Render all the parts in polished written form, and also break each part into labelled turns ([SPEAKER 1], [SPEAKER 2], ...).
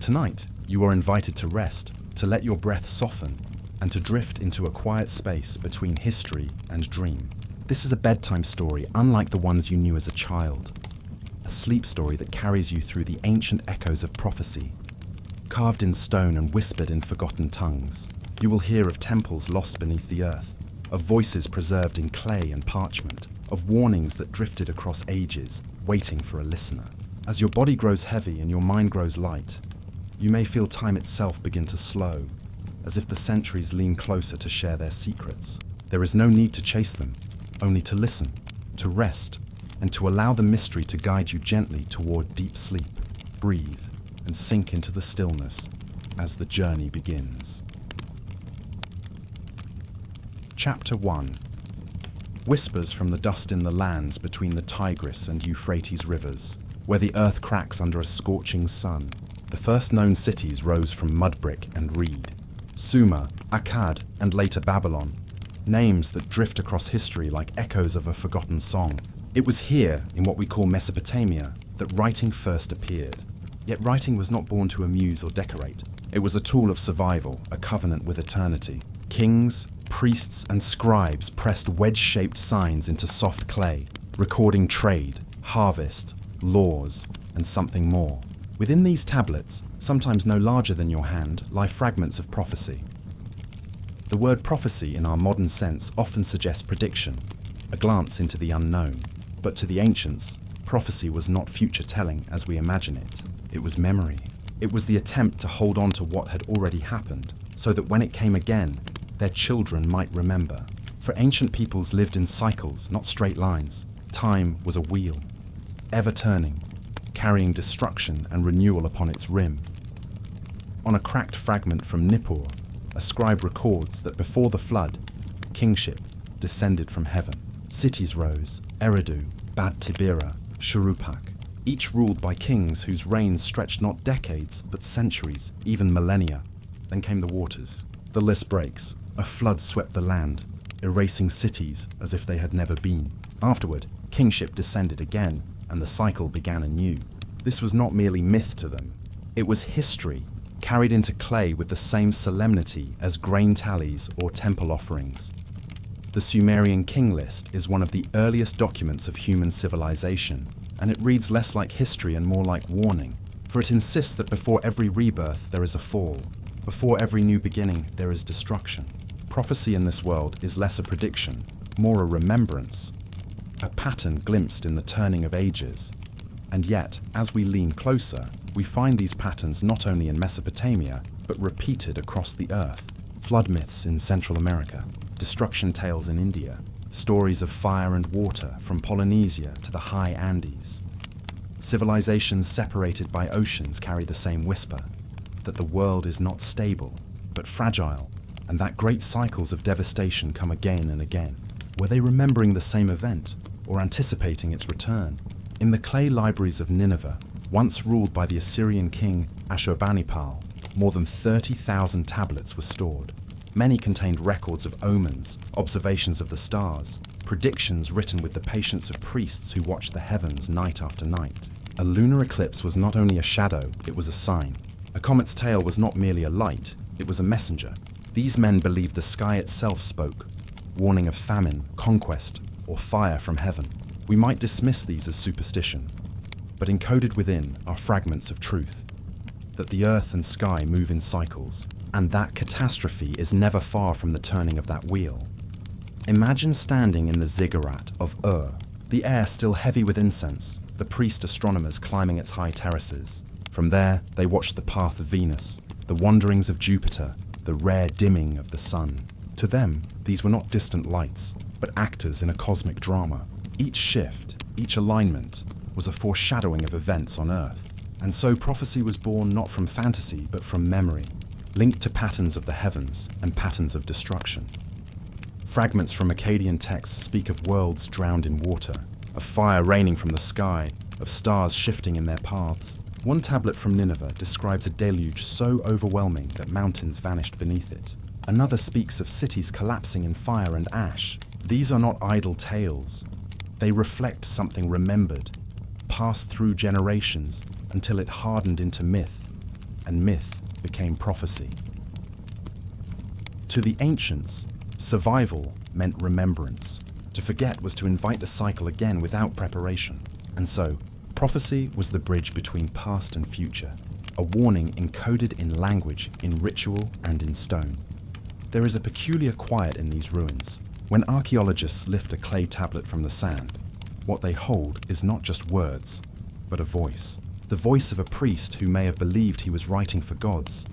[SPEAKER 1] Tonight, you are invited to rest, to let your breath soften, and to drift into a quiet space between history and dream. This is a bedtime story unlike the ones you knew as a child. A sleep story that carries you through the ancient echoes of prophecy. Carved in stone and whispered in forgotten tongues, you will hear of temples lost beneath the earth, of voices preserved in clay and parchment, of warnings that drifted across ages, waiting for a listener. As your body grows heavy and your mind grows light, you may feel time itself begin to slow, as if the centuries lean closer to share their secrets. There is no need to chase them, only to listen, to rest, and to allow the mystery to guide you gently toward deep sleep. Breathe and sink into the stillness as the journey begins. Chapter 1. Whispers from the dust in the lands between the Tigris and Euphrates rivers, where the earth cracks under a scorching sun. The first known cities rose from mud brick and reed. Sumer, Akkad, and later Babylon. Names that drift across history like echoes of a forgotten song. It was here, in what we call Mesopotamia, that writing first appeared. Yet writing was not born to amuse or decorate. It was a tool of survival, a covenant with eternity. Kings, priests, and scribes pressed wedge-shaped signs into soft clay, recording trade, harvest, laws, and something more. Within these tablets, sometimes no larger than your hand, lie fragments of prophecy. The word prophecy in our modern sense often suggests prediction, a glance into the unknown. But to the ancients, prophecy was not future-telling as we imagine it. It was memory. It was the attempt to hold on to what had already happened, so that when it came again, their children might remember. For ancient peoples lived in cycles, not straight lines. Time was a wheel, ever turning, carrying destruction and renewal upon its rim. On a cracked fragment from Nippur, a scribe records that before the flood, kingship descended from heaven. Cities rose, Eridu, Bad Tibira, Shurupak, each ruled by kings whose reigns stretched not decades, but centuries, even millennia. Then came the waters. The list breaks. A flood swept the land, erasing cities as if they had never been. Afterward, kingship descended again, and the cycle began anew. This was not merely myth to them. It was history, carried into clay with the same solemnity as grain tallies or temple offerings. The Sumerian king list is one of the earliest documents of human civilization, and it reads less like history and more like warning, for it insists that before every rebirth there is a fall. Before every new beginning there is destruction. Prophecy in this world is less a prediction, more a remembrance, a pattern glimpsed in the turning of ages. And yet, as we lean closer, we find these patterns not only in Mesopotamia, but repeated across the earth. Flood myths in Central America, destruction tales in India, stories of fire and water from Polynesia to the high Andes. Civilizations separated by oceans carry the same whisper, that the world is not stable, but fragile, and that great cycles of devastation come again and again. Were they remembering the same event, or anticipating its return? In the clay libraries of Nineveh, once ruled by the Assyrian king Ashurbanipal, more than 30,000 tablets were stored. Many contained records of omens, observations of the stars, predictions written with the patience of priests who watched the heavens night after night. A lunar eclipse was not only a shadow, it was a sign. A comet's tail was not merely a light, it was a messenger. These men believed the sky itself spoke, warning of famine, conquest, or fire from heaven. We might dismiss these as superstition, but encoded within are fragments of truth, that the earth and sky move in cycles, and that catastrophe is never far from the turning of that wheel. Imagine standing in the ziggurat of Ur, the air still heavy with incense, the priest astronomers climbing its high terraces. From there, they watched the path of Venus, the wanderings of Jupiter, the rare dimming of the sun. To them, these were not distant lights, but actors in a cosmic drama. Each shift, each alignment, was a foreshadowing of events on Earth. And so prophecy was born not from fantasy, but from memory, linked to patterns of the heavens and patterns of destruction. Fragments from Akkadian texts speak of worlds drowned in water, of fire raining from the sky, of stars shifting in their paths. One tablet from Nineveh describes a deluge so overwhelming that mountains vanished beneath it. Another speaks of cities collapsing in fire and ash. These are not idle tales. They reflect something remembered, passed through generations until it hardened into myth. and myth became prophecy. To the ancients, survival meant remembrance. To forget was to invite a cycle again without preparation. And so, prophecy was the bridge between past and future, a warning encoded in language, in ritual, and in stone. There is a peculiar quiet in these ruins. When archaeologists lift a clay tablet from the sand, what they hold is not just words, but a voice. The voice of a priest who may have believed he was writing for gods,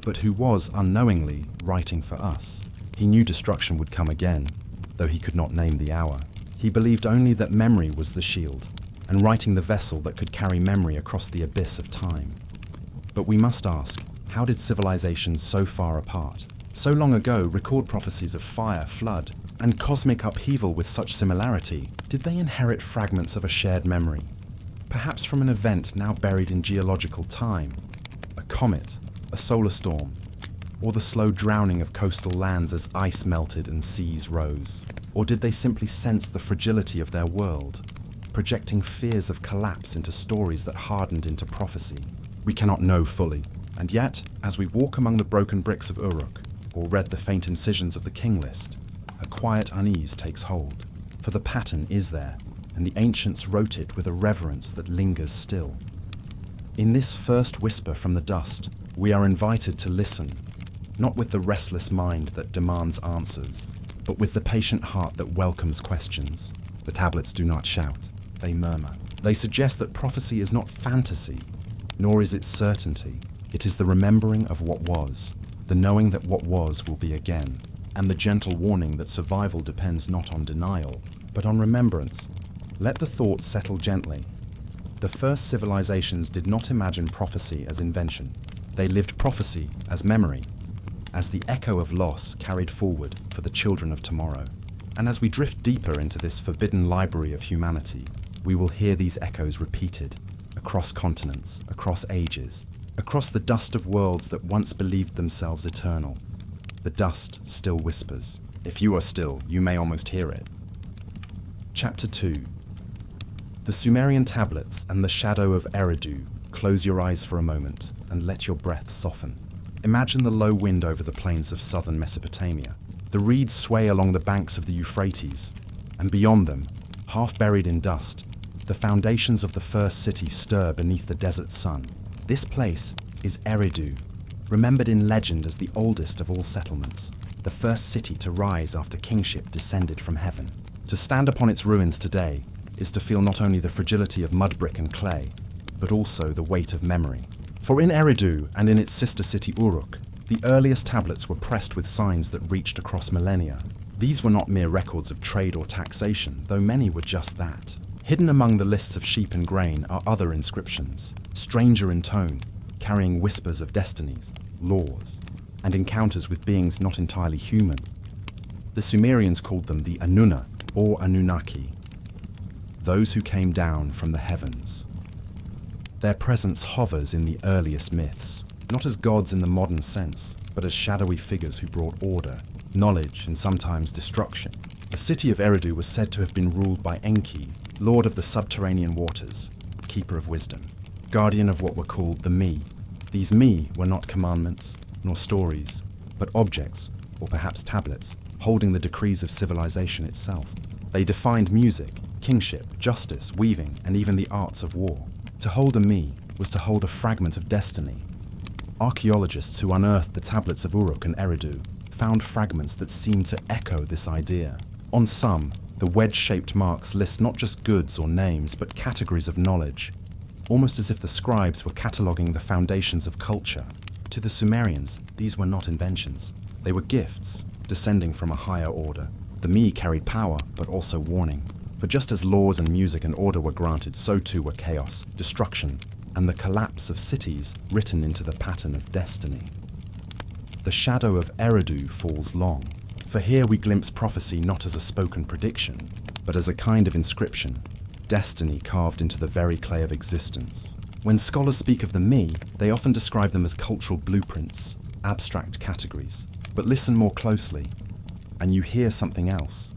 [SPEAKER 1] but who was unknowingly writing for us. He knew destruction would come again, though he could not name the hour. He believed only that memory was the shield, and writing the vessel that could carry memory across the abyss of time. But we must ask, how did civilizations so far apart, so long ago, record prophecies of fire, flood, and cosmic upheaval with such similarity? Did they inherit fragments of a shared memory? Perhaps from an event now buried in geological time, a comet, a solar storm, or the slow drowning of coastal lands as ice melted and seas rose? Or did they simply sense the fragility of their world, projecting fears of collapse into stories that hardened into prophecy? We cannot know fully, and yet, as we walk among the broken bricks of Uruk, or read the faint incisions of the king list, a quiet unease takes hold, for the pattern is there, and the ancients wrote it with a reverence that lingers still. In this first whisper from the dust, we are invited to listen, not with the restless mind that demands answers, but with the patient heart that welcomes questions. The tablets do not shout, they murmur. They suggest that prophecy is not fantasy, nor is it certainty. It is the remembering of what was, the knowing that what was will be again, and the gentle warning that survival depends not on denial, but on remembrance. Let the thought settle gently. The first civilizations did not imagine prophecy as invention. They lived prophecy as memory, as the echo of loss carried forward for the children of tomorrow. And as we drift deeper into this forbidden library of humanity, we will hear these echoes repeated, across continents, across ages, across the dust of worlds that once believed themselves eternal. The dust still whispers. If you are still, you may almost hear it. Chapter 2. The Sumerian Tablets and the Shadow of Eridu. Close your eyes for a moment and let your breath soften. Imagine the low wind over the plains of southern Mesopotamia. The reeds sway along the banks of the Euphrates, and beyond them, half buried in dust, the foundations of the first city stir beneath the desert sun. This place is Eridu, remembered in legend as the oldest of all settlements, the first city to rise after kingship descended from heaven. To stand upon its ruins today is to feel not only the fragility of mud brick and clay, but also the weight of memory. For in Eridu and in its sister city Uruk, the earliest tablets were pressed with signs that reached across millennia. These were not mere records of trade or taxation, though many were just that. Hidden among the lists of sheep and grain are other inscriptions, stranger in tone, carrying whispers of destinies, laws, and encounters with beings not entirely human. The Sumerians called them the Anunna, or Anunnaki, those who came down from the heavens. Their presence hovers in the earliest myths, not as gods in the modern sense, but as shadowy figures who brought order, knowledge, and sometimes destruction. The city of Eridu was said to have been ruled by Enki, lord of the subterranean waters, keeper of wisdom, guardian of what were called the Me. These Me were not commandments, nor stories, but objects, or perhaps tablets, holding the decrees of civilization itself. They defined music, kingship, justice, weaving, and even the arts of war. To hold a Me was to hold a fragment of destiny. Archaeologists who unearthed the tablets of Uruk and Eridu found fragments that seemed to echo this idea. On some, the wedge-shaped marks list not just goods or names, but categories of knowledge, almost as if the scribes were cataloguing the foundations of culture. To the Sumerians, these were not inventions. They were gifts, descending from a higher order. The Me carried power, but also warning. For just as laws and music and order were granted, so too were chaos, destruction, and the collapse of cities written into the pattern of destiny. The shadow of Eridu falls long, for here we glimpse prophecy not as a spoken prediction, but as a kind of inscription, destiny carved into the very clay of existence. When scholars speak of the Me, they often describe them as cultural blueprints, abstract categories. But listen more closely, and you hear something else.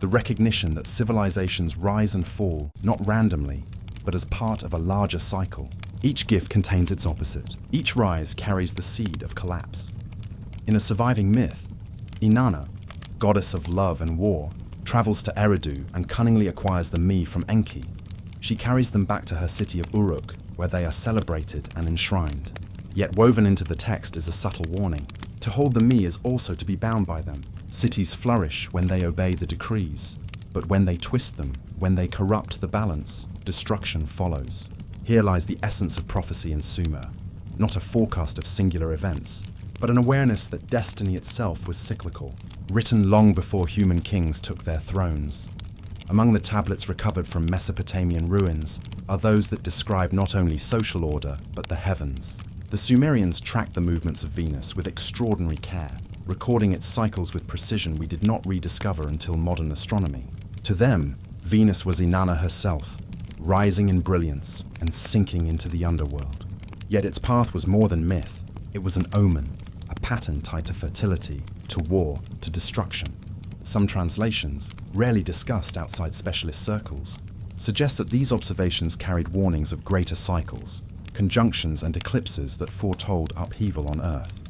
[SPEAKER 1] The recognition that civilizations rise and fall, not randomly, but as part of a larger cycle. Each gift contains its opposite. Each rise carries the seed of collapse. In a surviving myth, Inanna, goddess of love and war, travels to Eridu and cunningly acquires the Mi from Enki. She carries them back to her city of Uruk, where they are celebrated and enshrined. Yet woven into the text is a subtle warning. To hold the Mi is also to be bound by them. Cities flourish when they obey the decrees, but when they twist them, when they corrupt the balance, destruction follows. Here lies the essence of prophecy in Sumer, not a forecast of singular events, but an awareness that destiny itself was cyclical, written long before human kings took their thrones. Among the tablets recovered from Mesopotamian ruins are those that describe not only social order, but the heavens. The Sumerians tracked the movements of Venus with extraordinary care, recording its cycles with precision we did not rediscover until modern astronomy. To them, Venus was Inanna herself, rising in brilliance and sinking into the underworld. Yet its path was more than myth. It was an omen, a pattern tied to fertility, to war, to destruction. Some translations, rarely discussed outside specialist circles, suggest that these observations carried warnings of greater cycles, conjunctions and eclipses that foretold upheaval on Earth.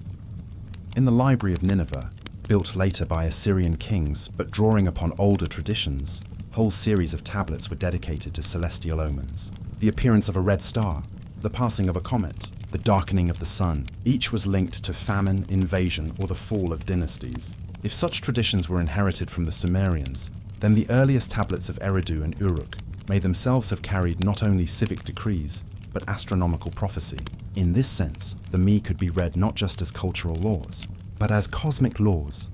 [SPEAKER 1] In the Library of Nineveh, built later by Assyrian kings but drawing upon older traditions, whole series of tablets were dedicated to celestial omens. The appearance of a red star, the passing of a comet, the darkening of the sun, each was linked to famine, invasion, or the fall of dynasties. If such traditions were inherited from the Sumerians, then the earliest tablets of Eridu and Uruk may themselves have carried not only civic decrees, but astronomical prophecy. In this sense, the Mi could be read not just as cultural laws, but as cosmic laws,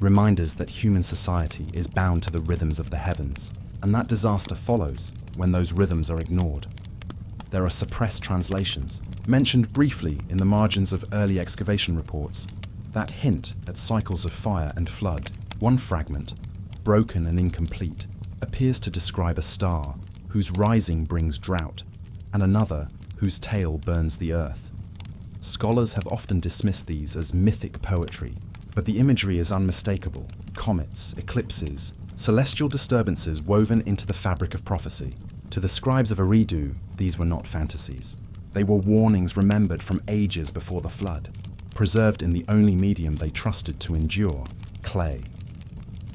[SPEAKER 1] reminders that human society is bound to the rhythms of the heavens, and that disaster follows when those rhythms are ignored. There are suppressed translations, mentioned briefly in the margins of early excavation reports, that hint at cycles of fire and flood. One fragment, broken and incomplete, appears to describe a star whose rising brings drought, and another whose tail burns the earth. Scholars have often dismissed these as mythic poetry, but the imagery is unmistakable. Comets, eclipses, celestial disturbances woven into the fabric of prophecy. To the scribes of Eridu, these were not fantasies. They were warnings remembered from ages before the flood, preserved in the only medium they trusted to endure, clay.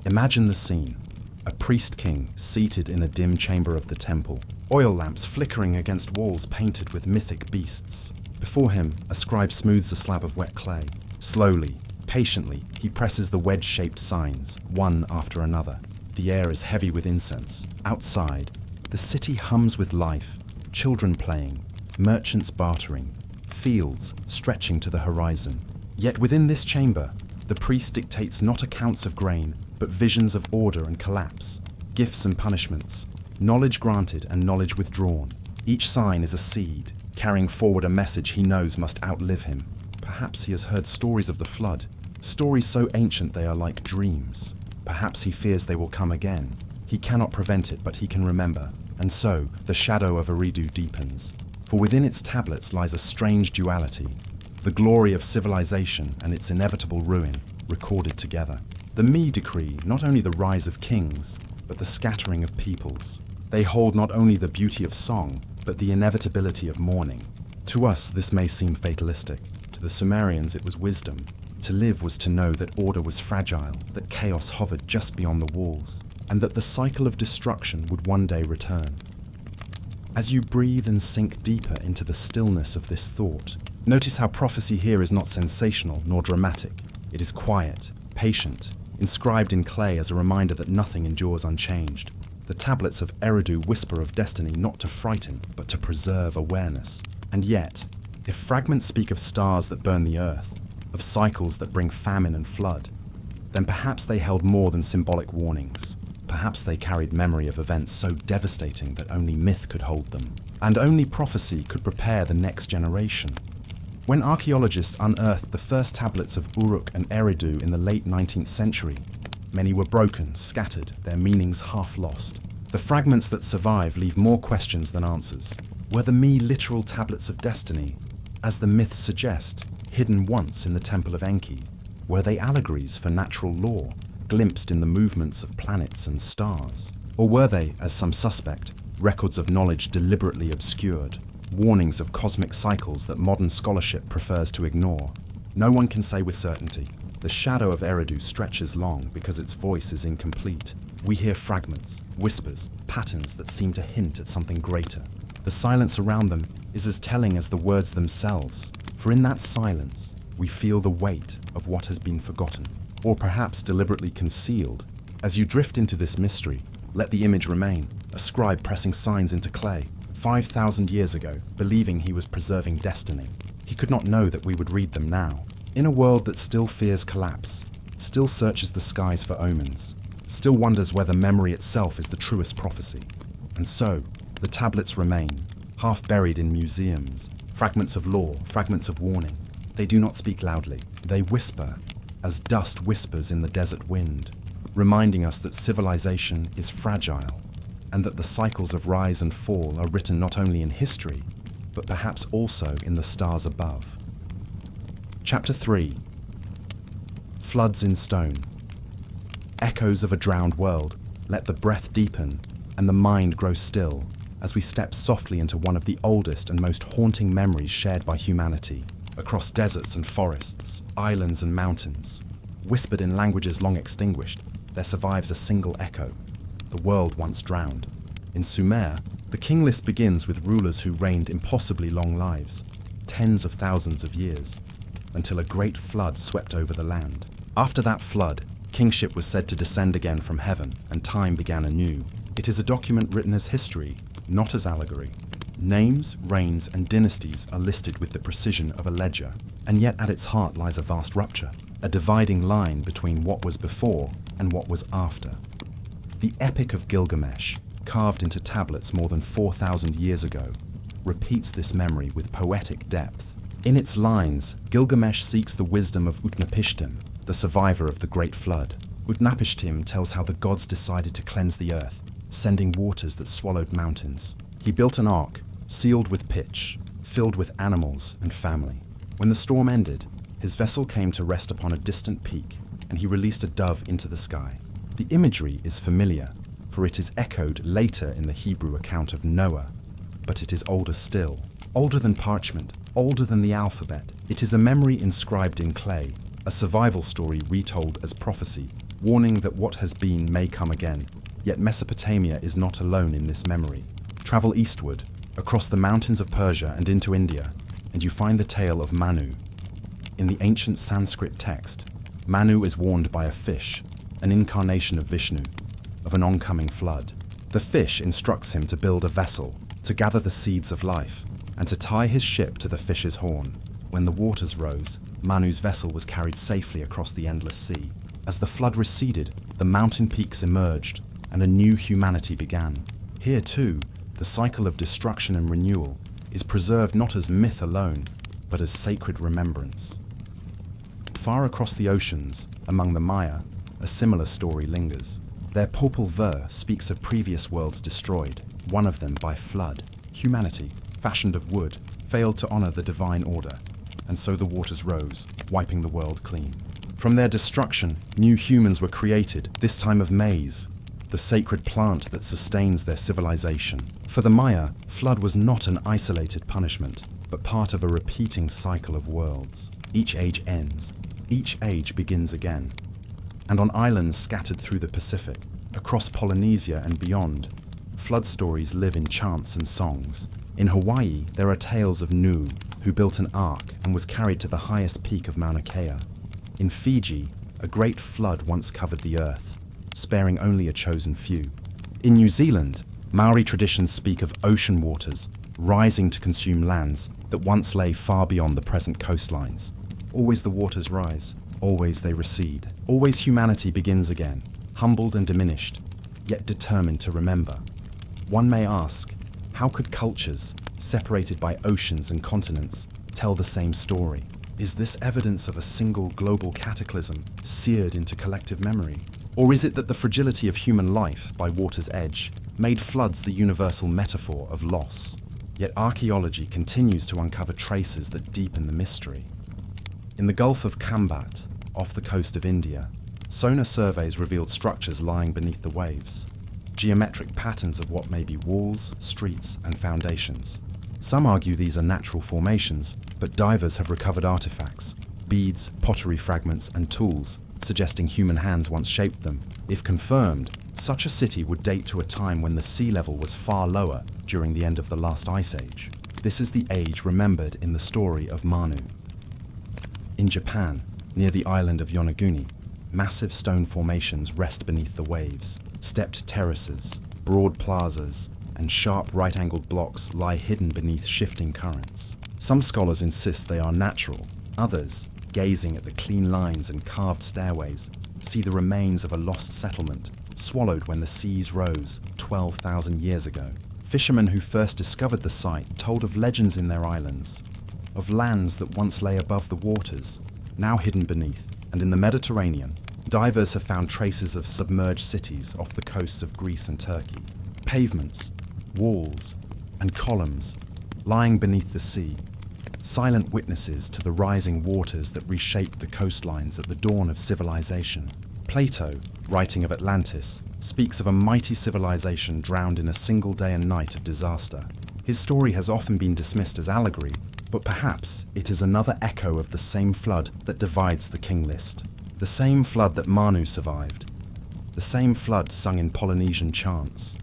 [SPEAKER 1] Imagine the scene. A priest-king seated in a dim chamber of the temple, oil lamps flickering against walls painted with mythic beasts. Before him, a scribe smooths a slab of wet clay. Slowly, patiently, he presses the wedge-shaped signs, one after another. The air is heavy with incense. Outside, the city hums with life, children playing, merchants bartering, fields stretching to the horizon. Yet within this chamber, the priest dictates not accounts of grain, but visions of order and collapse, gifts and punishments, knowledge granted and knowledge withdrawn. Each sign is a seed, carrying forward a message he knows must outlive him. Perhaps he has heard stories of the flood, stories so ancient they are like dreams. Perhaps he fears they will come again. He cannot prevent it, but he can remember. And so, the shadow of Eridu deepens. For within its tablets lies a strange duality, the glory of civilization and its inevitable ruin, recorded together. The Mi decree not only the rise of kings, but the scattering of peoples. They hold not only the beauty of song, but the inevitability of mourning. To us, this may seem fatalistic. To the Sumerians, it was wisdom. To live was to know that order was fragile, that chaos hovered just beyond the walls, and that the cycle of destruction would one day return. As you breathe and sink deeper into the stillness of this thought, notice how prophecy here is not sensational nor dramatic. It is quiet, patient, inscribed in clay as a reminder that nothing endures unchanged. The tablets of Eridu whisper of destiny not to frighten, but to preserve awareness. And yet, if fragments speak of stars that burn the earth, of cycles that bring famine and flood, then perhaps they held more than symbolic warnings. Perhaps they carried memory of events so devastating that only myth could hold them, and only prophecy could prepare the next generation. When archaeologists unearthed the first tablets of Uruk and Eridu in the late 19th century, many were broken, scattered, their meanings half lost. The fragments that survive leave more questions than answers. Were the Mi literal tablets of destiny, as the myths suggest, hidden once in the temple of Enki? Were they allegories for natural law, glimpsed in the movements of planets and stars? Or were they, as some suspect, records of knowledge deliberately obscured? warnings of cosmic cycles that modern scholarship prefers to ignore. No one can say with certainty. The shadow of Eridu stretches long because its voice is incomplete. We hear fragments, whispers, patterns that seem to hint at something greater. The silence around them is as telling as the words themselves, for in that silence, we feel the weight of what has been forgotten, or perhaps deliberately concealed. As you drift into this mystery, let the image remain, a scribe pressing signs into clay, 5,000 years ago, believing he was preserving destiny. He could not know that we would read them now. In a world that still fears collapse, still searches the skies for omens, still wonders whether memory itself is the truest prophecy. And so, the tablets remain, half buried in museums, fragments of lore, fragments of warning. They do not speak loudly. They whisper, as dust whispers in the desert wind, reminding us that civilization is fragile, and that the cycles of rise and fall are written not only in history, but perhaps also in the stars above. Chapter 3. Floods in Stone. Echoes of a drowned world, let the breath deepen and the mind grow still as we step softly into one of the oldest and most haunting memories shared by humanity. Across deserts and forests, islands and mountains, whispered in languages long extinguished, there survives a single echo, the world once drowned. In Sumer, the king list begins with rulers who reigned impossibly long lives, tens of thousands of years, until a great flood swept over the land. After that flood, kingship was said to descend again from heaven, and time began anew. It is a document written as history, not as allegory. Names, reigns, and dynasties are listed with the precision of a ledger, and yet at its heart lies a vast rupture, a dividing line between what was before and what was after. The Epic of Gilgamesh, carved into tablets more than 4,000 years ago, repeats this memory with poetic depth. In its lines, Gilgamesh seeks the wisdom of Utnapishtim, the survivor of the Great Flood. Utnapishtim tells how the gods decided to cleanse the earth, sending waters that swallowed mountains. He built an ark, sealed with pitch, filled with animals and family. When the storm ended, his vessel came to rest upon a distant peak, and he released a dove into the sky. The imagery is familiar, for it is echoed later in the Hebrew account of Noah, but it is older still. Older than parchment, older than the alphabet. It is a memory inscribed in clay, a survival story retold as prophecy, warning that what has been may come again. Yet Mesopotamia is not alone in this memory. Travel eastward, across the mountains of Persia and into India, and you find the tale of Manu. In the ancient Sanskrit text, Manu is warned by a fish, an incarnation of Vishnu, of an oncoming flood. The fish instructs him to build a vessel, to gather the seeds of life, and to tie his ship to the fish's horn. When the waters rose, Manu's vessel was carried safely across the endless sea. As the flood receded, the mountain peaks emerged, and a new humanity began. Here too, the cycle of destruction and renewal is preserved not as myth alone, but as sacred remembrance. Far across the oceans, among the Maya, a similar story lingers. Their Popol Vuh speaks of previous worlds destroyed, one of them by flood. Humanity, fashioned of wood, failed to honor the divine order, and so the waters rose, wiping the world clean. From their destruction, new humans were created, this time of maize, the sacred plant that sustains their civilization. For the Maya, flood was not an isolated punishment, but part of a repeating cycle of worlds. Each age ends, each age begins again. And on islands scattered through the Pacific, across Polynesia and beyond, flood stories live in chants and songs. In Hawaii, there are tales of Nu, who built an ark and was carried to the highest peak of Mauna Kea. In Fiji, a great flood once covered the earth, sparing only a chosen few. In New Zealand, Maori traditions speak of ocean waters rising to consume lands that once lay far beyond the present coastlines. Always the waters rise, always they recede. Always humanity begins again, humbled and diminished, yet determined to remember. One may ask, how could cultures, separated by oceans and continents, tell the same story? Is this evidence of a single global cataclysm seared into collective memory? Or is it that the fragility of human life by water's edge made floods the universal metaphor of loss? Yet archaeology continues to uncover traces that deepen the mystery. In the Gulf of Kambat, off the coast of India, sonar surveys revealed structures lying beneath the waves, geometric patterns of what may be walls, streets, and foundations. Some argue these are natural formations, but divers have recovered artifacts, beads, pottery fragments, and tools, suggesting human hands once shaped them. If confirmed, such a city would date to a time when the sea level was far lower during the end of the last ice age. This is the age remembered in the story of Manu. In Japan, near the island of Yonaguni, massive stone formations rest beneath the waves. Stepped terraces, broad plazas, and sharp right-angled blocks lie hidden beneath shifting currents. Some scholars insist they are natural. Others, gazing at the clean lines and carved stairways, see the remains of a lost settlement, swallowed when the seas rose 12,000 years ago. Fishermen who first discovered the site told of legends in their islands, of lands that once lay above the waters, now hidden beneath. And in the Mediterranean, divers have found traces of submerged cities off the coasts of Greece and Turkey. Pavements, walls, and columns lying beneath the sea, silent witnesses to the rising waters that reshaped the coastlines at the dawn of civilization. Plato, writing of Atlantis, speaks of a mighty civilization drowned in a single day and night of disaster. His story has often been dismissed as allegory, but perhaps it is another echo of the same flood that divides the king list. The same flood that Manu survived. The same flood sung in Polynesian chants.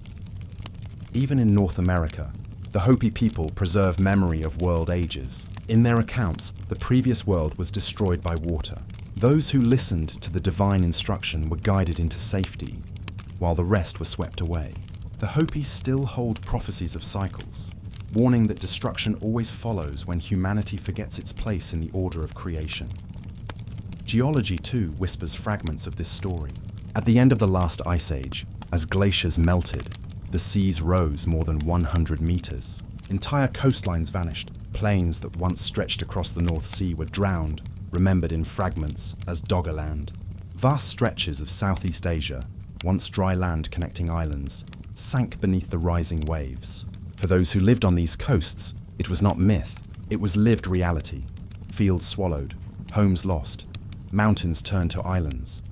[SPEAKER 1] Even in North America, the Hopi people preserve memory of world ages. In their accounts, the previous world was destroyed by water. Those who listened to the divine instruction were guided into safety, while the rest were swept away. The Hopi still hold prophecies of cycles, warning that destruction always follows when humanity forgets its place in the order of creation. Geology, too, whispers fragments of this story. At the end of the last ice age, as glaciers melted, the seas rose more than 100 meters. Entire coastlines vanished. Plains that once stretched across the North Sea were drowned, remembered in fragments as Doggerland. Vast stretches of Southeast Asia, once dry land connecting islands, sank beneath the rising waves. For those who lived on these coasts, it was not myth, it was lived reality. Fields swallowed, homes lost, mountains turned to islands.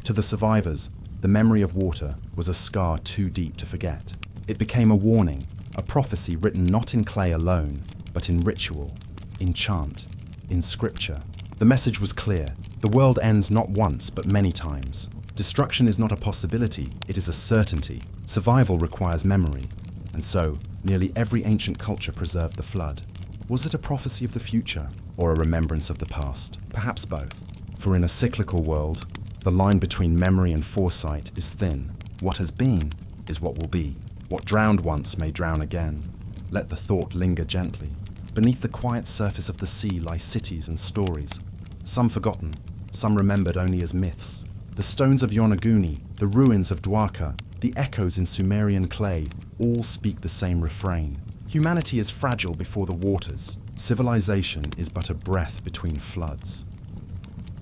[SPEAKER 1] To the survivors, the memory of water was a scar too deep to forget. It became a warning, a prophecy written not in clay alone, but in ritual, in chant, in scripture. The message was clear. The world ends not once, but many times. Destruction is not a possibility, it is a certainty. Survival requires memory. And so, nearly every ancient culture preserved the flood. Was it a prophecy of the future, or a remembrance of the past? Perhaps both. For in a cyclical world, the line between memory and foresight is thin. What has been is what will be. What drowned once may drown again. Let the thought linger gently. Beneath the quiet surface of the sea lie cities and stories, some forgotten, some remembered only as myths. The stones of Yonaguni, the ruins of Dwarka, the echoes in Sumerian clay, all speak the same refrain. Humanity is fragile before the waters. Civilization is but a breath between floods.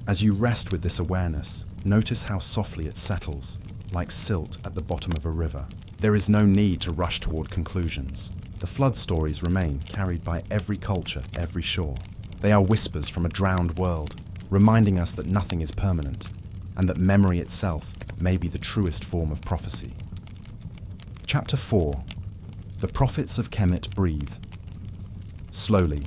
[SPEAKER 1] As you rest with this awareness, notice how softly it settles, like silt at the bottom of a river. There is no need to rush toward conclusions. The flood stories remain, carried by every culture, every shore. They are whispers from a drowned world, reminding us that nothing is permanent, and that memory itself may be the truest form of prophecy. Chapter 4. The Prophets of Kemet Breathe. Slowly,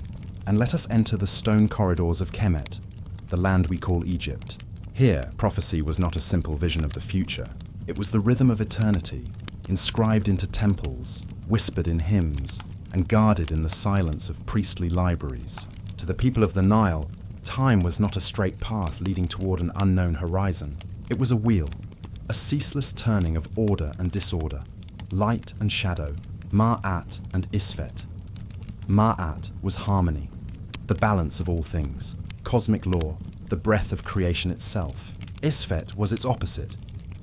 [SPEAKER 1] and let us enter the stone corridors of Kemet, the land we call Egypt. Here, prophecy was not a simple vision of the future. It was the rhythm of eternity, inscribed into temples, whispered in hymns, and guarded in the silence of priestly libraries. To the people of the Nile, time was not a straight path leading toward an unknown horizon. It was a wheel, a ceaseless turning of order and disorder, light and shadow, Ma'at and Isfet. Ma'at was harmony, the balance of all things, cosmic law, the breath of creation itself. Isfet was its opposite,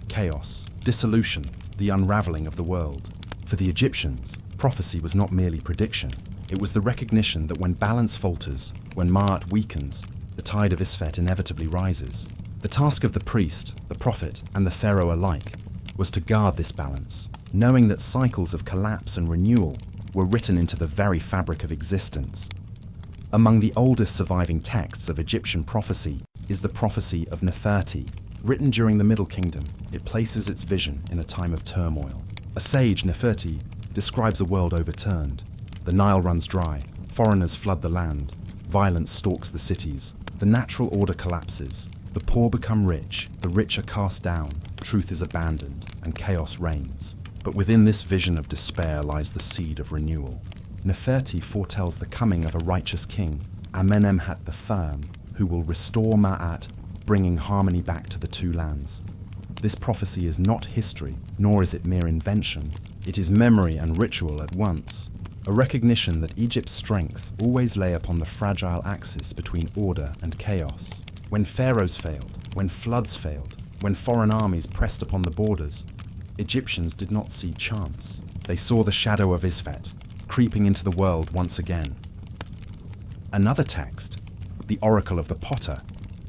[SPEAKER 1] chaos, dissolution, the unraveling of the world. For the Egyptians, prophecy was not merely prediction. It was the recognition that when balance falters, when Ma'at weakens, the tide of Isfet inevitably rises. The task of the priest, the prophet, and the pharaoh alike was to guard this balance, knowing that cycles of collapse and renewal were written into the very fabric of existence. Among the oldest surviving texts of Egyptian prophecy is the prophecy of Neferti. Written during the Middle Kingdom, it places its vision in a time of turmoil. A sage, Neferti, describes a world overturned, The Nile runs dry. Foreigners flood the land. Violence stalks the cities. The natural order collapses. The poor become rich. The rich are cast down. Truth is abandoned, and chaos reigns. But within this vision of despair lies the seed of renewal. Neferti foretells the coming of a righteous king, Amenemhat the Firm, who will restore Ma'at, bringing harmony back to the two lands. This prophecy is not history, nor is it mere invention. It is memory and ritual at once, a recognition that Egypt's strength always lay upon the fragile axis between order and chaos. When pharaohs failed, when floods failed, when foreign armies pressed upon the borders, Egyptians did not see chance. They saw the shadow of Isfet, creeping into the world once again. Another text, the Oracle of the Potter,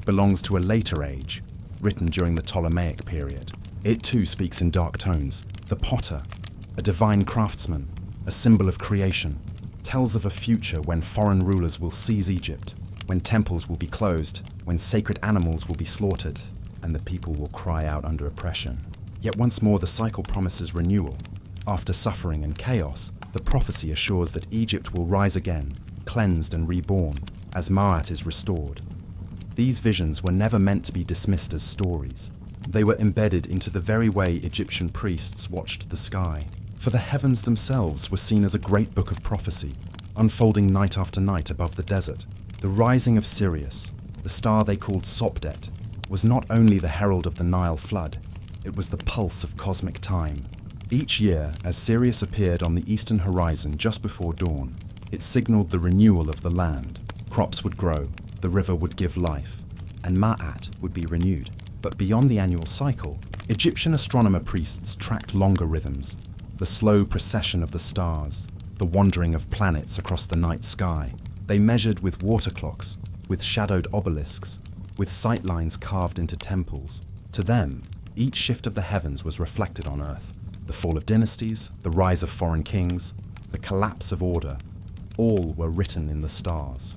[SPEAKER 1] belongs to a later age, written during the Ptolemaic period. It too speaks in dark tones. The potter, a divine craftsman, a symbol of creation, tells of a future when foreign rulers will seize Egypt, when temples will be closed, when sacred animals will be slaughtered, and the people will cry out under oppression. Yet once more the cycle promises renewal. After suffering and chaos, the prophecy assures that Egypt will rise again, cleansed and reborn, as Ma'at is restored. These visions were never meant to be dismissed as stories. They were embedded into the very way Egyptian priests watched the sky. For the heavens themselves were seen as a great book of prophecy, unfolding night after night above the desert. The rising of Sirius, the star they called Sopdet, was not only the herald of the Nile flood, it was the pulse of cosmic time. Each year, as Sirius appeared on the eastern horizon just before dawn, it signaled the renewal of the land. Crops would grow, the river would give life, and Ma'at would be renewed. But beyond the annual cycle, Egyptian astronomer priests tracked longer rhythms, the slow procession of the stars, the wandering of planets across the night sky. They measured with water clocks, with shadowed obelisks, with sight lines carved into temples. To them, each shift of the heavens was reflected on Earth. The fall of dynasties, the rise of foreign kings, the collapse of order, all were written in the stars.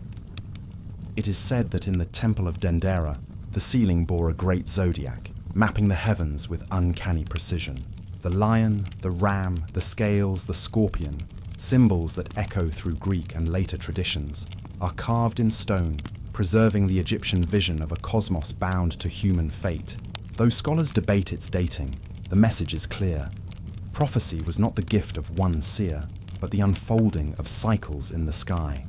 [SPEAKER 1] It is said that in the Temple of Dendera, the ceiling bore a great zodiac, mapping the heavens with uncanny precision. The lion, the ram, the scales, the scorpion, symbols that echo through Greek and later traditions, are carved in stone, preserving the Egyptian vision of a cosmos bound to human fate. Though scholars debate its dating, the message is clear. Prophecy was not the gift of one seer, but the unfolding of cycles in the sky.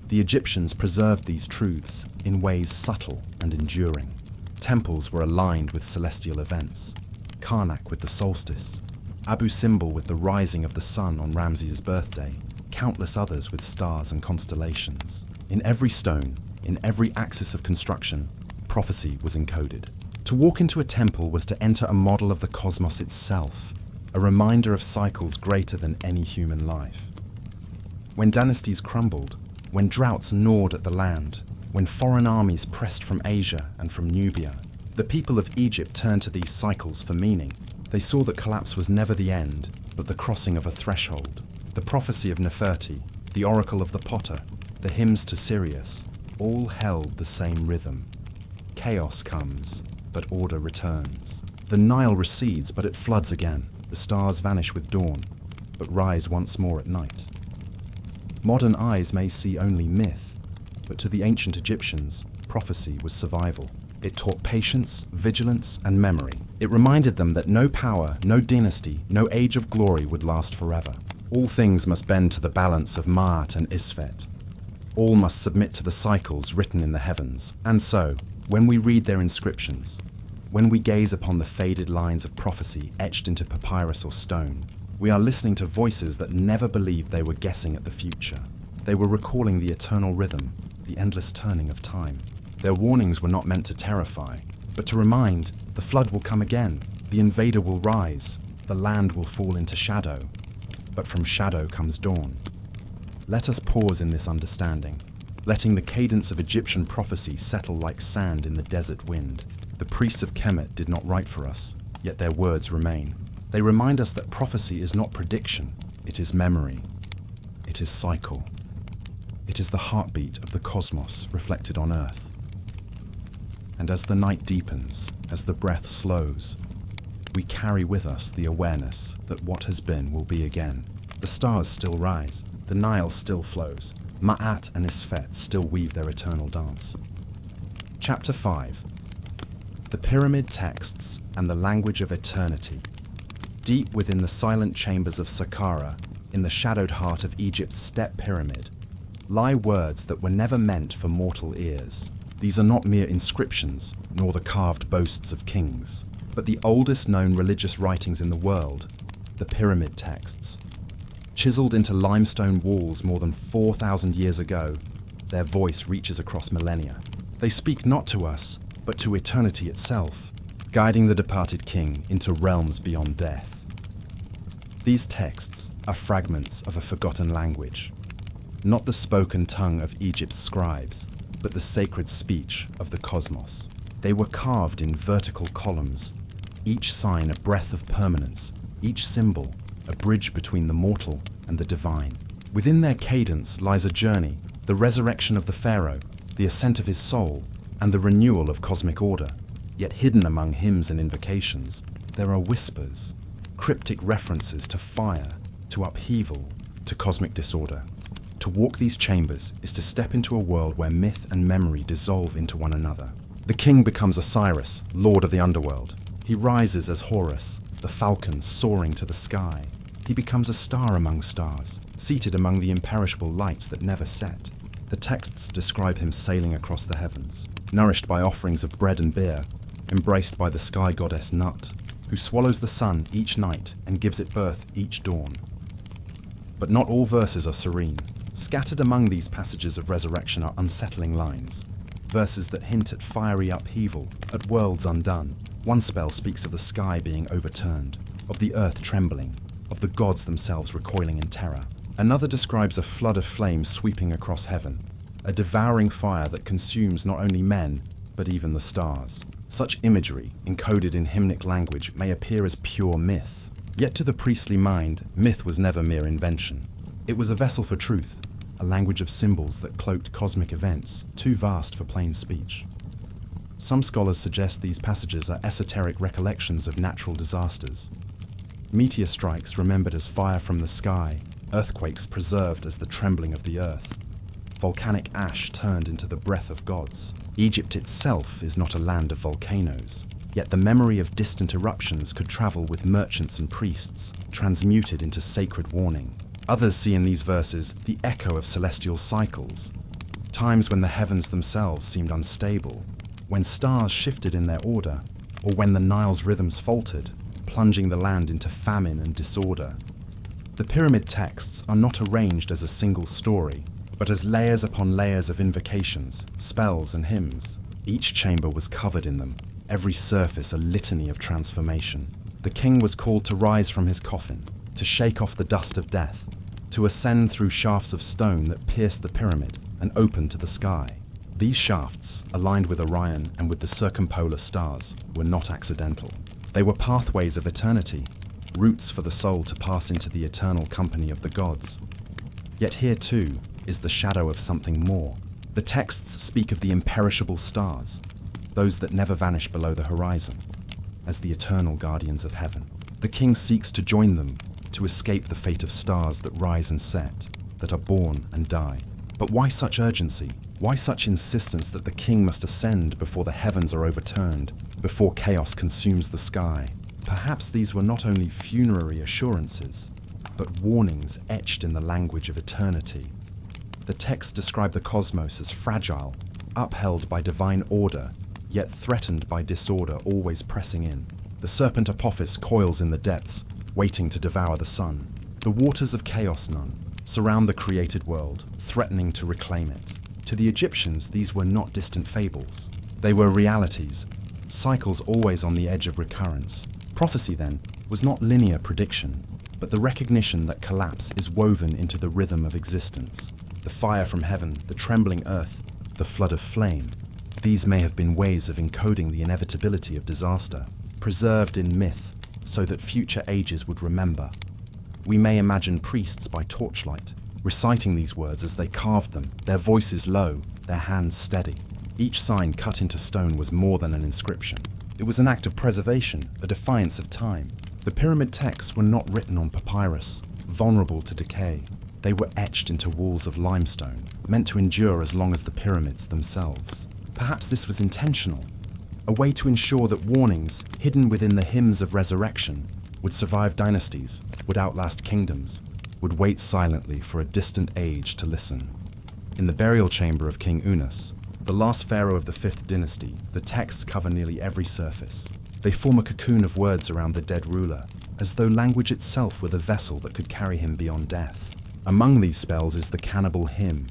[SPEAKER 1] The Egyptians preserved these truths in ways subtle and enduring. Temples were aligned with celestial events, Karnak with the solstice, Abu Simbel with the rising of the sun on Ramses' birthday, countless others with stars and constellations. In every stone, in every axis of construction, prophecy was encoded. To walk into a temple was to enter a model of the cosmos itself, a reminder of cycles greater than any human life. When dynasties crumbled, when droughts gnawed at the land, when foreign armies pressed from Asia and from Nubia, the people of Egypt turned to these cycles for meaning. They saw that collapse was never the end, but the crossing of a threshold. The prophecy of Neferti, the oracle of the potter, the hymns to Sirius, all held the same rhythm. Chaos comes, but order returns. The Nile recedes, but it floods again. The stars vanish with dawn, but rise once more at night. Modern eyes may see only myth, but to the ancient Egyptians, prophecy was survival. It taught patience, vigilance, and memory. It reminded them that no power, no dynasty, no age of glory would last forever. All things must bend to the balance of Ma'at and Isfet. All must submit to the cycles written in the heavens. And so, when we read their inscriptions, when we gaze upon the faded lines of prophecy etched into papyrus or stone, we are listening to voices that never believed they were guessing at the future. They were recalling the eternal rhythm, the endless turning of time. Their warnings were not meant to terrify, but to remind: the flood will come again, the invader will rise, the land will fall into shadow, but from shadow comes dawn. Let us pause in this understanding, letting the cadence of Egyptian prophecy settle like sand in the desert wind. The priests of Kemet did not write for us, yet their words remain. They remind us that prophecy is not prediction, it is memory. It is cycle. It is the heartbeat of the cosmos reflected on Earth. And as the night deepens, as the breath slows, we carry with us the awareness that what has been will be again. The stars still rise, The Nile still flows. Ma'at and Isfet still weave their eternal dance. Chapter 5. The Pyramid Texts and the Language of Eternity. Deep within the silent chambers of Saqqara, in the shadowed heart of Egypt's step pyramid, lie words that were never meant for mortal ears. These are not mere inscriptions, nor the carved boasts of kings, but the oldest known religious writings in the world, the Pyramid Texts. Chiseled into limestone walls more than 4,000 years ago, their voice reaches across millennia. They speak not to us, but to eternity itself, guiding the departed king into realms beyond death. These texts are fragments of a forgotten language, not the spoken tongue of Egypt's scribes, but the sacred speech of the cosmos. They were carved in vertical columns, each sign a breath of permanence, each symbol a bridge between the mortal and the divine. Within their cadence lies a journey, the resurrection of the pharaoh, the ascent of his soul, and the renewal of cosmic order. Yet hidden among hymns and invocations, there are whispers, cryptic references to fire, to upheaval, to cosmic disorder. To walk these chambers is to step into a world where myth and memory dissolve into one another. The king becomes Osiris, lord of the underworld. He rises as Horus, the falcon soaring to the sky. He becomes a star among stars, seated among the imperishable lights that never set. The texts describe him sailing across the heavens, nourished by offerings of bread and beer, embraced by the sky goddess Nut, who swallows the sun each night and gives it birth each dawn. But not all verses are serene. Scattered among these passages of resurrection are unsettling lines, verses that hint at fiery upheaval, at worlds undone. One spell speaks of the sky being overturned, of the earth trembling, of the gods themselves recoiling in terror. Another describes a flood of flame sweeping across heaven, a devouring fire that consumes not only men, but even the stars. Such imagery, encoded in hymnic language, may appear as pure myth. Yet to the priestly mind, myth was never mere invention. It was a vessel for truth, a language of symbols that cloaked cosmic events, too vast for plain speech. Some scholars suggest these passages are esoteric recollections of natural disasters. Meteor strikes remembered as fire from the sky, earthquakes preserved as the trembling of the earth, volcanic ash turned into the breath of gods. Egypt itself is not a land of volcanoes, yet the memory of distant eruptions could travel with merchants and priests, transmuted into sacred warning. Others see in these verses the echo of celestial cycles, times when the heavens themselves seemed unstable, when stars shifted in their order, or when the Nile's rhythms faltered, plunging the land into famine and disorder. The pyramid texts are not arranged as a single story, but as layers upon layers of invocations, spells, and hymns. Each chamber was covered in them, every surface a litany of transformation. The king was called to rise from his coffin, to shake off the dust of death, to ascend through shafts of stone that pierced the pyramid and opened to the sky. These shafts, aligned with Orion and with the circumpolar stars, were not accidental. They were pathways of eternity, routes for the soul to pass into the eternal company of the gods. Yet here too is the shadow of something more. The texts speak of the imperishable stars, those that never vanish below the horizon, as the eternal guardians of heaven. The king seeks to join them, to escape the fate of stars that rise and set, that are born and die. But why such urgency? Why such insistence that the king must ascend before the heavens are overturned, before chaos consumes the sky? Perhaps these were not only funerary assurances, but warnings etched in the language of eternity. The texts describe the cosmos as fragile, upheld by divine order, yet threatened by disorder always pressing in. The serpent Apophis coils in the depths, waiting to devour the sun. The waters of chaos nun surround the created world, threatening to reclaim it. To the Egyptians, these were not distant fables. They were realities, cycles always on the edge of recurrence. Prophecy, then, was not linear prediction, but the recognition that collapse is woven into the rhythm of existence. The fire from heaven, the trembling earth, the flood of flame. These may have been ways of encoding the inevitability of disaster, preserved in myth, so that future ages would remember. We may imagine priests by torchlight, reciting these words as they carved them, their voices low, their hands steady. Each sign cut into stone was more than an inscription. It was an act of preservation, a defiance of time. The pyramid texts were not written on papyrus, vulnerable to decay. They were etched into walls of limestone, meant to endure as long as the pyramids themselves. Perhaps this was intentional, a way to ensure that warnings hidden within the hymns of resurrection would survive dynasties, would outlast kingdoms, would wait silently for a distant age to listen. In the burial chamber of King Unas, the last pharaoh of the 5th dynasty, the texts cover nearly every surface. They form a cocoon of words around the dead ruler, as though language itself were the vessel that could carry him beyond death. Among these spells is the cannibal hymn,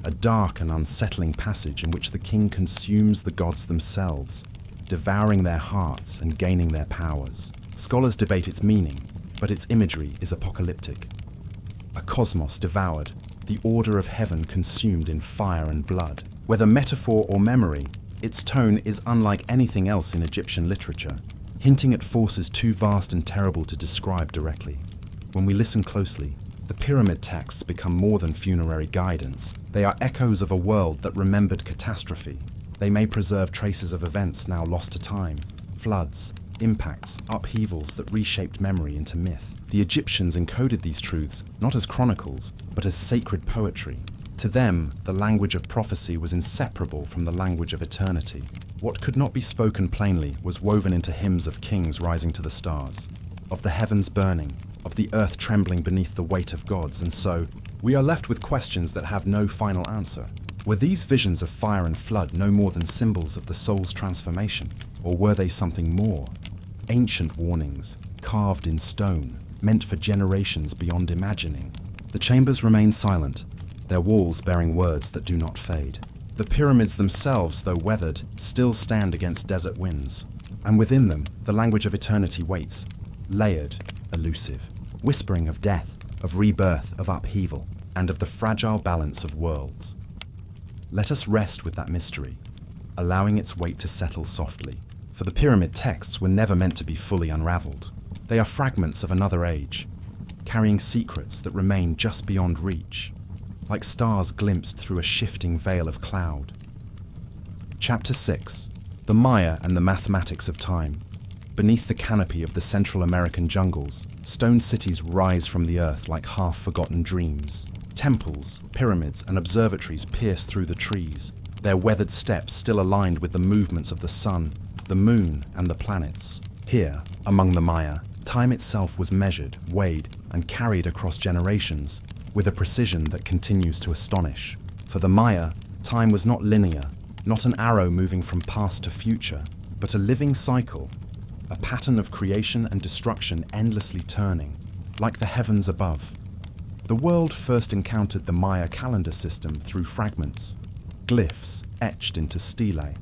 [SPEAKER 1] a dark and unsettling passage in which the king consumes the gods themselves, devouring their hearts and gaining their powers. Scholars debate its meaning, but its imagery is apocalyptic. A cosmos devoured, the order of heaven consumed in fire and blood. Whether metaphor or memory, its tone is unlike anything else in Egyptian literature, hinting at forces too vast and terrible to describe directly. When we listen closely, the pyramid texts become more than funerary guidance. They are echoes of a world that remembered catastrophe. They may preserve traces of events now lost to time, floods, impacts, upheavals that reshaped memory into myth. The Egyptians encoded these truths not as chronicles, but as sacred poetry. To them, the language of prophecy was inseparable from the language of eternity. What could not be spoken plainly was woven into hymns of kings rising to the stars, of the heavens burning, of the earth trembling beneath the weight of gods, and so we are left with questions that have no final answer. Were these visions of fire and flood no more than symbols of the soul's transformation, or were they something more? Ancient warnings, carved in stone, meant for generations beyond imagining. The chambers remain silent, their walls bearing words that do not fade. The pyramids themselves, though weathered, still stand against desert winds, and within them, the language of eternity waits, layered, elusive, whispering of death, of rebirth, of upheaval, and of the fragile balance of worlds. Let us rest with that mystery, allowing its weight to settle softly, for the pyramid texts were never meant to be fully unraveled. They are fragments of another age, carrying secrets that remain just beyond reach, like stars glimpsed through a shifting veil of cloud. Chapter 6. The Maya and the Mathematics of Time. Beneath the canopy of the Central American jungles, stone cities rise from the earth like half-forgotten dreams. Temples, pyramids, and observatories pierce through the trees, their weathered steps still aligned with the movements of the sun, the moon, and the planets. Here, among the Maya, time itself was measured, weighed, and carried across generations, with a precision that continues to astonish. For the Maya, time was not linear, not an arrow moving from past to future, but a living cycle, a pattern of creation and destruction endlessly turning, like the heavens above. The world first encountered the Maya calendar system through fragments, glyphs etched into stelae,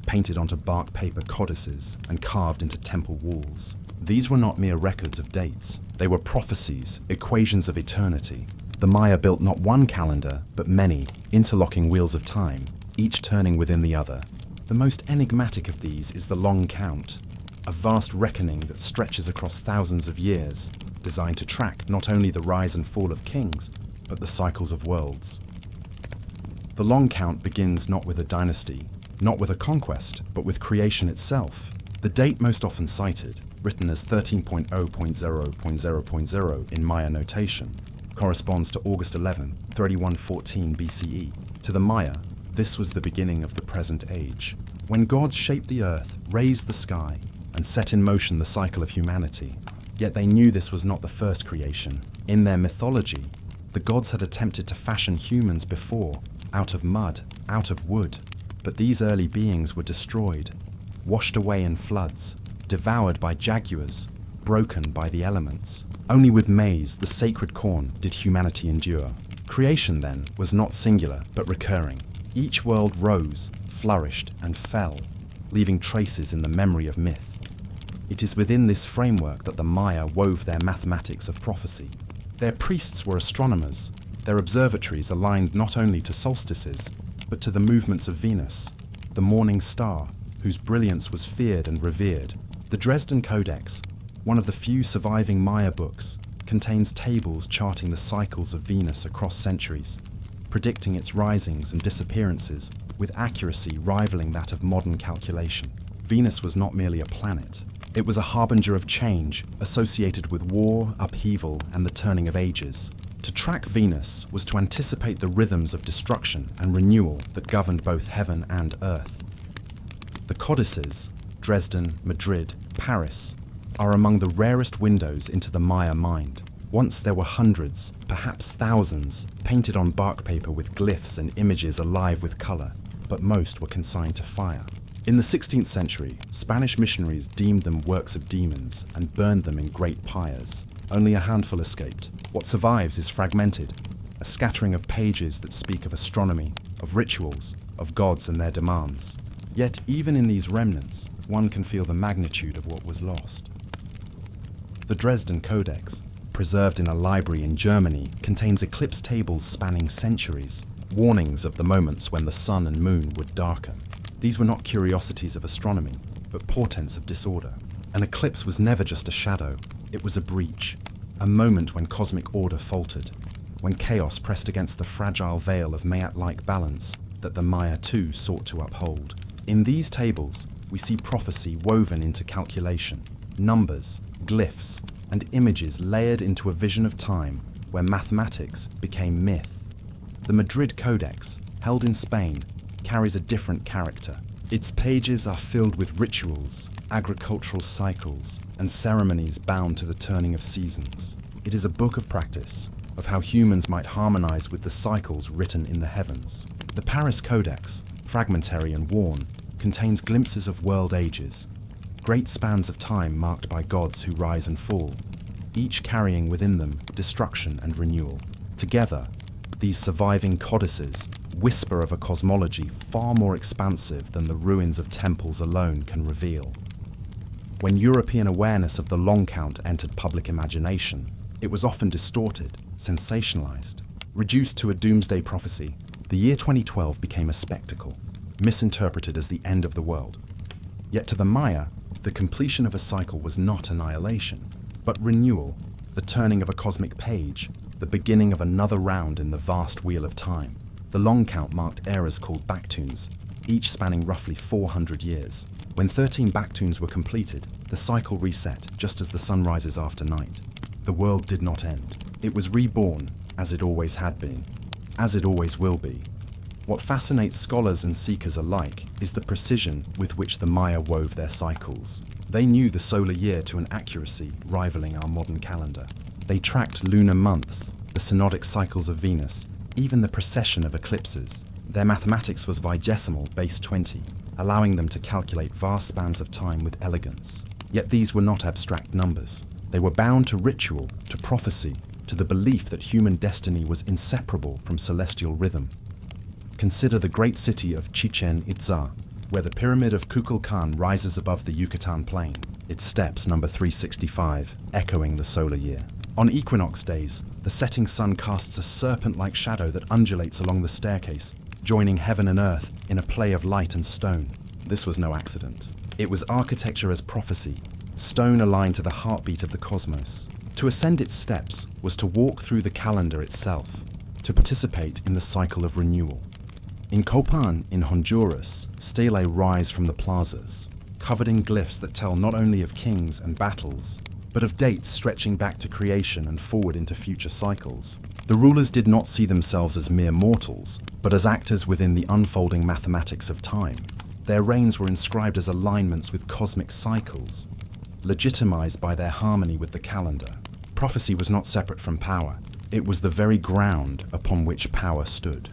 [SPEAKER 1] painted onto bark paper codices, and carved into temple walls. These were not mere records of dates. They were prophecies, equations of eternity. The Maya built not one calendar, but many, interlocking wheels of time, each turning within the other. The most enigmatic of these is the long count, a vast reckoning that stretches across thousands of years, designed to track not only the rise and fall of kings, but the cycles of worlds. The long count begins not with a dynasty, not with a conquest, but with creation itself. The date most often cited, written as 13.0.0.0.0 in Maya notation, corresponds to August 11, 3114 BCE. To the Maya, this was the beginning of the present age, when gods shaped the earth, raised the sky, and set in motion the cycle of humanity. Yet they knew this was not the first creation. In their mythology, the gods had attempted to fashion humans before, out of mud, out of wood. But these early beings were destroyed, washed away in floods, devoured by jaguars, broken by the elements. Only with maize, the sacred corn, did humanity endure. Creation, then, was not singular, but recurring. Each world rose, flourished, and fell, leaving traces in the memory of myth. It is within this framework that the Maya wove their mathematics of prophecy. Their priests were astronomers, their observatories aligned not only to solstices, but to the movements of Venus, the morning star, whose brilliance was feared and revered. The Dresden Codex, one of the few surviving Maya books, contains tables charting the cycles of Venus across centuries, predicting its risings and disappearances with accuracy rivaling that of modern calculation. Venus was not merely a planet. It was a harbinger of change associated with war, upheaval, and the turning of ages. To track Venus was to anticipate the rhythms of destruction and renewal that governed both heaven and earth. The codices, Dresden, Madrid, Paris, are among the rarest windows into the Maya mind. Once there were hundreds, perhaps thousands, painted on bark paper with glyphs and images alive with color, but most were consigned to fire. In the 16th century, Spanish missionaries deemed them works of demons and burned them in great pyres. Only a handful escaped. What survives is fragmented, a scattering of pages that speak of astronomy, of rituals, of gods and their demands. Yet even in these remnants, one can feel the magnitude of what was lost. The Dresden Codex, preserved in a library in Germany, contains eclipse tables spanning centuries, warnings of the moments when the sun and moon would darken. These were not curiosities of astronomy, but portents of disorder. An eclipse was never just a shadow, it was a breach, a moment when cosmic order faltered, when chaos pressed against the fragile veil of Maat-like balance that the Maya too sought to uphold. In these tables, we see prophecy woven into calculation, numbers, glyphs, and images layered into a vision of time where mathematics became myth. The Madrid Codex, held in Spain, carries a different character. Its pages are filled with rituals, agricultural cycles, and ceremonies bound to the turning of seasons. It is a book of practice, of how humans might harmonize with the cycles written in the heavens. The Paris Codex, fragmentary and worn, contains glimpses of world ages, great spans of time marked by gods who rise and fall, each carrying within them destruction and renewal. Together, these surviving codices whisper of a cosmology far more expansive than the ruins of temples alone can reveal. When European awareness of the long count entered public imagination, it was often distorted, sensationalized. Reduced to a doomsday prophecy, the year 2012 became a spectacle, misinterpreted as the end of the world. Yet to the Maya, the completion of a cycle was not annihilation, but renewal, the turning of a cosmic page, the beginning of another round in the vast wheel of time. The long count marked eras called Baktuns, each spanning roughly 400 years. When 13 Baktuns were completed, the cycle reset just as the sun rises after night. The world did not end. It was reborn, as it always had been, as it always will be. What fascinates scholars and seekers alike is the precision with which the Maya wove their cycles. They knew the solar year to an accuracy rivaling our modern calendar. They tracked lunar months, the synodic cycles of Venus, even the precession of eclipses. Their mathematics was vigesimal base 20, allowing them to calculate vast spans of time with elegance. Yet these were not abstract numbers. They were bound to ritual, to prophecy, to the belief that human destiny was inseparable from celestial rhythm. Consider the great city of Chichen Itza, where the pyramid of Kukulkan rises above the Yucatan plain, its steps number 365, echoing the solar year. On equinox days, the setting sun casts a serpent-like shadow that undulates along the staircase, joining heaven and earth in a play of light and stone. This was no accident. It was architecture as prophecy, stone aligned to the heartbeat of the cosmos. To ascend its steps was to walk through the calendar itself, to participate in the cycle of renewal. In Copan, in Honduras, stelae rise from the plazas, covered in glyphs that tell not only of kings and battles, but of dates stretching back to creation and forward into future cycles. The rulers did not see themselves as mere mortals, but as actors within the unfolding mathematics of time. Their reigns were inscribed as alignments with cosmic cycles, legitimized by their harmony with the calendar. Prophecy was not separate from power. It was the very ground upon which power stood.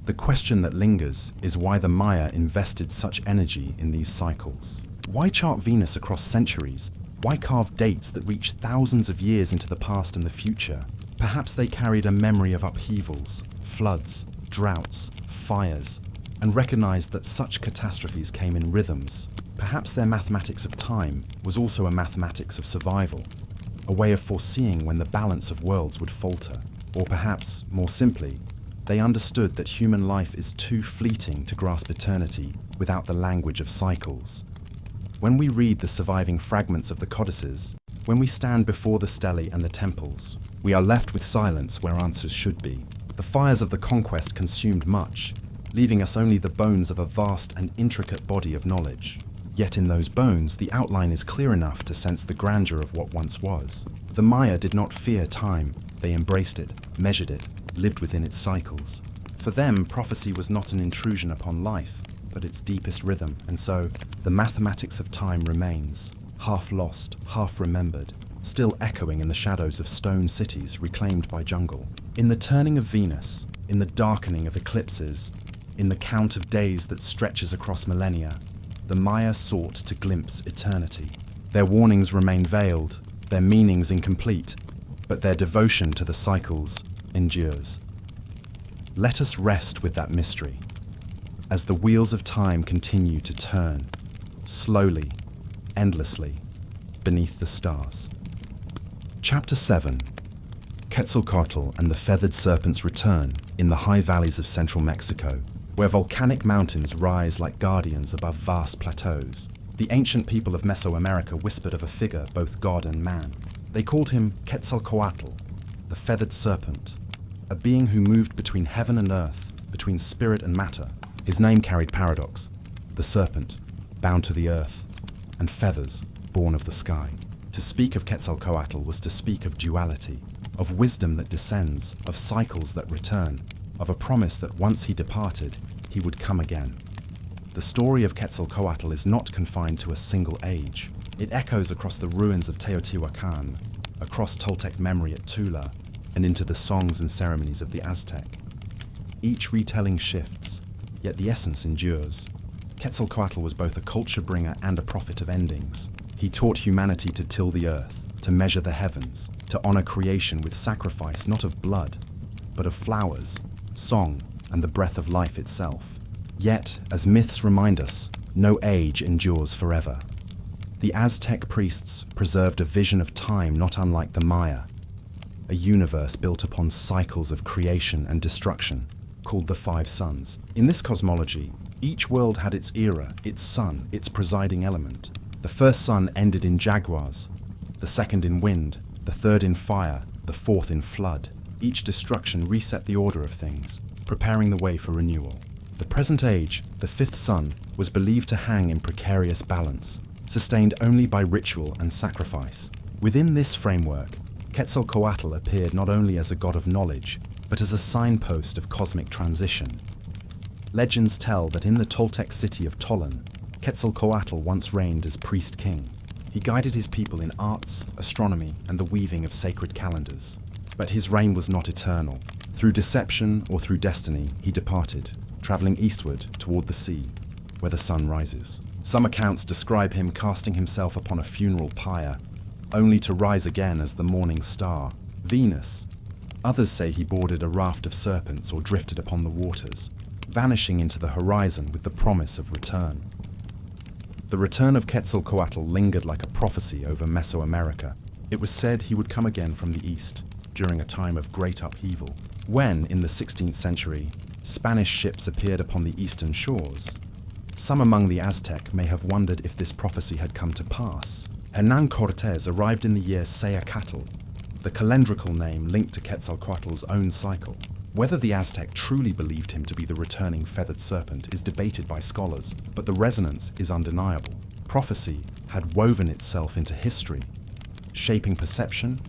[SPEAKER 1] The question that lingers is why the Maya invested such energy in these cycles. Why chart Venus across centuries? Why carve dates that reach thousands of years into the past and the future? Perhaps they carried a memory of upheavals, floods, droughts, fires, and recognized that such catastrophes came in rhythms. Perhaps their mathematics of time was also a mathematics of survival, a way of foreseeing when the balance of worlds would falter. Or perhaps, more simply, they understood that human life is too fleeting to grasp eternity without the language of cycles. When we read the surviving fragments of the codices, when we stand before the stelae and the temples, we are left with silence where answers should be. The fires of the conquest consumed much, leaving us only the bones of a vast and intricate body of knowledge. Yet in those bones, the outline is clear enough to sense the grandeur of what once was. The Maya did not fear time. They embraced it, measured it, lived within its cycles. For them, prophecy was not an intrusion upon life, but its deepest rhythm, and so the mathematics of time remains, half lost, half remembered, still echoing in the shadows of stone cities reclaimed by jungle. In the turning of Venus, in the darkening of eclipses, in the count of days that stretches across millennia, the Maya sought to glimpse eternity. Their warnings remain veiled, their meanings incomplete, but their devotion to the cycles endures. Let us rest with that mystery, as the wheels of time continue to turn, slowly, endlessly, beneath the stars. Chapter 7. Quetzalcoatl and the Feathered Serpents return in the high valleys of central Mexico, where volcanic mountains rise like guardians above vast plateaus. The ancient people of Mesoamerica whispered of a figure both god and man. They called him Quetzalcoatl, the Feathered Serpent, a being who moved between heaven and earth, between spirit and matter. His name carried paradox: the serpent, bound to the earth, and feathers, born of the sky. To speak of Quetzalcoatl was to speak of duality, of wisdom that descends, of cycles that return, of a promise that once he departed, he would come again. The story of Quetzalcoatl is not confined to a single age. It echoes across the ruins of Teotihuacan, across Toltec memory at Tula, and into the songs and ceremonies of the Aztec. Each retelling shifts, yet the essence endures. Quetzalcoatl was both a culture bringer and a prophet of endings. He taught humanity to till the earth, to measure the heavens, to honor creation with sacrifice not of blood, but of flowers, song, and the breath of life itself. Yet, as myths remind us, no age endures forever. The Aztec priests preserved a vision of time not unlike the Maya, a universe built upon cycles of creation and destruction, called the Five Suns. In this cosmology, each world had its era, its sun, its presiding element. The first sun ended in jaguars, the second in wind, the third in fire, the fourth in flood. Each destruction reset the order of things, preparing the way for renewal. The present age, the fifth sun, was believed to hang in precarious balance, sustained only by ritual and sacrifice. Within this framework, Quetzalcoatl appeared not only as a god of knowledge, but as a signpost of cosmic transition. Legends tell that in the Toltec city of Tollan, Quetzalcoatl once reigned as priest-king. He guided his people in arts, astronomy, and the weaving of sacred calendars. But his reign was not eternal. Through deception or through destiny, he departed, traveling eastward toward the sea, where the sun rises. Some accounts describe him casting himself upon a funeral pyre, only to rise again as the morning star, Venus. Others say he boarded a raft of serpents or drifted upon the waters, vanishing into the horizon with the promise of return. The return of Quetzalcoatl lingered like a prophecy over Mesoamerica. It was said he would come again from the east, during a time of great upheaval. When, in the 16th century, Spanish ships appeared upon the eastern shores, some among the Aztec may have wondered if this prophecy had come to pass. Hernan Cortés arrived in the year Sayacatl, the calendrical name linked to Quetzalcoatl's own cycle. Whether the Aztec truly believed him to be the returning feathered serpent is debated by scholars, but the resonance is undeniable. Prophecy had woven itself into history, shaping perception,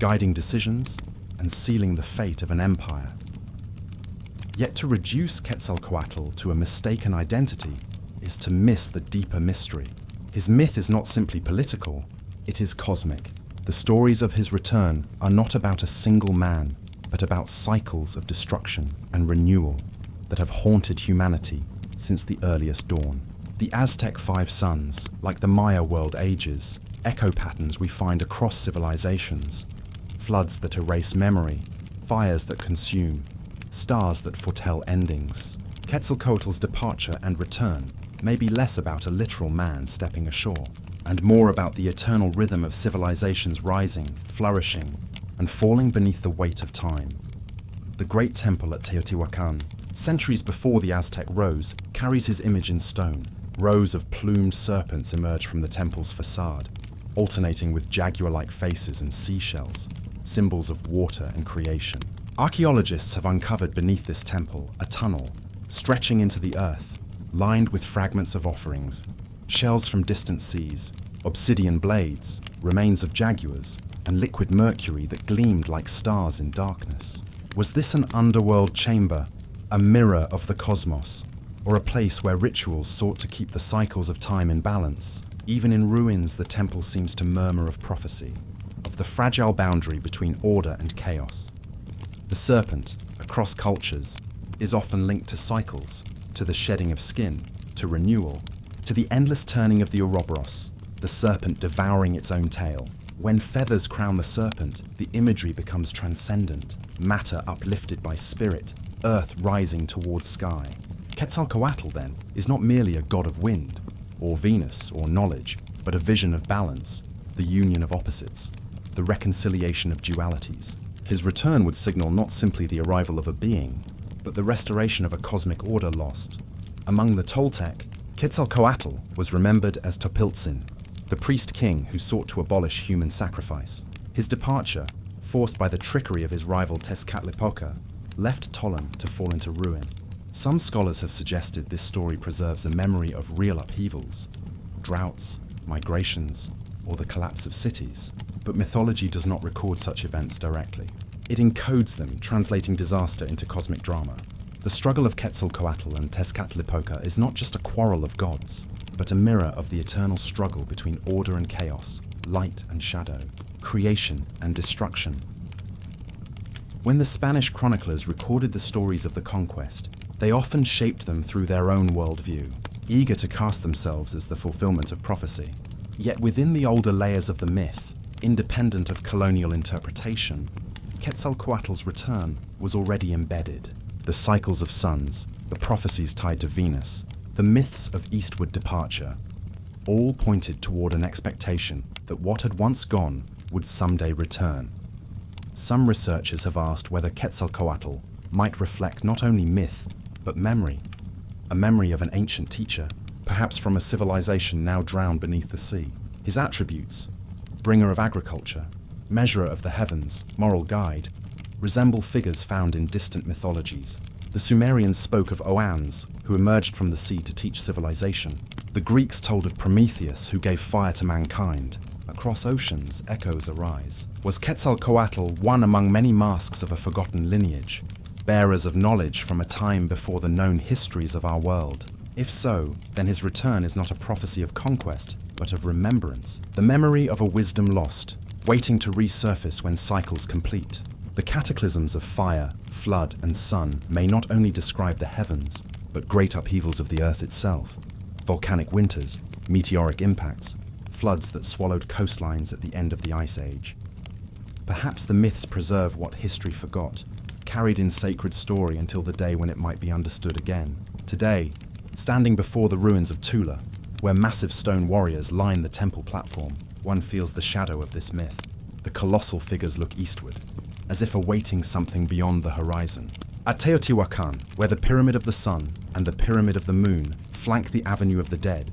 [SPEAKER 1] guiding decisions, and sealing the fate of an empire. Yet to reduce Quetzalcoatl to a mistaken identity is to miss the deeper mystery. His myth is not simply political, it is cosmic. The stories of his return are not about a single man, but about cycles of destruction and renewal that have haunted humanity since the earliest dawn. The Aztec Five Suns, like the Maya world ages, echo patterns we find across civilizations: floods that erase memory, fires that consume, stars that foretell endings. Quetzalcoatl's departure and return may be less about a literal man stepping ashore, and more about the eternal rhythm of civilizations rising, flourishing, and falling beneath the weight of time. The great temple at Teotihuacan, centuries before the Aztec rose, carries his image in stone. Rows of plumed serpents emerge from the temple's facade, alternating with jaguar-like faces and seashells, symbols of water and creation. Archaeologists have uncovered beneath this temple a tunnel, stretching into the earth, lined with fragments of offerings, shells from distant seas, obsidian blades, remains of jaguars, and liquid mercury that gleamed like stars in darkness. Was this an underworld chamber, a mirror of the cosmos, or a place where rituals sought to keep the cycles of time in balance? Even in ruins, the temple seems to murmur of prophecy, of the fragile boundary between order and chaos. The serpent, across cultures, is often linked to cycles, to the shedding of skin, to renewal, to the endless turning of the Ouroboros, the serpent devouring its own tail. When feathers crown the serpent, the imagery becomes transcendent, matter uplifted by spirit, earth rising towards sky. Quetzalcoatl, then, is not merely a god of wind, or Venus, or knowledge, but a vision of balance, the union of opposites, the reconciliation of dualities. His return would signal not simply the arrival of a being, but the restoration of a cosmic order lost. Among the Toltec, Quetzalcoatl was remembered as Topiltzin, the priest-king who sought to abolish human sacrifice. His departure, forced by the trickery of his rival Tezcatlipoca, left Tollan to fall into ruin. Some scholars have suggested this story preserves a memory of real upheavals, droughts, migrations, or the collapse of cities, but mythology does not record such events directly. It encodes them, translating disaster into cosmic drama. The struggle of Quetzalcoatl and Tezcatlipoca is not just a quarrel of gods, but a mirror of the eternal struggle between order and chaos, light and shadow, creation and destruction. When the Spanish chroniclers recorded the stories of the conquest, they often shaped them through their own worldview, eager to cast themselves as the fulfillment of prophecy. Yet within the older layers of the myth, independent of colonial interpretation, Quetzalcoatl's return was already embedded. The cycles of suns, the prophecies tied to Venus, the myths of eastward departure, all pointed toward an expectation that what had once gone would someday return. Some researchers have asked whether Quetzalcoatl might reflect not only myth, but memory, a memory of an ancient teacher, perhaps from a civilization now drowned beneath the sea. His attributes, bringer of agriculture, measurer of the heavens, moral guide, resemble figures found in distant mythologies. The Sumerians spoke of Oans, who emerged from the sea to teach civilization. The Greeks told of Prometheus, who gave fire to mankind. Across oceans, echoes arise. Was Quetzalcoatl one among many masks of a forgotten lineage, bearers of knowledge from a time before the known histories of our world? If so, then his return is not a prophecy of conquest, but of remembrance, the memory of a wisdom lost, waiting to resurface when cycles complete. The cataclysms of fire, flood, and sun may not only describe the heavens, but great upheavals of the earth itself. Volcanic winters, meteoric impacts, floods that swallowed coastlines at the end of the Ice Age. Perhaps the myths preserve what history forgot, carried in sacred story until the day when it might be understood again. Today, standing before the ruins of Tula, where massive stone warriors line the temple platform, one feels the shadow of this myth. The colossal figures look eastward, as if awaiting something beyond the horizon. At Teotihuacan, where the Pyramid of the Sun and the Pyramid of the Moon flank the Avenue of the Dead,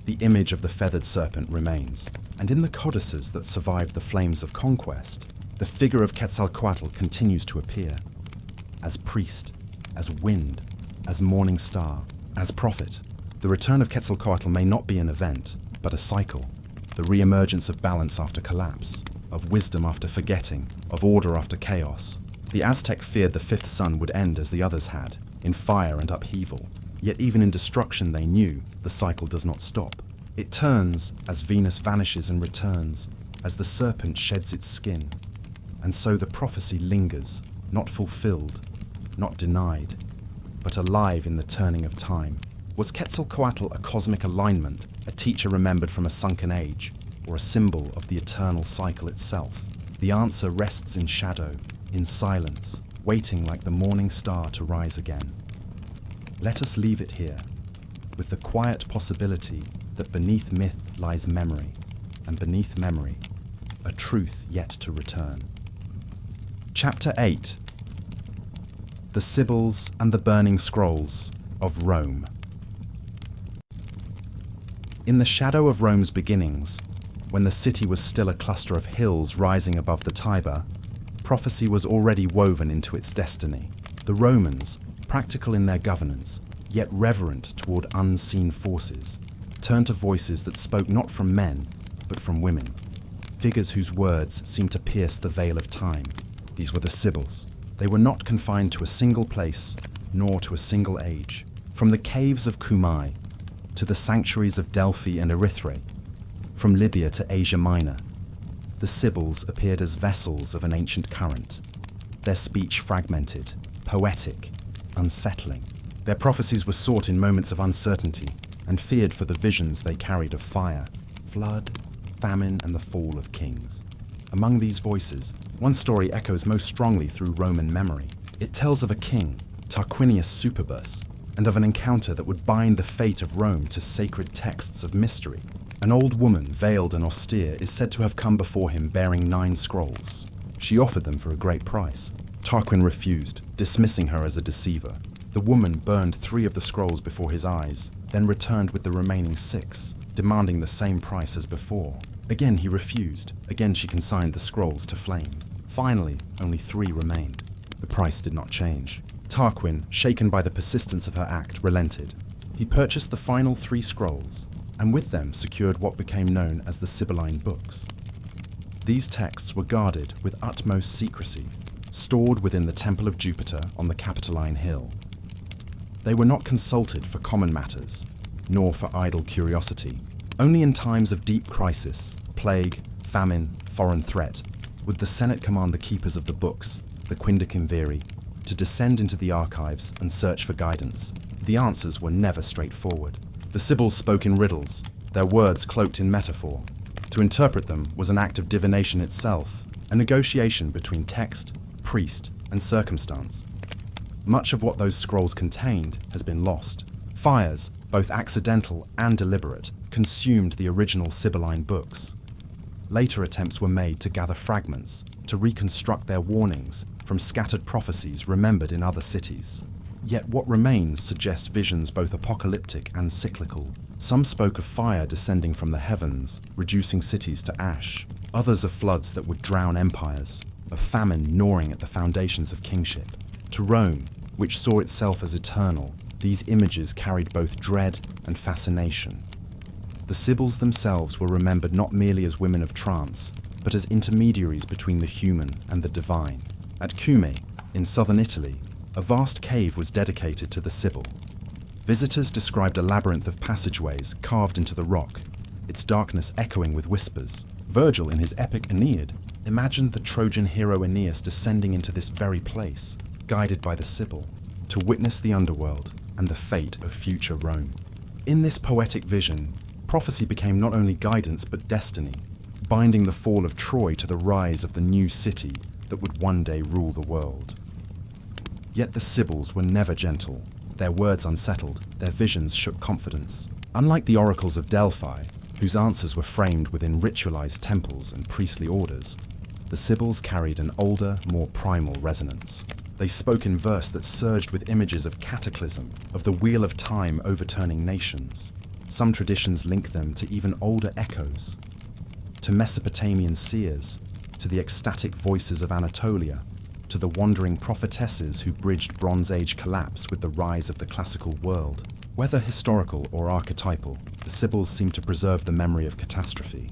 [SPEAKER 1] the image of the feathered serpent remains. And in the codices that survived the flames of conquest, the figure of Quetzalcoatl continues to appear. As priest, as wind, as morning star, as prophet. The return of Quetzalcoatl may not be an event, but a cycle. The re-emergence of balance after collapse, of wisdom after forgetting, of order after chaos. The Aztec feared the fifth sun would end as the others had, in fire and upheaval. Yet even in destruction they knew the cycle does not stop. It turns as Venus vanishes and returns, as the serpent sheds its skin. And so the prophecy lingers, not fulfilled, not denied, but alive in the turning of time. Was Quetzalcoatl a cosmic alignment, a teacher remembered from a sunken age, or a symbol of the eternal cycle itself? The answer rests in shadow, in silence, waiting like the morning star to rise again. Let us leave it here, with the quiet possibility that beneath myth lies memory, and beneath memory, a truth yet to return. Chapter 8. The Sibyls and the Burning Scrolls of Rome. In the shadow of Rome's beginnings, when the city was still a cluster of hills rising above the Tiber, prophecy was already woven into its destiny. The Romans, practical in their governance, yet reverent toward unseen forces, turned to voices that spoke not from men, but from women. figures whose words seemed to pierce the veil of time. These were the Sibyls. They were not confined to a single place, nor to a single age. From the caves of Cumae to the sanctuaries of Delphi and Erythrae, from Libya to Asia Minor, the Sibyls appeared as vessels of an ancient current, their speech fragmented, poetic, unsettling. Their prophecies were sought in moments of uncertainty and feared for the visions they carried of fire, flood, famine, and the fall of kings. Among these voices, one story echoes most strongly through Roman memory. It tells of a king, Tarquinius Superbus, and of an encounter that would bind the fate of Rome to sacred texts of mystery. An old woman, veiled and austere, is said to have come before him bearing 9 scrolls. She offered them for a great price. Tarquin refused, dismissing her as a deceiver. The woman burned 3 of the scrolls before his eyes, then returned with the remaining 6, demanding the same price as before. Again he refused. Again she consigned the scrolls to flame. Finally, only 3 remained. The price did not change. Tarquin, shaken by the persistence of her act, relented. He purchased the final 3 scrolls, and with them secured what became known as the Sibylline books. These texts were guarded with utmost secrecy, stored within the Temple of Jupiter on the Capitoline Hill. They were not consulted for common matters, nor for idle curiosity. Only in times of deep crisis, plague, famine, foreign threat, would the Senate command the keepers of the books, the Quindecimviri, to descend into the archives and search for guidance. The answers were never straightforward. The Sibyls spoke in riddles, their words cloaked in metaphor. To interpret them was an act of divination itself, a negotiation between text, priest, and circumstance. Much of what those scrolls contained has been lost. Fires, both accidental and deliberate, consumed the original Sibylline books. Later attempts were made to gather fragments, to reconstruct their warnings from scattered prophecies remembered in other cities. Yet what remains suggests visions both apocalyptic and cyclical. Some spoke of fire descending from the heavens, reducing cities to ash. Others of floods that would drown empires, of famine gnawing at the foundations of kingship. To Rome, which saw itself as eternal, these images carried both dread and fascination. The Sibyls themselves were remembered not merely as women of trance, but as intermediaries between the human and the divine. At Cumae, in southern Italy, a vast cave was dedicated to the Sibyl. Visitors described a labyrinth of passageways carved into the rock, its darkness echoing with whispers. Virgil, in his epic Aeneid, imagined the Trojan hero Aeneas descending into this very place, guided by the Sibyl, to witness the underworld and the fate of future Rome. In this poetic vision, prophecy became not only guidance but destiny, binding the fall of Troy to the rise of the new city that would one day rule the world. Yet the Sibyls were never gentle. Their words unsettled, their visions shook confidence. Unlike the oracles of Delphi, whose answers were framed within ritualized temples and priestly orders, the Sibyls carried an older, more primal resonance. They spoke in verse that surged with images of cataclysm, of the wheel of time overturning nations. Some traditions link them to even older echoes, to Mesopotamian seers, to the ecstatic voices of Anatolia, to the wandering prophetesses who bridged Bronze Age collapse with the rise of the classical world. Whether historical or archetypal, the Sibyls seem to preserve the memory of catastrophe.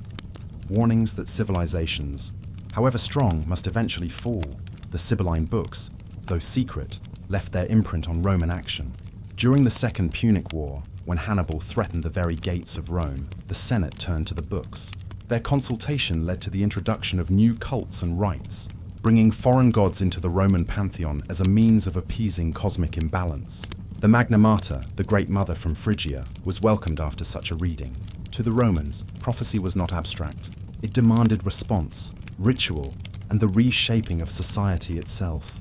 [SPEAKER 1] Warnings that civilizations, however strong, must eventually fall. The Sibylline books, though secret, left their imprint on Roman action. During the Second Punic War, when Hannibal threatened the very gates of Rome, the Senate turned to the books. Their consultation led to the introduction of new cults and rites, bringing foreign gods into the Roman pantheon as a means of appeasing cosmic imbalance. The Magna Mater, the Great Mother from Phrygia, was welcomed after such a reading. To the Romans, prophecy was not abstract. It demanded response, ritual, and the reshaping of society itself.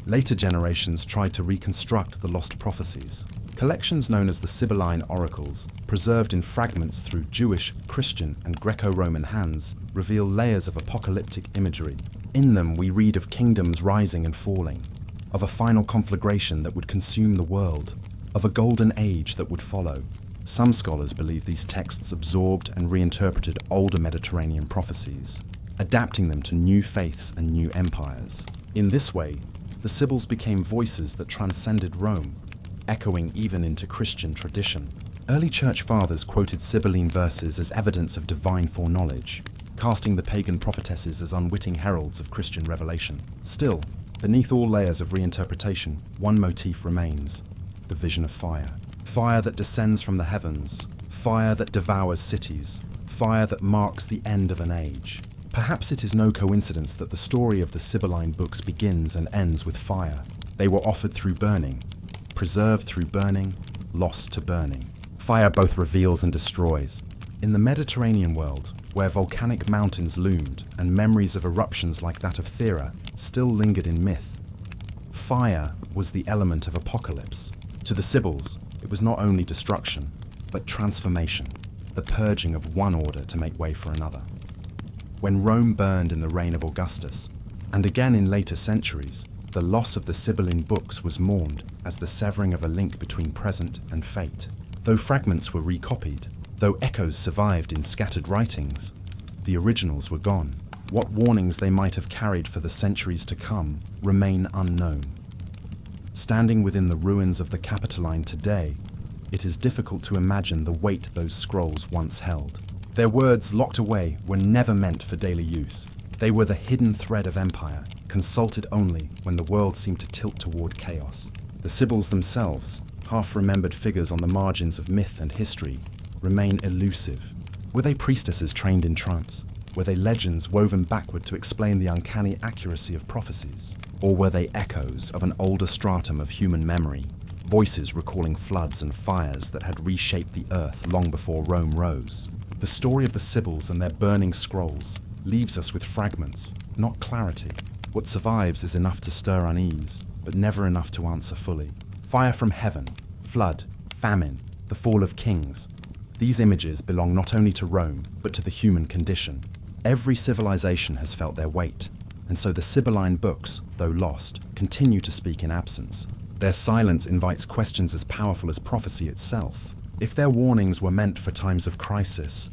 [SPEAKER 1] Later generations tried to reconstruct the lost prophecies. Collections known as the Sibylline Oracles, preserved in fragments through Jewish, Christian, and Greco-Roman hands, reveal layers of apocalyptic imagery. In them we read of kingdoms rising and falling, of a final conflagration that would consume the world, of a golden age that would follow. Some scholars believe these texts absorbed and reinterpreted older Mediterranean prophecies, adapting them to new faiths and new empires. In this way, the Sibyls became voices that transcended Rome, echoing even into Christian tradition. Early church fathers quoted Sibylline verses as evidence of divine foreknowledge. casting the pagan prophetesses as unwitting heralds of Christian revelation. Still, beneath all layers of reinterpretation, one motif remains: the vision of fire. Fire that descends from the heavens, fire that devours cities, fire that marks the end of an age. Perhaps it is no coincidence that the story of the Sibylline books begins and ends with fire. They were offered through burning, preserved through burning, lost to burning. Fire both reveals and destroys. In the Mediterranean world, where volcanic mountains loomed and memories of eruptions like that of Thera still lingered in myth, fire was the element of apocalypse. To the Sibyls, it was not only destruction, but transformation, the purging of one order to make way for another. When Rome burned in the reign of Augustus, and again in later centuries, the loss of the Sibylline books was mourned as the severing of a link between present and fate. Though fragments were recopied, though echoes survived in scattered writings, the originals were gone. What warnings they might have carried for the centuries to come remain unknown. Standing within the ruins of the Capitoline today, it is difficult to imagine the weight those scrolls once held. Their words locked away were never meant for daily use. They were the hidden thread of empire, consulted only when the world seemed to tilt toward chaos. The Sibyls themselves, half-remembered figures on the margins of myth and history, remain elusive. Were they priestesses trained in trance? Were they legends woven backward to explain the uncanny accuracy of prophecies? Or were they echoes of an older stratum of human memory, voices recalling floods and fires that had reshaped the earth long before Rome rose? The story of the Sibyls and their burning scrolls leaves us with fragments, not clarity. What survives is enough to stir unease, but never enough to answer fully. Fire from heaven, flood, famine, the fall of kings. These images belong not only to Rome, but to the human condition. Every civilization has felt their weight, and so the Sibylline books, though lost, continue to speak in absence. Their silence invites questions as powerful as prophecy itself. If their warnings were meant for times of crisis,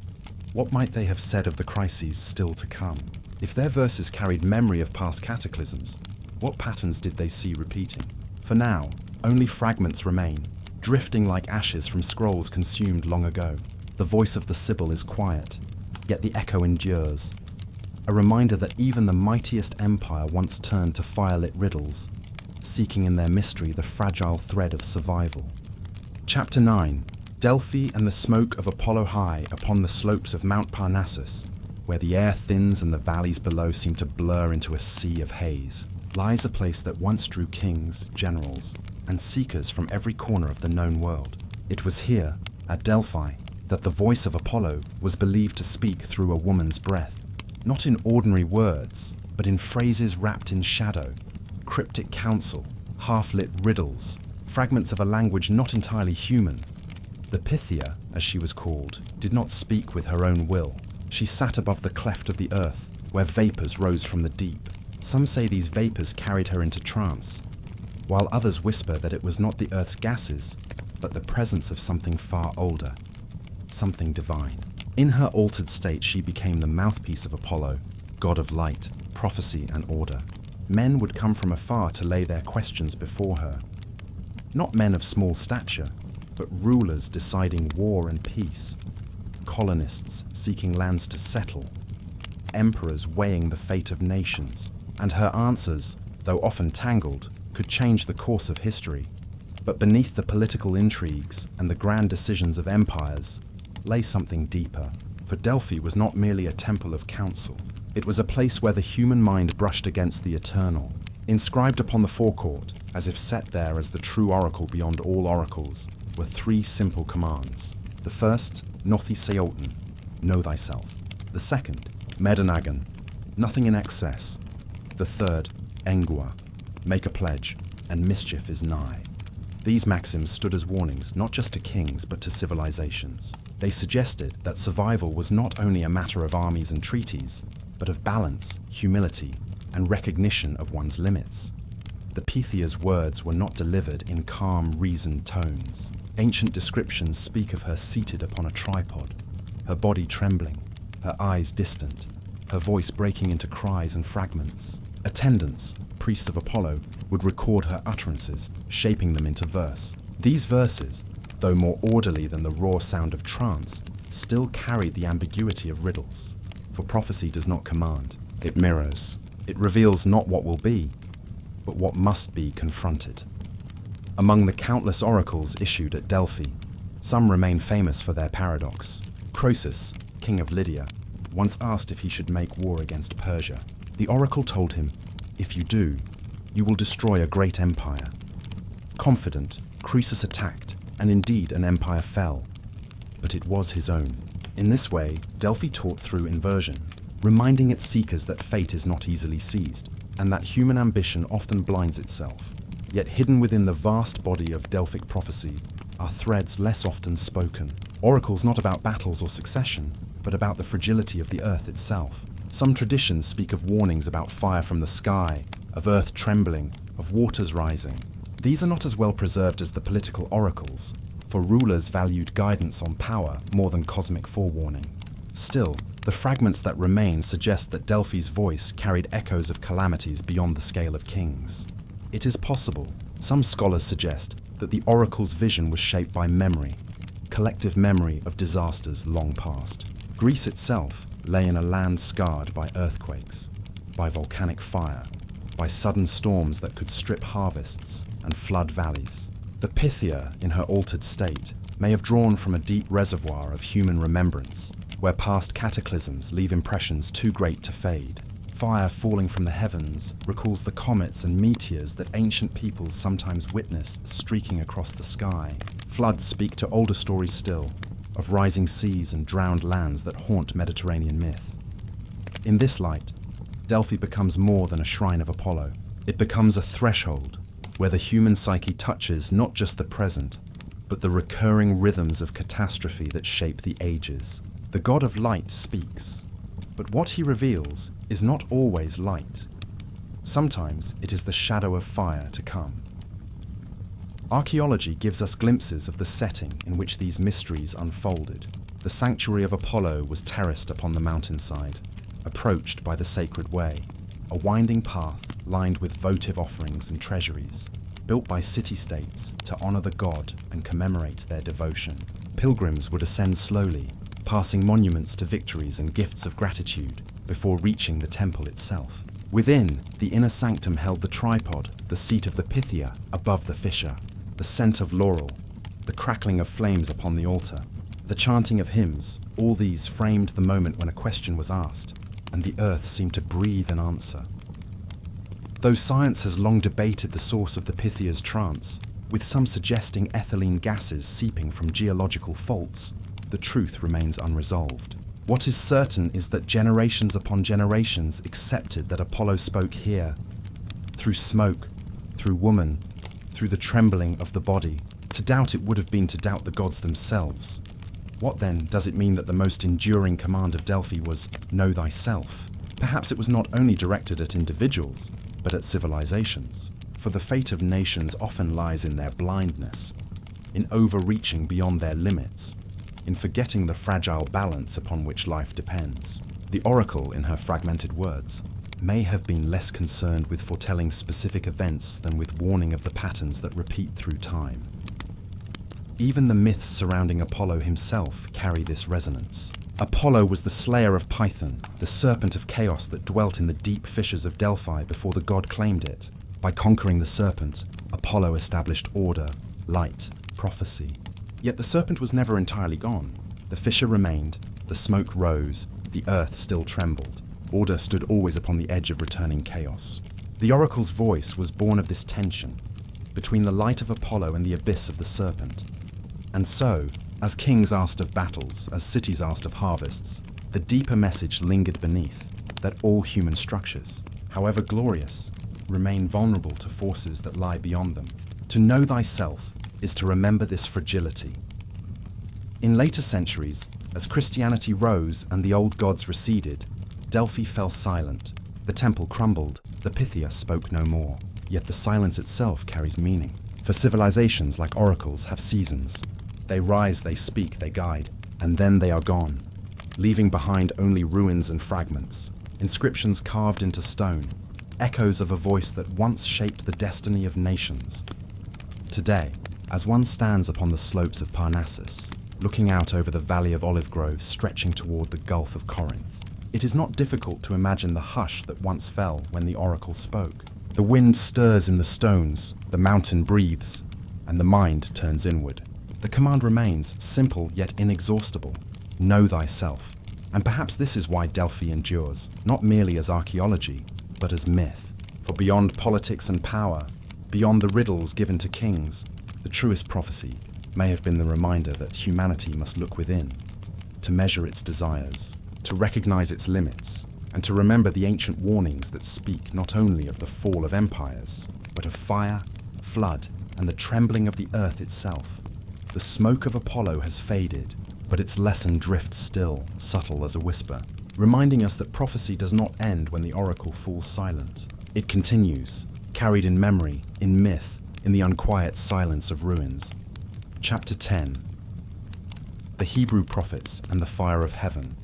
[SPEAKER 1] what might they have said of the crises still to come? If their verses carried memory of past cataclysms, what patterns did they see repeating? For now, only fragments remain, drifting like ashes from scrolls consumed long ago. The voice of the Sibyl is quiet, yet the echo endures. A reminder that even the mightiest empire once turned to firelit riddles, seeking in their mystery the fragile thread of survival. Chapter 9. Delphi and the smoke of Apollo high upon the slopes of Mount Parnassus, where the air thins and the valleys below seem to blur into a sea of haze, lies a place that once drew kings, generals, and seekers from every corner of the known world. It was here, at Delphi, that the voice of Apollo was believed to speak through a woman's breath, not in ordinary words, but in phrases wrapped in shadow, cryptic counsel, half-lit riddles, fragments of a language not entirely human. The Pythia, as she was called, did not speak with her own will. She sat above the cleft of the earth, where vapors rose from the deep. Some say these vapors carried her into trance, while others whisper that it was not the earth's gases, but the presence of something far older, something divine. In her altered state, she became the mouthpiece of Apollo, god of light, prophecy, and order. Men would come from afar to lay their questions before her. Not men of small stature, but rulers deciding war and peace, colonists seeking lands to settle, emperors weighing the fate of nations. And her answers, though often tangled, could change the course of history. But beneath the political intrigues and the grand decisions of empires lay something deeper. For Delphi was not merely a temple of counsel. It was a place where the human mind brushed against the eternal. Inscribed upon the forecourt, as if set there as the true oracle beyond all oracles, were three simple commands. The first, Nothi Seoten, know thyself. The second, Medanagan, nothing in excess. The third, Engua, make a pledge, and mischief is nigh. These maxims stood as warnings not just to kings but to civilizations. They suggested that survival was not only a matter of armies and treaties, but of balance, humility, and recognition of one's limits. The Pythia's words were not delivered in calm, reasoned tones. Ancient descriptions speak of her seated upon a tripod, her body trembling, her eyes distant, her voice breaking into cries and fragments. Attendants, priests of Apollo, would record her utterances, shaping them into verse. These verses, though more orderly than the raw sound of trance, still carried the ambiguity of riddles. for prophecy does not command, it mirrors. It reveals not what will be, but what must be confronted. Among the countless oracles issued at Delphi, some remain famous for their paradox. Croesus, king of Lydia, once asked if he should make war against Persia. The oracle told him, "If you do, you will destroy a great empire." Confident, Croesus attacked, and indeed an empire fell. But it was his own. In this way, Delphi taught through inversion, reminding its seekers that fate is not easily seized, and that human ambition often blinds itself. Yet hidden within the vast body of Delphic prophecy are threads less often spoken. Oracles not about battles or succession, but about the fragility of the earth itself. Some traditions speak of warnings about fire from the sky, of earth trembling, of waters rising. These are not as well preserved as the political oracles, for rulers valued guidance on power more than cosmic forewarning. Still, the fragments that remain suggest that Delphi's voice carried echoes of calamities beyond the scale of kings. It is possible, some scholars suggest, that the oracle's vision was shaped by memory, collective memory of disasters long past. Greece itself lay in a land scarred by earthquakes, by volcanic fire, by sudden storms that could strip harvests and flood valleys. The Pythia, in her altered state, may have drawn from a deep reservoir of human remembrance, where past cataclysms leave impressions too great to fade. Fire falling from the heavens recalls the comets and meteors that ancient peoples sometimes witnessed streaking across the sky. Floods speak to older stories still, of rising seas and drowned lands that haunt Mediterranean myth. In this light, Delphi becomes more than a shrine of Apollo. It becomes a threshold where the human psyche touches not just the present, but the recurring rhythms of catastrophe that shape the ages. The god of light speaks, but what he reveals is not always light. Sometimes it is the shadow of fire to come. Archaeology gives us glimpses of the setting in which these mysteries unfolded. The sanctuary of Apollo was terraced upon the mountainside, approached by the sacred way, a winding path lined with votive offerings and treasuries, built by city-states to honor the god and commemorate their devotion. Pilgrims would ascend slowly, passing monuments to victories and gifts of gratitude before reaching the temple itself. Within, the inner sanctum held the tripod, the seat of the Pythia above the fissure, the scent of laurel, the crackling of flames upon the altar, the chanting of hymns. All these framed the moment when a question was asked, and the earth seemed to breathe an answer. Though science has long debated the source of the Pythia's trance, with some suggesting ethylene gases seeping from geological faults, the truth remains unresolved. What is certain is that generations upon generations accepted that Apollo spoke here, through smoke, through woman, through the trembling of the body. To doubt it would have been to doubt the gods themselves. What then does it mean that the most enduring command of Delphi was, "Know thyself"? Perhaps it was not only directed at individuals, but at civilizations. For the fate of nations often lies in their blindness, in overreaching beyond their limits, in forgetting the fragile balance upon which life depends. The oracle, in her fragmented words, may have been less concerned with foretelling specific events than with warning of the patterns that repeat through time. Even the myths surrounding Apollo himself carry this resonance. Apollo was the slayer of Python, the serpent of chaos that dwelt in the deep fissures of Delphi before the god claimed it. By conquering the serpent, Apollo established order, light, prophecy. Yet the serpent was never entirely gone. The fissure remained, the smoke rose, the earth still trembled. Order stood always upon the edge of returning chaos. The oracle's voice was born of this tension, between the light of Apollo and the abyss of the serpent. And so, as kings asked of battles, as cities asked of harvests, the deeper message lingered beneath, that all human structures, however glorious, remain vulnerable to forces that lie beyond them. To know thyself is to remember this fragility. In later centuries, as Christianity rose and the old gods receded, Delphi fell silent, the temple crumbled, the Pythia spoke no more. Yet the silence itself carries meaning. For civilizations, like oracles, have seasons. They rise, they speak, they guide, and then they are gone, leaving behind only ruins and fragments, inscriptions carved into stone, echoes of a voice that once shaped the destiny of nations. Today, as one stands upon the slopes of Parnassus, looking out over the valley of olive groves stretching toward the Gulf of Corinth, It is not difficult to imagine the hush that once fell when the oracle spoke. The wind stirs in the stones, the mountain breathes, and the mind turns inward. The command remains simple yet inexhaustible. Know thyself. And perhaps this is why Delphi endures, not merely as archaeology, but as myth. For beyond politics and power, beyond the riddles given to kings, the truest prophecy may have been the reminder that humanity must look within, to measure its desires, to recognize its limits, and to remember the ancient warnings that speak not only of the fall of empires, but of fire, flood, and the trembling of the earth itself. The smoke of Apollo has faded, but its lesson drifts still, subtle as a whisper, reminding us that prophecy does not end when the oracle falls silent. It continues, carried in memory, in myth, in the unquiet silence of ruins. Chapter 10. The Hebrew Prophets and the Fire of Heaven.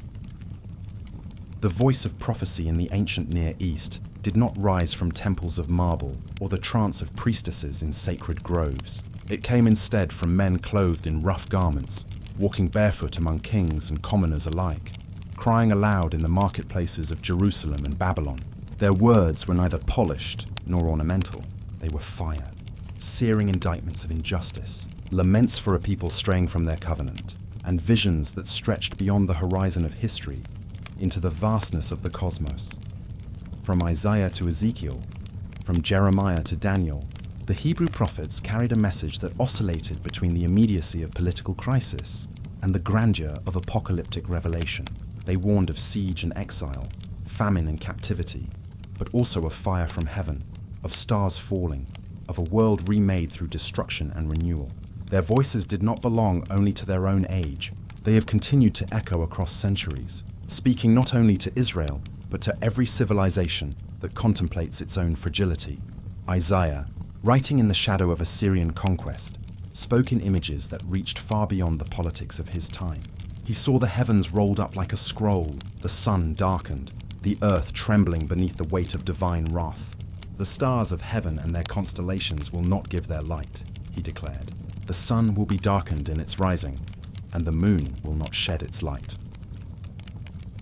[SPEAKER 1] The voice of prophecy in the ancient Near East did not rise from temples of marble or the trance of priestesses in sacred groves. It came instead from men clothed in rough garments, walking barefoot among kings and commoners alike, crying aloud in the marketplaces of Jerusalem and Babylon. Their words were neither polished nor ornamental. They were fire, searing indictments of injustice, laments for a people straying from their covenant, and visions that stretched beyond the horizon of history into the vastness of the cosmos. From Isaiah to Ezekiel, from Jeremiah to Daniel, the Hebrew prophets carried a message that oscillated between the immediacy of political crisis and the grandeur of apocalyptic revelation. They warned of siege and exile, famine and captivity, but also of fire from heaven, of stars falling, of a world remade through destruction and renewal. Their voices did not belong only to their own age. They have continued to echo across centuries, speaking not only to Israel, but to every civilization that contemplates its own fragility. Isaiah, writing in the shadow of Assyrian conquest, spoke in images that reached far beyond the politics of his time. He saw the heavens rolled up like a scroll, the sun darkened, the earth trembling beneath the weight of divine wrath. The stars of heaven and their constellations will not give their light, he declared. The sun will be darkened in its rising, and the moon will not shed its light.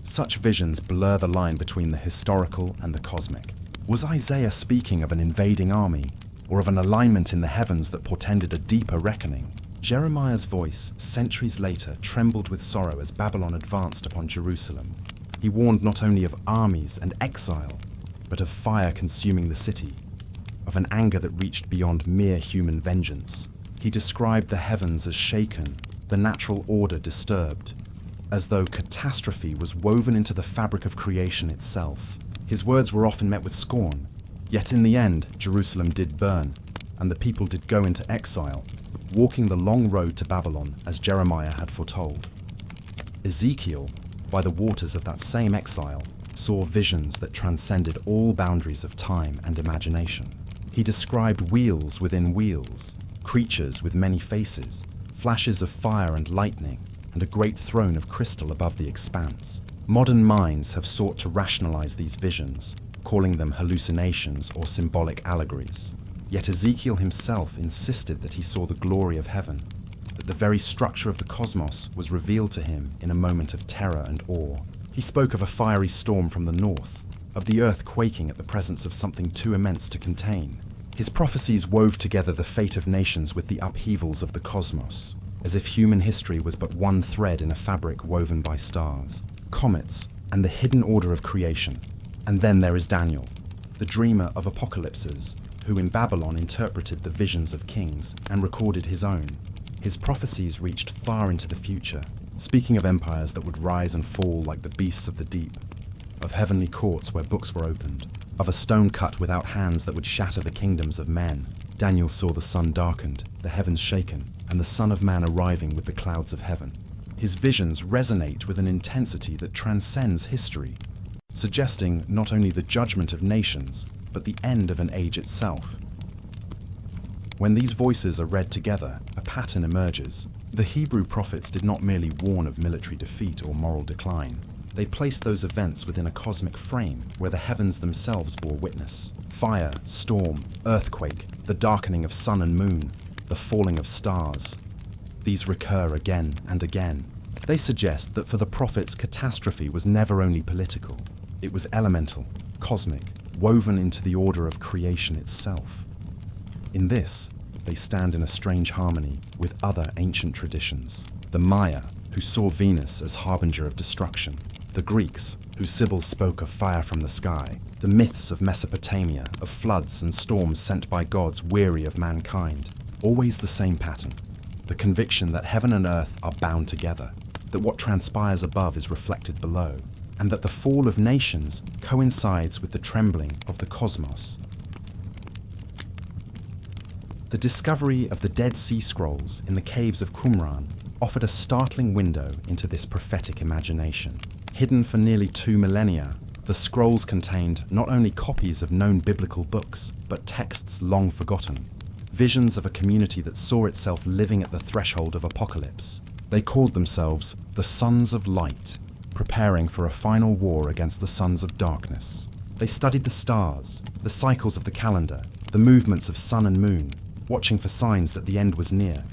[SPEAKER 1] Such visions blur the line between the historical and the cosmic. Was Isaiah speaking of an invading army, or of an alignment in the heavens that portended a deeper reckoning? Jeremiah's voice, centuries later, trembled with sorrow as Babylon advanced upon Jerusalem. He warned not only of armies and exile, but of fire consuming the city, of an anger that reached beyond mere human vengeance. He described the heavens as shaken, the natural order disturbed, as though catastrophe was woven into the fabric of creation itself. His words were often met with scorn, yet in the end, Jerusalem did burn, and the people did go into exile, walking the long road to Babylon as Jeremiah had foretold. Ezekiel, by the waters of that same exile, saw visions that transcended all boundaries of time and imagination. He described wheels within wheels, creatures with many faces, flashes of fire and lightning, and a great throne of crystal above the expanse. Modern minds have sought to rationalize these visions, calling them hallucinations or symbolic allegories. Yet Ezekiel himself insisted that he saw the glory of heaven, that the very structure of the cosmos was revealed to him in a moment of terror and awe. He spoke of a fiery storm from the north, of the earth quaking at the presence of something too immense to contain. His prophecies wove together the fate of nations with the upheavals of the cosmos, as if human history was but one thread in a fabric woven by stars, comets, and the hidden order of creation. And then there is Daniel, the dreamer of apocalypses, who in Babylon interpreted the visions of kings and recorded his own. His prophecies reached far into the future, speaking of empires that would rise and fall like the beasts of the deep, of heavenly courts where books were opened, of a stone cut without hands that would shatter the kingdoms of men. Daniel saw the sun darkened, the heavens shaken, and the Son of Man arriving with the clouds of heaven. His visions resonate with an intensity that transcends history, suggesting not only the judgment of nations, but the end of an age itself. When these voices are read together, a pattern emerges. The Hebrew prophets did not merely warn of military defeat or moral decline. They placed those events within a cosmic frame where the heavens themselves bore witness. Fire, storm, earthquake, the darkening of sun and moon, the falling of stars. These recur again and again, They suggest that for the prophets, catastrophe was never only political. It was elemental, cosmic, woven into the order of creation itself. In this, they stand in a strange harmony with other ancient traditions. The Maya, who saw Venus as harbinger of destruction. The Greeks, whose Sibyls spoke of fire from the sky. The myths of Mesopotamia, of floods and storms sent by gods weary of mankind. Always the same pattern. The conviction that heaven and earth are bound together, that what transpires above is reflected below, and that the fall of nations coincides with the trembling of the cosmos. The discovery of the Dead Sea Scrolls in the caves of Qumran offered a startling window into this prophetic imagination. Hidden for nearly 2 millennia, the scrolls contained not only copies of known biblical books, but texts long forgotten. Visions of a community that saw itself living at the threshold of apocalypse. They called themselves the Sons of Light, preparing for a final war against the Sons of Darkness. They studied the stars, the cycles of the calendar, the movements of sun and moon, watching for signs that the end was near.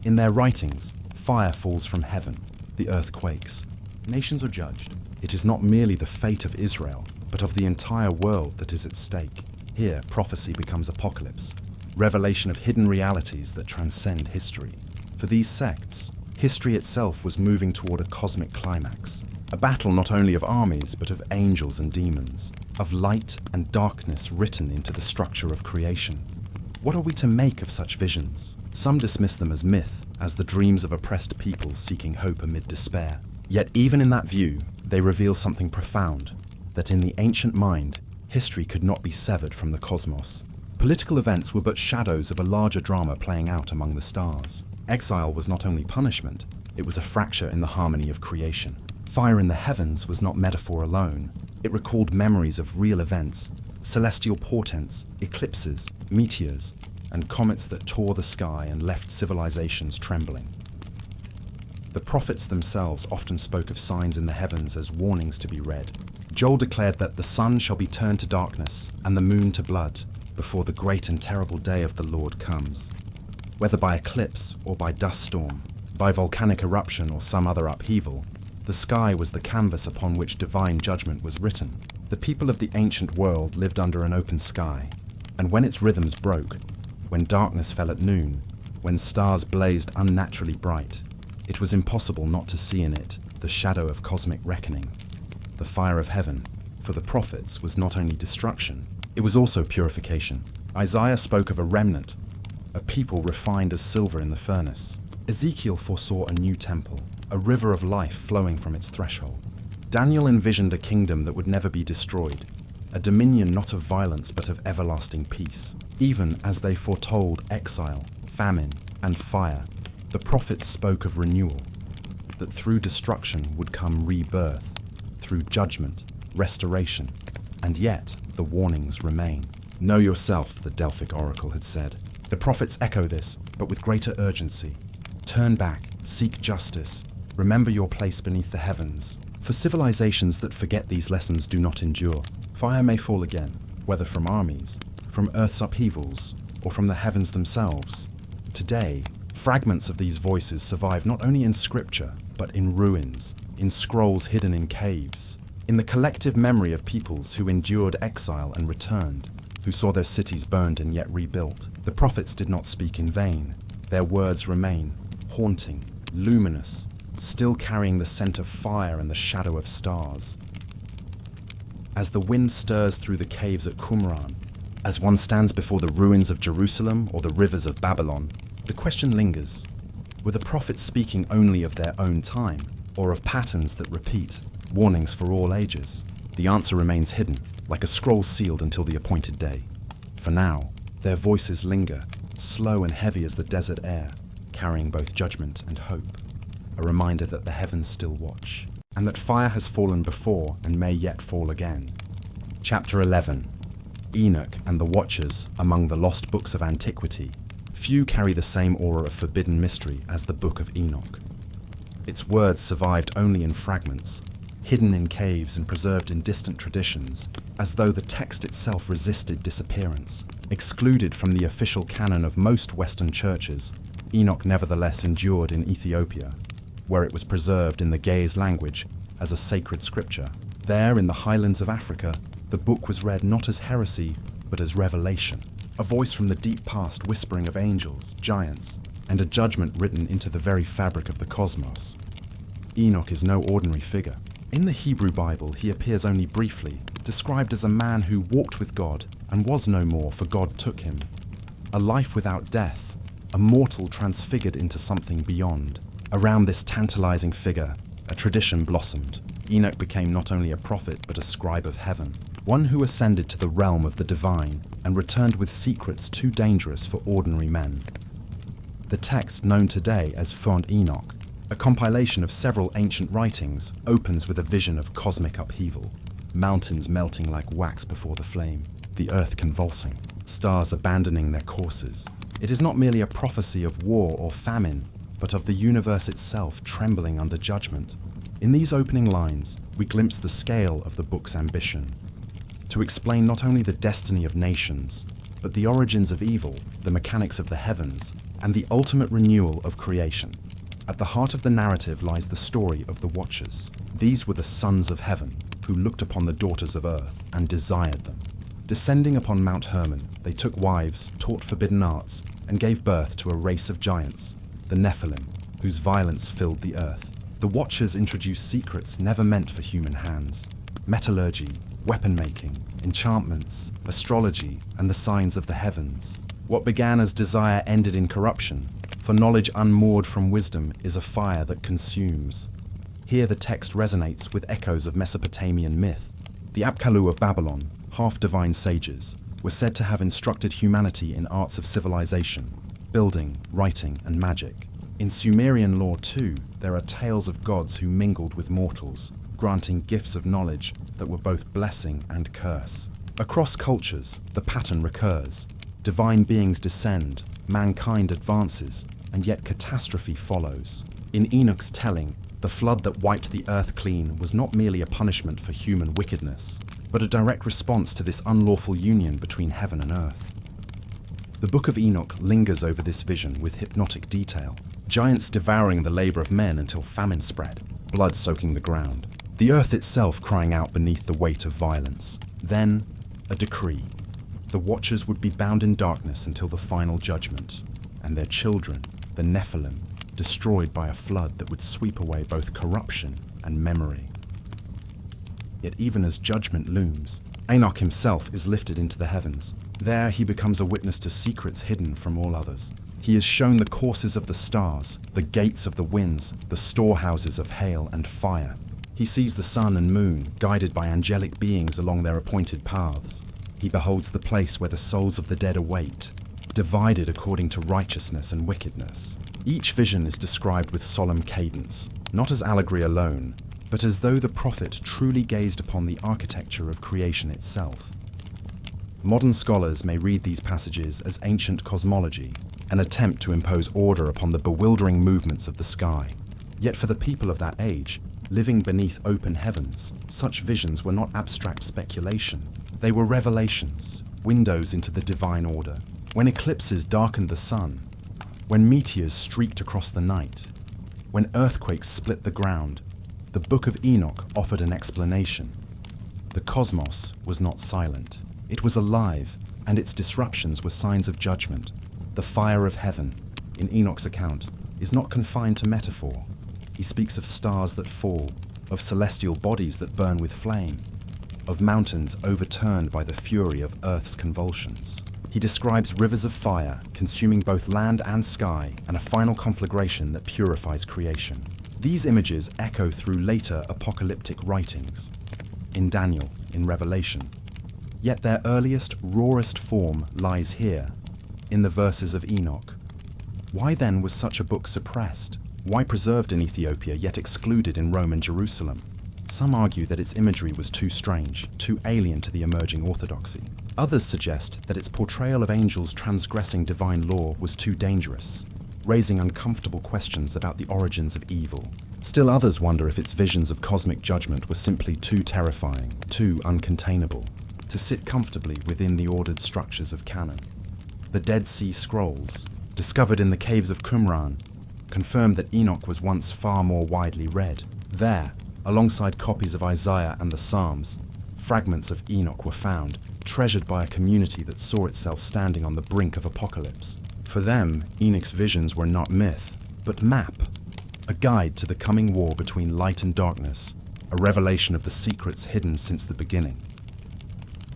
[SPEAKER 1] In their writings, fire falls from heaven, the earth quakes. Nations are judged. It is not merely the fate of Israel, but of the entire world that is at stake. Here, prophecy becomes apocalypse, revelation of hidden realities that transcend history. For these sects, history itself was moving toward a cosmic climax, a battle not only of armies, but of angels and demons, of light and darkness written into the structure of creation. What are we to make of such visions? Some dismiss them as myth, as the dreams of oppressed peoples seeking hope amid despair. Yet even in that view, they reveal something profound, that in the ancient mind, history could not be severed from the cosmos. Political events were but shadows of a larger drama playing out among the stars. Exile was not only punishment, it was a fracture in the harmony of creation. Fire in the heavens was not metaphor alone. It recalled memories of real events, celestial portents, eclipses, meteors, and comets that tore the sky and left civilizations trembling. The prophets themselves often spoke of signs in the heavens as warnings to be read. Joel declared that the sun shall be turned to darkness and the moon to blood before the great and terrible day of the Lord comes. Whether by eclipse or by dust storm, by volcanic eruption or some other upheaval, the sky was the canvas upon which divine judgment was written. The people of the ancient world lived under an open sky, and when its rhythms broke, when darkness fell at noon, when stars blazed unnaturally bright, it was impossible not to see in it the shadow of cosmic reckoning. The fire of heaven, for the prophets, was not only destruction, it was also purification. Isaiah spoke of a remnant, a people refined as silver in the furnace. Ezekiel foresaw a new temple, a river of life flowing from its threshold. Daniel envisioned a kingdom that would never be destroyed, a dominion not of violence but of everlasting peace. Even as they foretold exile, famine, and fire, the prophets spoke of renewal, that through destruction would come rebirth, through judgment, restoration, and yet the warnings remain. Know yourself, the Delphic oracle had said. The prophets echo this, but with greater urgency. Turn back, seek justice, remember your place beneath the heavens. For civilizations that forget these lessons do not endure. Fire may fall again, whether from armies, from earth's upheavals, or from the heavens themselves. Today, fragments of these voices survive not only in scripture, but in ruins, in scrolls hidden in caves, in the collective memory of peoples who endured exile and returned, who saw their cities burned and yet rebuilt. The prophets did not speak in vain. Their words remain, haunting, luminous, still carrying the scent of fire and the shadow of stars. As the wind stirs through the caves at Qumran, as one stands before the ruins of Jerusalem or the rivers of Babylon, the question lingers. Were the prophets speaking only of their own time, or of patterns that repeat, warnings for all ages? The answer remains hidden, like a scroll sealed until the appointed day. For now, their voices linger, slow and heavy as the desert air, carrying both judgment and hope, a reminder that the heavens still watch, and that fire has fallen before and may yet fall again. Chapter 11. Enoch and the Watchers among the lost books of antiquity. Few carry the same aura of forbidden mystery as the Book of Enoch. Its words survived only in fragments, hidden in caves and preserved in distant traditions, as though the text itself resisted disappearance. Excluded from the official canon of most Western churches, Enoch nevertheless endured in Ethiopia. where it was preserved in the Ge'ez language as a sacred scripture. There, in the highlands of Africa, the book was read not as heresy, but as revelation. A voice from the deep past whispering of angels, giants, and a judgment written into the very fabric of the cosmos. Enoch is no ordinary figure. In the Hebrew Bible, he appears only briefly, described as a man who walked with God and was no more, for God took him. A life without death, a mortal transfigured into something beyond. Around this tantalizing figure, a tradition blossomed. Enoch became not only a prophet, but a scribe of heaven, one who ascended to the realm of the divine and returned with secrets too dangerous for ordinary men. The text known today as Fond Enoch, a compilation of several ancient writings, opens with a vision of cosmic upheaval, mountains melting like wax before the flame, the earth convulsing, stars abandoning their courses. It is not merely a prophecy of war or famine, but of the universe itself trembling under judgment. In these opening lines, we glimpse the scale of the book's ambition, to explain not only the destiny of nations, but the origins of evil, the mechanics of the heavens, and the ultimate renewal of creation. At the heart of the narrative lies the story of the Watchers. These were the sons of heaven, who looked upon the daughters of earth and desired them. Descending upon Mount Hermon, they took wives, taught forbidden arts, and gave birth to a race of giants, the Nephilim, whose violence filled the earth. The Watchers introduced secrets never meant for human hands: metallurgy, weapon-making, enchantments, astrology, and the signs of the heavens. What began as desire ended in corruption, for knowledge unmoored from wisdom is a fire that consumes. Here the text resonates with echoes of Mesopotamian myth. The Apkallu of Babylon, half-divine sages, were said to have instructed humanity in arts of civilization, building, writing, and magic. In Sumerian lore too, there are tales of gods who mingled with mortals, granting gifts of knowledge that were both blessing and curse. Across cultures, the pattern recurs. Divine beings descend, mankind advances, and yet catastrophe follows. In Enoch's telling, the flood that wiped the earth clean was not merely a punishment for human wickedness, but a direct response to this unlawful union between heaven and earth. The Book of Enoch lingers over this vision with hypnotic detail. Giants devouring the labor of men until famine spread, blood soaking the ground. The earth itself crying out beneath the weight of violence. Then, a decree. The Watchers would be bound in darkness until the final judgment, and their children, the Nephilim, destroyed by a flood that would sweep away both corruption and memory. Yet even as judgment looms, Enoch himself is lifted into the heavens. There he becomes a witness to secrets hidden from all others. He is shown the courses of the stars, the gates of the winds, the storehouses of hail and fire. He sees the sun and moon, guided by angelic beings along their appointed paths. He beholds the place where the souls of the dead await, divided according to righteousness and wickedness. Each vision is described with solemn cadence, not as allegory alone, but as though the prophet truly gazed upon the architecture of creation itself. Modern scholars may read these passages as ancient cosmology, an attempt to impose order upon the bewildering movements of the sky. Yet for the people of that age, living beneath open heavens, such visions were not abstract speculation. They were revelations, windows into the divine order. When eclipses darkened the sun, when meteors streaked across the night, when earthquakes split the ground, the Book of Enoch offered an explanation. The cosmos was not silent. It was alive, and its disruptions were signs of judgment. The fire of heaven, in Enoch's account, is not confined to metaphor. He speaks of stars that fall, of celestial bodies that burn with flame, of mountains overturned by the fury of Earth's convulsions. He describes rivers of fire consuming both land and sky, and a final conflagration that purifies creation. These images echo through later apocalyptic writings, in Daniel, in Revelation. Yet their earliest, rawest form lies here, in the verses of Enoch. Why then was such a book suppressed? Why preserved in Ethiopia yet excluded in Rome and Jerusalem? Some argue that its imagery was too strange, too alien to the emerging orthodoxy. Others suggest that its portrayal of angels transgressing divine law was too dangerous, raising uncomfortable questions about the origins of evil. Still others wonder if its visions of cosmic judgment were simply too terrifying, too uncontainable, to sit comfortably within the ordered structures of canon. The Dead Sea Scrolls, discovered in the caves of Qumran, confirmed that Enoch was once far more widely read. There, alongside copies of Isaiah and the Psalms, fragments of Enoch were found, treasured by a community that saw itself standing on the brink of apocalypse. For them, Enoch's visions were not myth, but map, a guide to the coming war between light and darkness, a revelation of the secrets hidden since the beginning.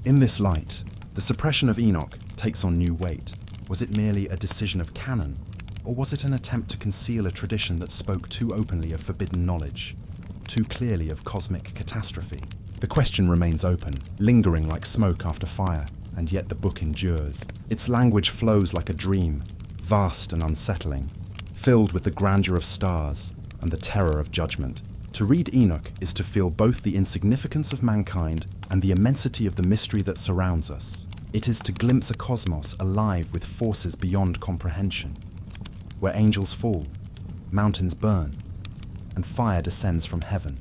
[SPEAKER 1] In this light, the suppression of Enoch takes on new weight. Was it merely a decision of canon, or was it an attempt to conceal a tradition that spoke too openly of forbidden knowledge, too clearly of cosmic catastrophe? The question remains open, lingering like smoke after fire, and yet the book endures. Its language flows like a dream, vast and unsettling, filled with the grandeur of stars and the terror of judgment. To read Enoch is to feel both the insignificance of mankind and the immensity of the mystery that surrounds us. It is to glimpse a cosmos alive with forces beyond comprehension, where angels fall, mountains burn, and fire descends from heaven.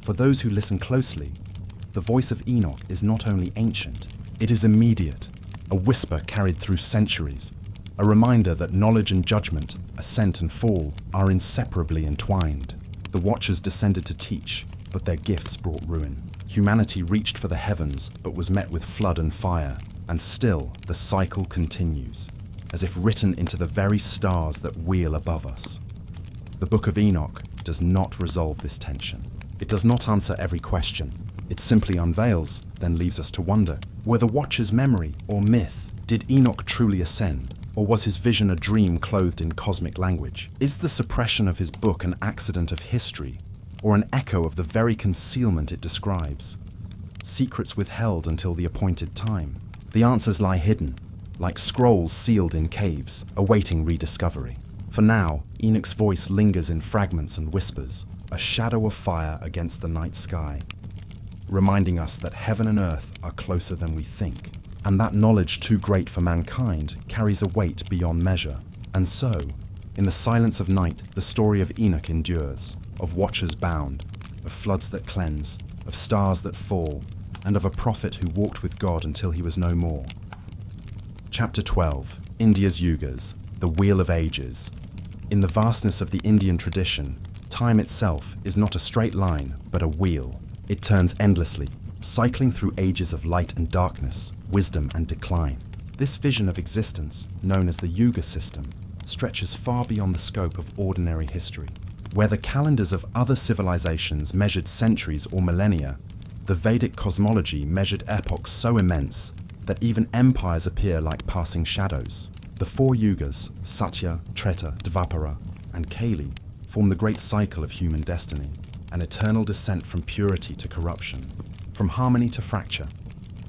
[SPEAKER 1] For those who listen closely, the voice of Enoch is not only ancient, it is immediate, a whisper carried through centuries, a reminder that knowledge and judgment, ascent and fall, are inseparably entwined. The Watchers descended to teach, but their gifts brought ruin. Humanity reached for the heavens, but was met with flood and fire, and still the cycle continues, as if written into the very stars that wheel above us. The Book of Enoch does not resolve this tension. It does not answer every question. It simply unveils, then leaves us to wonder, were the Watchers memory or myth? Did Enoch truly ascend? Or was his vision a dream clothed in cosmic language? Is the suppression of his book an accident of history, or an echo of the very concealment it describes? Secrets withheld until the appointed time. The answers lie hidden, like scrolls sealed in caves, awaiting rediscovery. For now, Enoch's voice lingers in fragments and whispers, a shadow of fire against the night sky, reminding us that heaven and earth are closer than we think, and that knowledge too great for mankind carries a weight beyond measure. And so, in the silence of night, the story of Enoch endures, of watchers bound, of floods that cleanse, of stars that fall, and of a prophet who walked with God until he was no more. Chapter 12, India's Yugas, the Wheel of Ages. In the vastness of the Indian tradition, time itself is not a straight line, but a wheel. It turns endlessly, cycling through ages of light and darkness, wisdom and decline. This vision of existence, known as the Yuga system, stretches far beyond the scope of ordinary history. Where the calendars of other civilizations measured centuries or millennia, the Vedic cosmology measured epochs so immense that even empires appear like passing shadows. The four Yugas, Satya, Treta, Dvapara, and Kali, form the great cycle of human destiny, an eternal descent from purity to corruption, from harmony to fracture.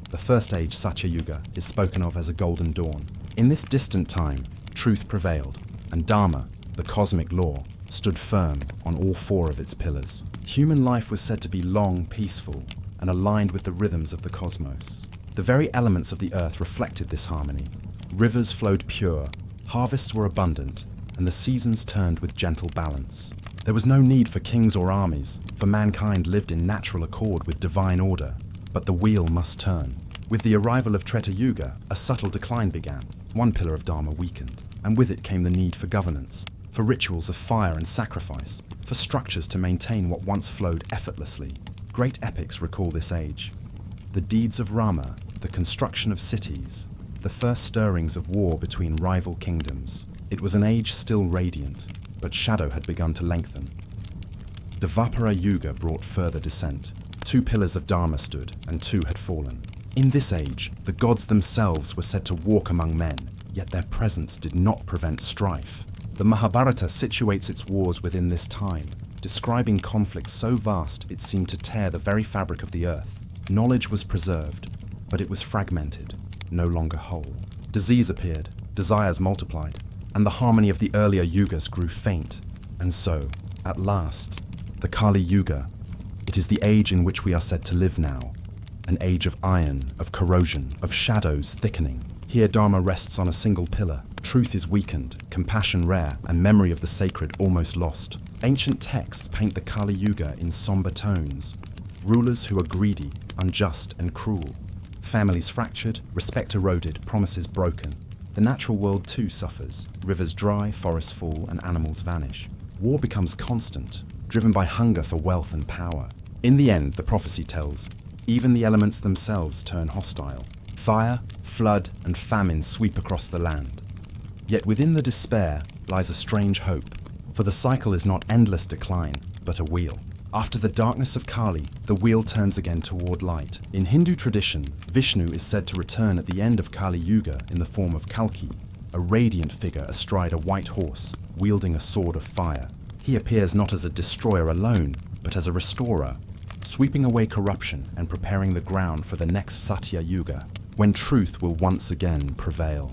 [SPEAKER 1] The first age, Satya Yuga, is spoken of as a golden dawn. In this distant time, truth prevailed, and Dharma, the cosmic law, stood firm on all four of its pillars. Human life was said to be long, peaceful, and aligned with the rhythms of the cosmos. The very elements of the earth reflected this harmony. Rivers flowed pure, harvests were abundant, and the seasons turned with gentle balance. There was no need for kings or armies, for mankind lived in natural accord with divine order. But the wheel must turn. With the arrival of Treta Yuga, a subtle decline began. One pillar of Dharma weakened, and with it came the need for governance, for rituals of fire and sacrifice, for structures to maintain what once flowed effortlessly. Great epics recall this age. The deeds of Rama, the construction of cities, the first stirrings of war between rival kingdoms. It was an age still radiant, but shadow had begun to lengthen. Dvapara Yuga brought further descent. 2 pillars of Dharma stood, and 2 had fallen. In this age, the gods themselves were said to walk among men, yet their presence did not prevent strife. The Mahabharata situates its wars within this time, describing conflicts so vast it seemed to tear the very fabric of the earth. Knowledge was preserved, but it was fragmented, no longer whole. Disease appeared, desires multiplied, and the harmony of the earlier Yugas grew faint. And so, at last, the Kali Yuga. It is the age in which we are said to live now, an age of iron, of corrosion, of shadows thickening. Here Dharma rests on a single pillar. Truth is weakened, compassion rare, and memory of the sacred almost lost. Ancient texts paint the Kali Yuga in somber tones. Rulers who are greedy, unjust, and cruel. Families fractured, respect eroded, promises broken. The natural world too suffers. Rivers dry, forests fall, and animals vanish. War becomes constant, driven by hunger for wealth and power. In the end, the prophecy tells, even the elements themselves turn hostile. Fire, flood, and famine sweep across the land. Yet within the despair lies a strange hope, for the cycle is not endless decline, but a wheel. After the darkness of Kali, the wheel turns again toward light. In Hindu tradition, Vishnu is said to return at the end of Kali Yuga in the form of Kalki, a radiant figure astride a white horse, wielding a sword of fire. He appears not as a destroyer alone, but as a restorer, sweeping away corruption and preparing the ground for the next Satya Yuga, when truth will once again prevail.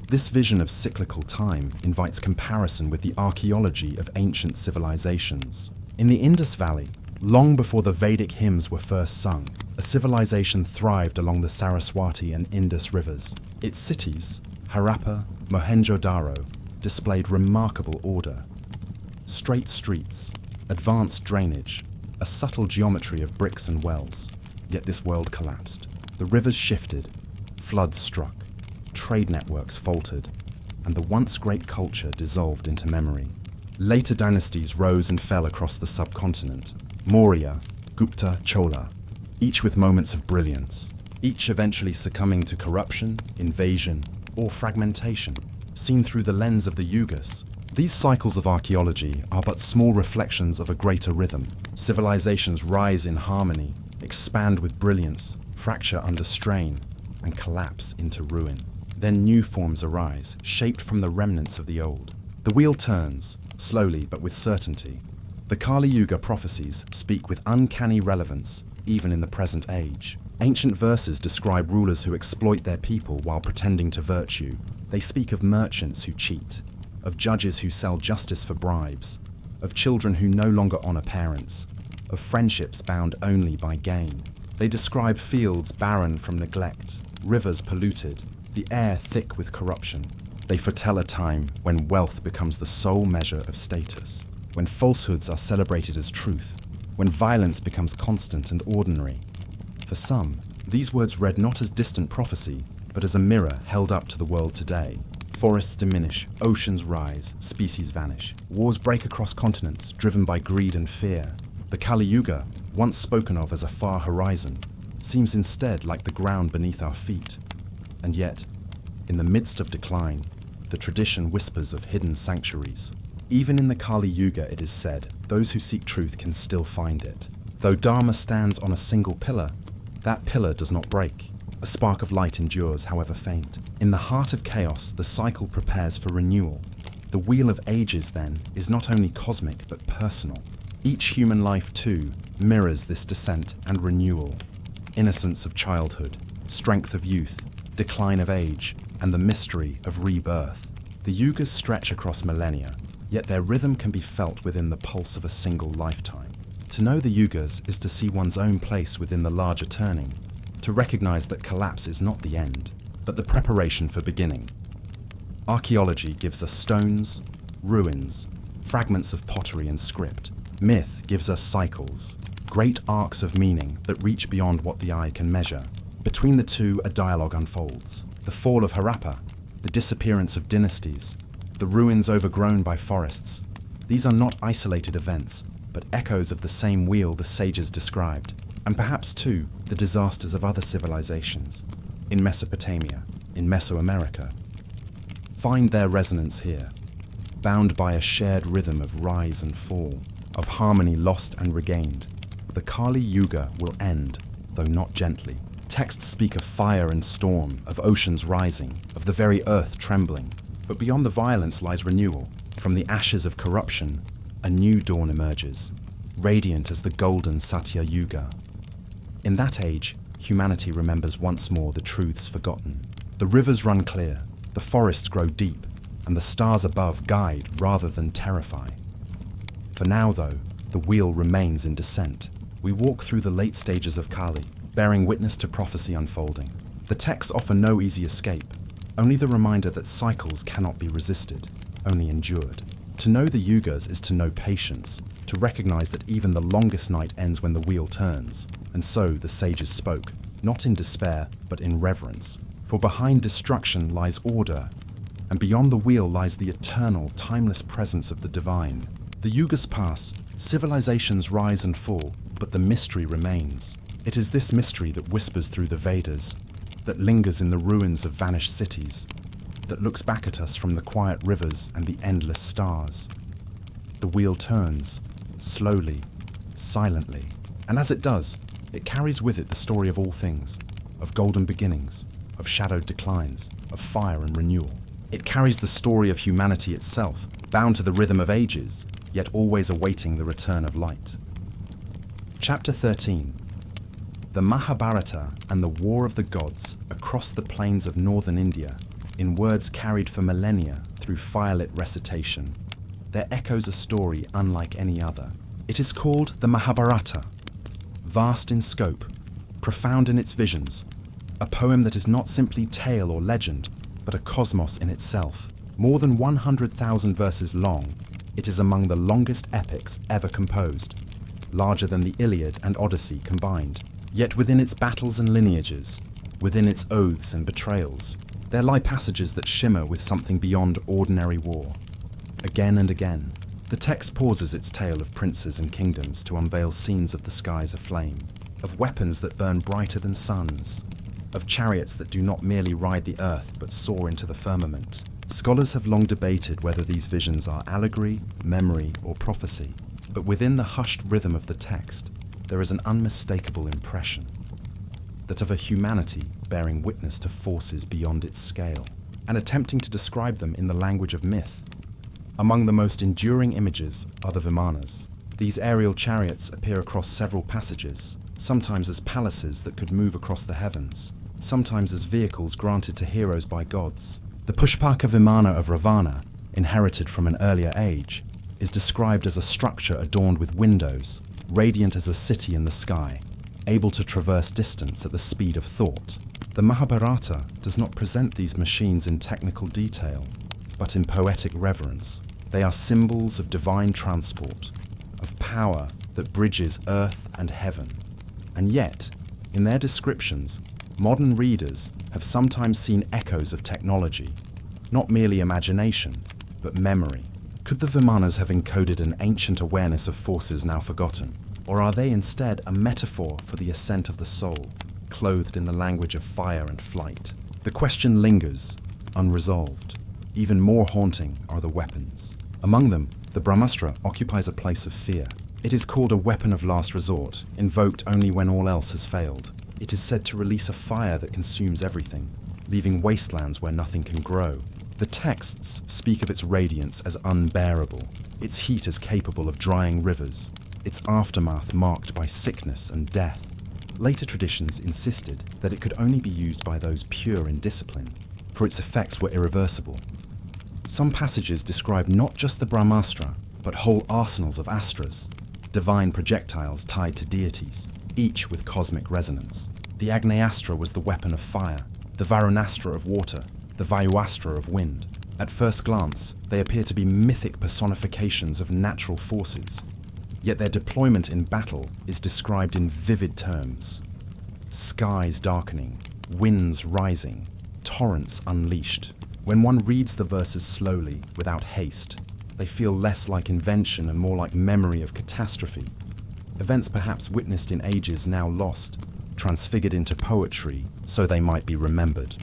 [SPEAKER 1] This vision of cyclical time invites comparison with the archaeology of ancient civilizations. In the Indus Valley, long before the Vedic hymns were first sung, a civilization thrived along the Saraswati and Indus rivers. Its cities, Harappa, Mohenjo-daro, displayed remarkable order. Straight streets, advanced drainage, a subtle geometry of bricks and wells. Yet this world collapsed. The rivers shifted, floods struck, trade networks faltered, and the once great culture dissolved into memory. Later dynasties rose and fell across the subcontinent. Maurya, Gupta, Chola, each with moments of brilliance, each eventually succumbing to corruption, invasion, or fragmentation. Seen through the lens of the Yugas, these cycles of archaeology are but small reflections of a greater rhythm. Civilizations rise in harmony, expand with brilliance, fracture under strain, and collapse into ruin. Then new forms arise, shaped from the remnants of the old. The wheel turns, slowly but with certainty. The Kali Yuga prophecies speak with uncanny relevance, even in the present age. Ancient verses describe rulers who exploit their people while pretending to virtue. They speak of merchants who cheat, of judges who sell justice for bribes, of children who no longer honor parents, of friendships bound only by gain. They describe fields barren from neglect, rivers polluted, the air thick with corruption. They foretell a time when wealth becomes the sole measure of status, when falsehoods are celebrated as truth, when violence becomes constant and ordinary. For some, these words read not as distant prophecy, but as a mirror held up to the world today. Forests diminish, oceans rise, species vanish. Wars break across continents, driven by greed and fear. The Kali Yuga, once spoken of as a far horizon, seems instead like the ground beneath our feet. And yet, in the midst of decline, the tradition whispers of hidden sanctuaries. Even in the Kali Yuga, it is said, those who seek truth can still find it. Though Dharma stands on a single pillar, that pillar does not break. A spark of light endures, however faint. In the heart of chaos, the cycle prepares for renewal. The wheel of ages, then, is not only cosmic, but personal. Each human life, too, mirrors this descent and renewal. Innocence of childhood, strength of youth, decline of age, and the mystery of rebirth. The Yugas stretch across millennia, yet their rhythm can be felt within the pulse of a single lifetime. To know the Yugas is to see one's own place within the larger turning, to recognize that collapse is not the end, but the preparation for beginning. Archaeology gives us stones, ruins, fragments of pottery and script. Myth gives us cycles, great arcs of meaning that reach beyond what the eye can measure. Between the two, a dialogue unfolds. The fall of Harappa, the disappearance of dynasties, the ruins overgrown by forests. These are not isolated events, but echoes of the same wheel the sages described, and perhaps too, the disasters of other civilizations, in Mesopotamia, in Mesoamerica. Find their resonance here, bound by a shared rhythm of rise and fall, of harmony lost and regained. The Kali Yuga will end, though not gently. Texts speak of fire and storm, of oceans rising, of the very earth trembling. But beyond the violence lies renewal. From the ashes of corruption, a new dawn emerges, radiant as the golden Satya Yuga. In that age, humanity remembers once more the truths forgotten. The rivers run clear, the forests grow deep, and the stars above guide rather than terrify. For now, though, the wheel remains in descent. We walk through the late stages of Kali, bearing witness to prophecy unfolding. The texts offer no easy escape, only the reminder that cycles cannot be resisted, only endured. To know the Yugas is to know patience, to recognize that even the longest night ends when the wheel turns. And so the sages spoke, not in despair, but in reverence. For behind destruction lies order, and beyond the wheel lies the eternal, timeless presence of the divine. The Yugas pass, civilizations rise and fall, but the mystery remains. It is this mystery that whispers through the Vedas, that lingers in the ruins of vanished cities, that looks back at us from the quiet rivers and the endless stars. The wheel turns, slowly, silently, and as it does, it carries with it the story of all things, of golden beginnings, of shadowed declines, of fire and renewal. It carries the story of humanity itself, bound to the rhythm of ages, yet always awaiting the return of light. Chapter 13. The Mahabharata and the War of the Gods across the plains of northern India, in words carried for millennia through firelit recitation. There echoes a story unlike any other. It is called the Mahabharata, vast in scope, profound in its visions, a poem that is not simply tale or legend, but a cosmos in itself. More than 100,000 verses long, it is among the longest epics ever composed, larger than the Iliad and Odyssey combined. Yet within its battles and lineages, within its oaths and betrayals, there lie passages that shimmer with something beyond ordinary war. Again and again, the text pauses its tale of princes and kingdoms to unveil scenes of the skies aflame, of weapons that burn brighter than suns, of chariots that do not merely ride the earth but soar into the firmament. Scholars have long debated whether these visions are allegory, memory, or prophecy, but within the hushed rhythm of the text, there is an unmistakable impression, that of a humanity bearing witness to forces beyond its scale, and attempting to describe them in the language of myth. Among the most enduring images are the Vimanas. These aerial chariots appear across several passages, sometimes as palaces that could move across the heavens, sometimes as vehicles granted to heroes by gods. The Pushpaka Vimana of Ravana, inherited from an earlier age, is described as a structure adorned with windows, radiant as a city in the sky, able to traverse distance at the speed of thought. The Mahabharata does not present these machines in technical detail, but in poetic reverence. They are symbols of divine transport, of power that bridges earth and heaven. And yet, in their descriptions, modern readers have sometimes seen echoes of technology, not merely imagination, but memory. Could the Vimanas have encoded an ancient awareness of forces now forgotten? Or are they instead a metaphor for the ascent of the soul, clothed in the language of fire and flight? The question lingers, unresolved. Even more haunting are the weapons. Among them, the Brahmastra occupies a place of fear. It is called a weapon of last resort, invoked only when all else has failed. It is said to release a fire that consumes everything, leaving wastelands where nothing can grow. The texts speak of its radiance as unbearable, its heat as capable of drying rivers, its aftermath marked by sickness and death. Later traditions insisted that it could only be used by those pure in discipline, for its effects were irreversible. Some passages describe not just the Brahmastra, but whole arsenals of astras, divine projectiles tied to deities, each with cosmic resonance. The Agneastra was the weapon of fire, the Varunastra of water, the Vayuastra of wind. At first glance, they appear to be mythic personifications of natural forces, yet their deployment in battle is described in vivid terms. Skies darkening, winds rising, torrents unleashed. When one reads the verses slowly, without haste, they feel less like invention and more like memory of catastrophe. Events perhaps witnessed in ages now lost, transfigured into poetry so they might be remembered.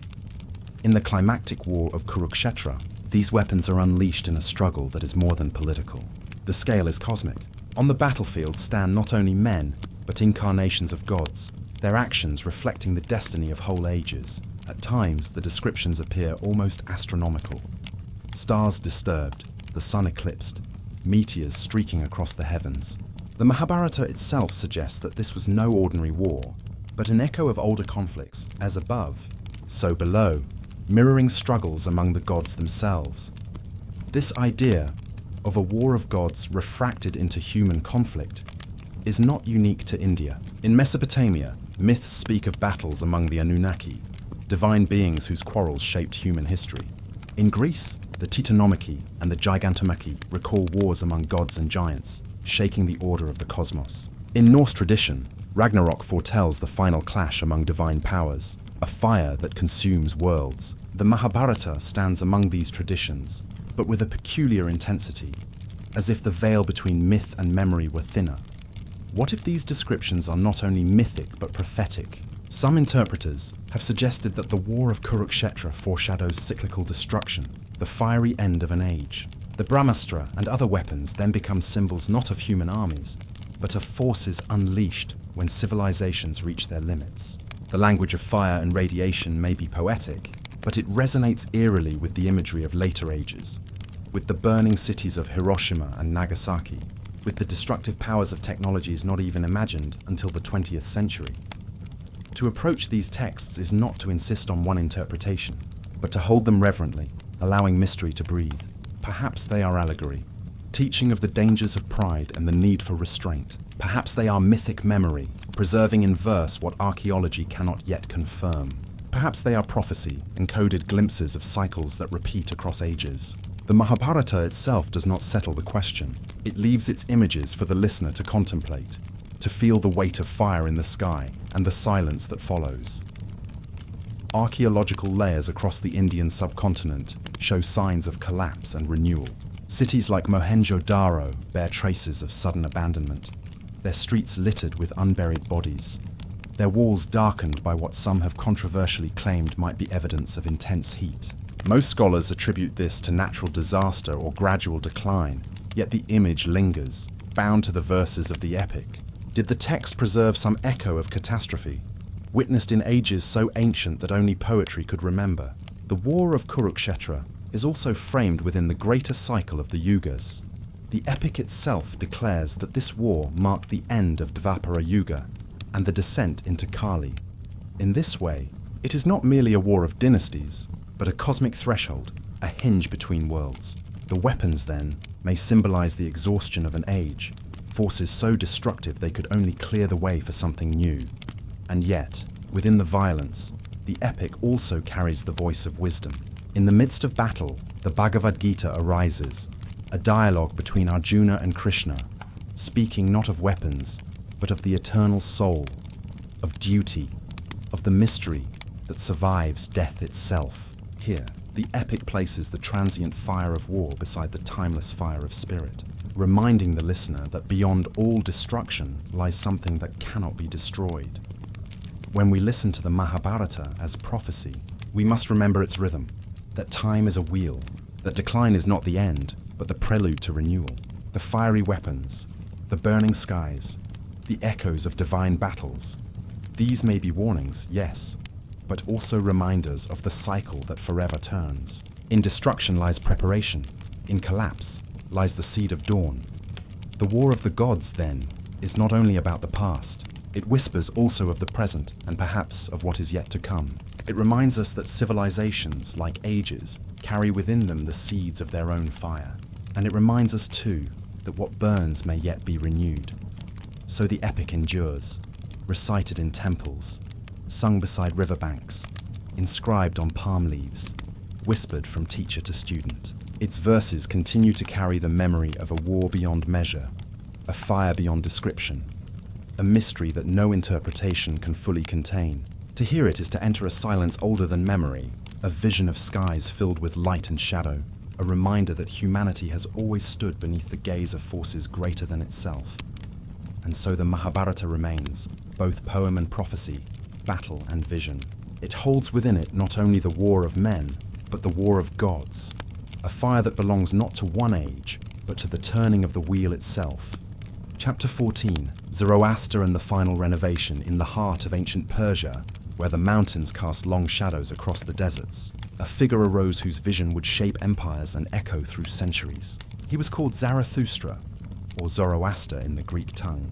[SPEAKER 1] In the climactic war of Kurukshetra, these weapons are unleashed in a struggle that is more than political. The scale is cosmic. On the battlefield stand not only men, but incarnations of gods, their actions reflecting the destiny of whole ages. At times, the descriptions appear almost astronomical. Stars disturbed, the sun eclipsed, meteors streaking across the heavens. The Mahabharata itself suggests that this was no ordinary war, but an echo of older conflicts, as above, so below, mirroring struggles among the gods themselves. This idea of a war of gods refracted into human conflict is not unique to India. In Mesopotamia, myths speak of battles among the Anunnaki, divine beings whose quarrels shaped human history. In Greece, the Titanomachy and the Gigantomachy recall wars among gods and giants, shaking the order of the cosmos. In Norse tradition, Ragnarok foretells the final clash among divine powers, a fire that consumes worlds. The Mahabharata stands among these traditions, but with a peculiar intensity, as if the veil between myth and memory were thinner. What if these descriptions are not only mythic but prophetic? Some interpreters have suggested that the war of Kurukshetra foreshadows cyclical destruction, the fiery end of an age. The Brahmastra and other weapons then become symbols not of human armies, but of forces unleashed when civilizations reach their limits. The language of fire and radiation may be poetic, but it resonates eerily with the imagery of later ages, with the burning cities of Hiroshima and Nagasaki, with the destructive powers of technologies not even imagined until the 20th century. To approach these texts is not to insist on one interpretation, but to hold them reverently, allowing mystery to breathe. Perhaps they are allegory, teaching of the dangers of pride and the need for restraint. Perhaps they are mythic memory, preserving in verse what archaeology cannot yet confirm. Perhaps they are prophecy, encoded glimpses of cycles that repeat across ages. The Mahabharata itself does not settle the question. It leaves its images for the listener to contemplate, to feel the weight of fire in the sky and the silence that follows. Archaeological layers across the Indian subcontinent show signs of collapse and renewal. Cities like Mohenjo-Daro bear traces of sudden abandonment, their streets littered with unburied bodies, their walls darkened by what some have controversially claimed might be evidence of intense heat. Most scholars attribute this to natural disaster or gradual decline, yet the image lingers, bound to the verses of the epic. Did the text preserve some echo of catastrophe, witnessed in ages so ancient that only poetry could remember? The war of Kurukshetra is also framed within the greater cycle of the Yugas. The epic itself declares that this war marked the end of Dvapara Yuga and the descent into Kali. In this way, it is not merely a war of dynasties, but a cosmic threshold, a hinge between worlds. The weapons, then, may symbolize the exhaustion of an age, forces so destructive they could only clear the way for something new. And yet, within the violence, the epic also carries the voice of wisdom. In the midst of battle, the Bhagavad Gita arises, a dialogue between Arjuna and Krishna, speaking not of weapons, but of the eternal soul, of duty, of the mystery that survives death itself. Here, the epic places the transient fire of war beside the timeless fire of spirit, reminding the listener that beyond all destruction lies something that cannot be destroyed. When we listen to the Mahabharata as prophecy, we must remember its rhythm, that time is a wheel, that decline is not the end, but the prelude to renewal. The fiery weapons, the burning skies, the echoes of divine battles. These may be warnings, yes, but also reminders of the cycle that forever turns. In destruction lies preparation. In collapse lies the seed of dawn. The war of the gods, then, is not only about the past. It whispers also of the present and perhaps of what is yet to come. It reminds us that civilizations, like ages, carry within them the seeds of their own fire. And it reminds us, too, that what burns may yet be renewed. So the epic endures, recited in temples, sung beside riverbanks, inscribed on palm leaves, whispered from teacher to student. Its verses continue to carry the memory of a war beyond measure, a fire beyond description, a mystery that no interpretation can fully contain. To hear it is to enter a silence older than memory, a vision of skies filled with light and shadow, a reminder that humanity has always stood beneath the gaze of forces greater than itself. And so the Mahabharata remains, both poem and prophecy, battle and vision. It holds within it not only the war of men, but the war of gods, a fire that belongs not to one age, but to the turning of the wheel itself. Chapter 14, Zoroaster and the Final Renovation in the heart of ancient Persia, where the mountains cast long shadows across the deserts. A figure arose whose vision would shape empires and echo through centuries. He was called Zarathustra, or Zoroaster in the Greek tongue,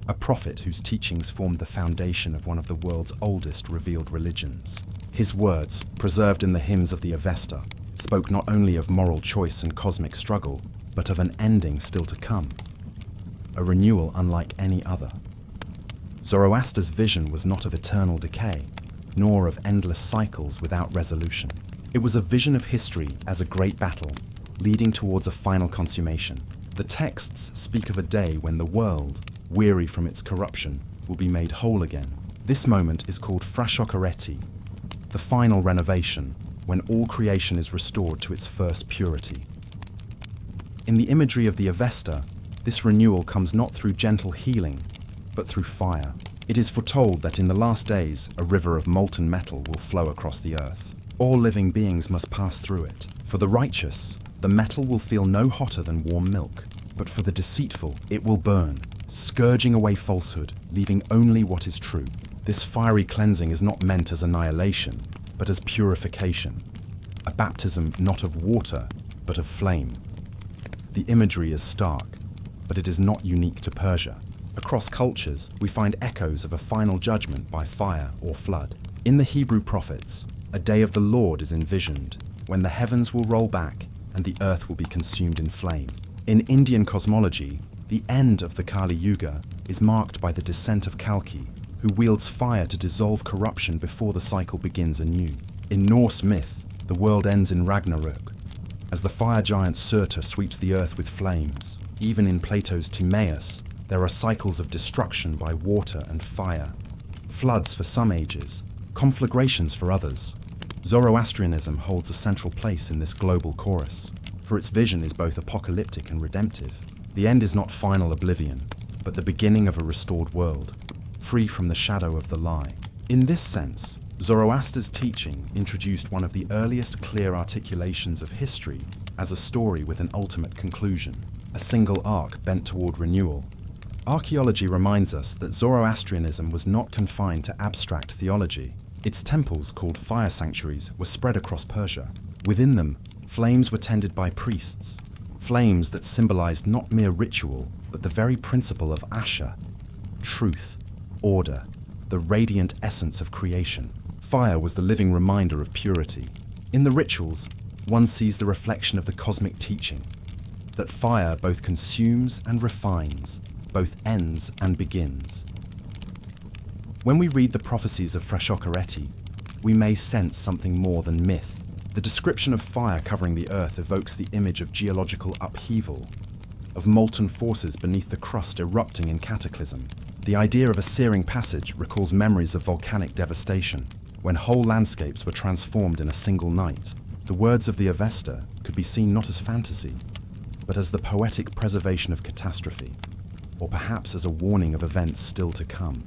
[SPEAKER 1] a prophet whose teachings formed the foundation of one of the world's oldest revealed religions. His words, preserved in the hymns of the Avesta, spoke not only of moral choice and cosmic struggle, but of an ending still to come, a renewal unlike any other. Zoroaster's vision was not of eternal decay, nor of endless cycles without resolution. It was a vision of history as a great battle, leading towards a final consummation. The texts speak of a day when the world, weary from its corruption, will be made whole again. This moment is called Frashokareti, the final renovation, when all creation is restored to its first purity. In the imagery of the Avesta, this renewal comes not through gentle healing, but through fire. It is foretold that in the last days, a river of molten metal will flow across the earth. All living beings must pass through it. For the righteous, the metal will feel no hotter than warm milk, but for the deceitful, it will burn, scourging away falsehood, leaving only what is true. This fiery cleansing is not meant as annihilation, but as purification, a baptism not of water, but of flame. The imagery is stark, but it is not unique to Persia. Across cultures, we find echoes of a final judgment by fire or flood. In the Hebrew prophets, a day of the Lord is envisioned, when the heavens will roll back and the earth will be consumed in flame. In Indian cosmology, the end of the Kali Yuga is marked by the descent of Kalki, who wields fire to dissolve corruption before the cycle begins anew. In Norse myth, the world ends in Ragnarök, as the fire giant Surtur sweeps the earth with flames. Even in Plato's Timaeus, there are cycles of destruction by water and fire, floods for some ages, conflagrations for others. Zoroastrianism holds a central place in this global chorus, for its vision is both apocalyptic and redemptive. The end is not final oblivion, but the beginning of a restored world, free from the shadow of the lie. In this sense, Zoroaster's teaching introduced one of the earliest clear articulations of history as a story with an ultimate conclusion, a single arc bent toward renewal. Archaeology reminds us that Zoroastrianism was not confined to abstract theology. Its temples, called fire sanctuaries, were spread across Persia. Within them, flames were tended by priests, flames that symbolized not mere ritual, but the very principle of Asha, truth, order, the radiant essence of creation. Fire was the living reminder of purity. In the rituals, one sees the reflection of the cosmic teaching, that fire both consumes and refines, both ends and begins. When we read the Prophecies of Frashokereti, we may sense something more than myth. The description of fire covering the earth evokes the image of geological upheaval, of molten forces beneath the crust erupting in cataclysm. The idea of a searing passage recalls memories of volcanic devastation, when whole landscapes were transformed in a single night. The words of the Avesta could be seen not as fantasy, but as the poetic preservation of catastrophe, or perhaps as a warning of events still to come.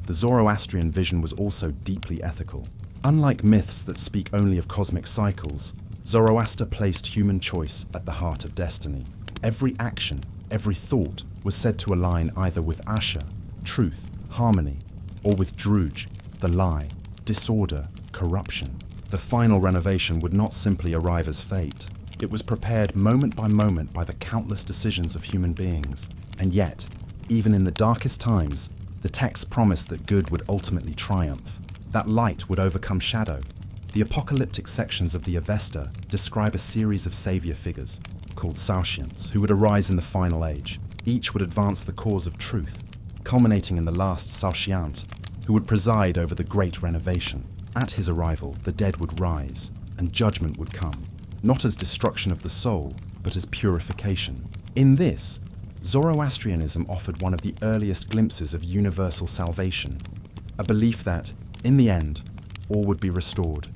[SPEAKER 1] The Zoroastrian vision was also deeply ethical. Unlike myths that speak only of cosmic cycles, Zoroaster placed human choice at the heart of destiny. Every action, every thought was said to align either with Asha, truth, harmony, or with Druj, the lie, disorder, corruption. The final renovation would not simply arrive as fate. It was prepared moment by the countless decisions of human beings. And yet, even in the darkest times, the texts promised that good would ultimately triumph, that light would overcome shadow. The apocalyptic sections of the Avesta describe a series of savior figures, called Saoshyants, who would arise in the final age. Each would advance the cause of truth, culminating in the last Saoshyant, who would preside over the great renovation. At his arrival, the dead would rise, and judgment would come, not as destruction of the soul, but as purification. In this, Zoroastrianism offered one of the earliest glimpses of universal salvation, a belief that, in the end, all would be restored,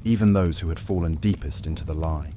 [SPEAKER 1] even those who had fallen deepest into the lie.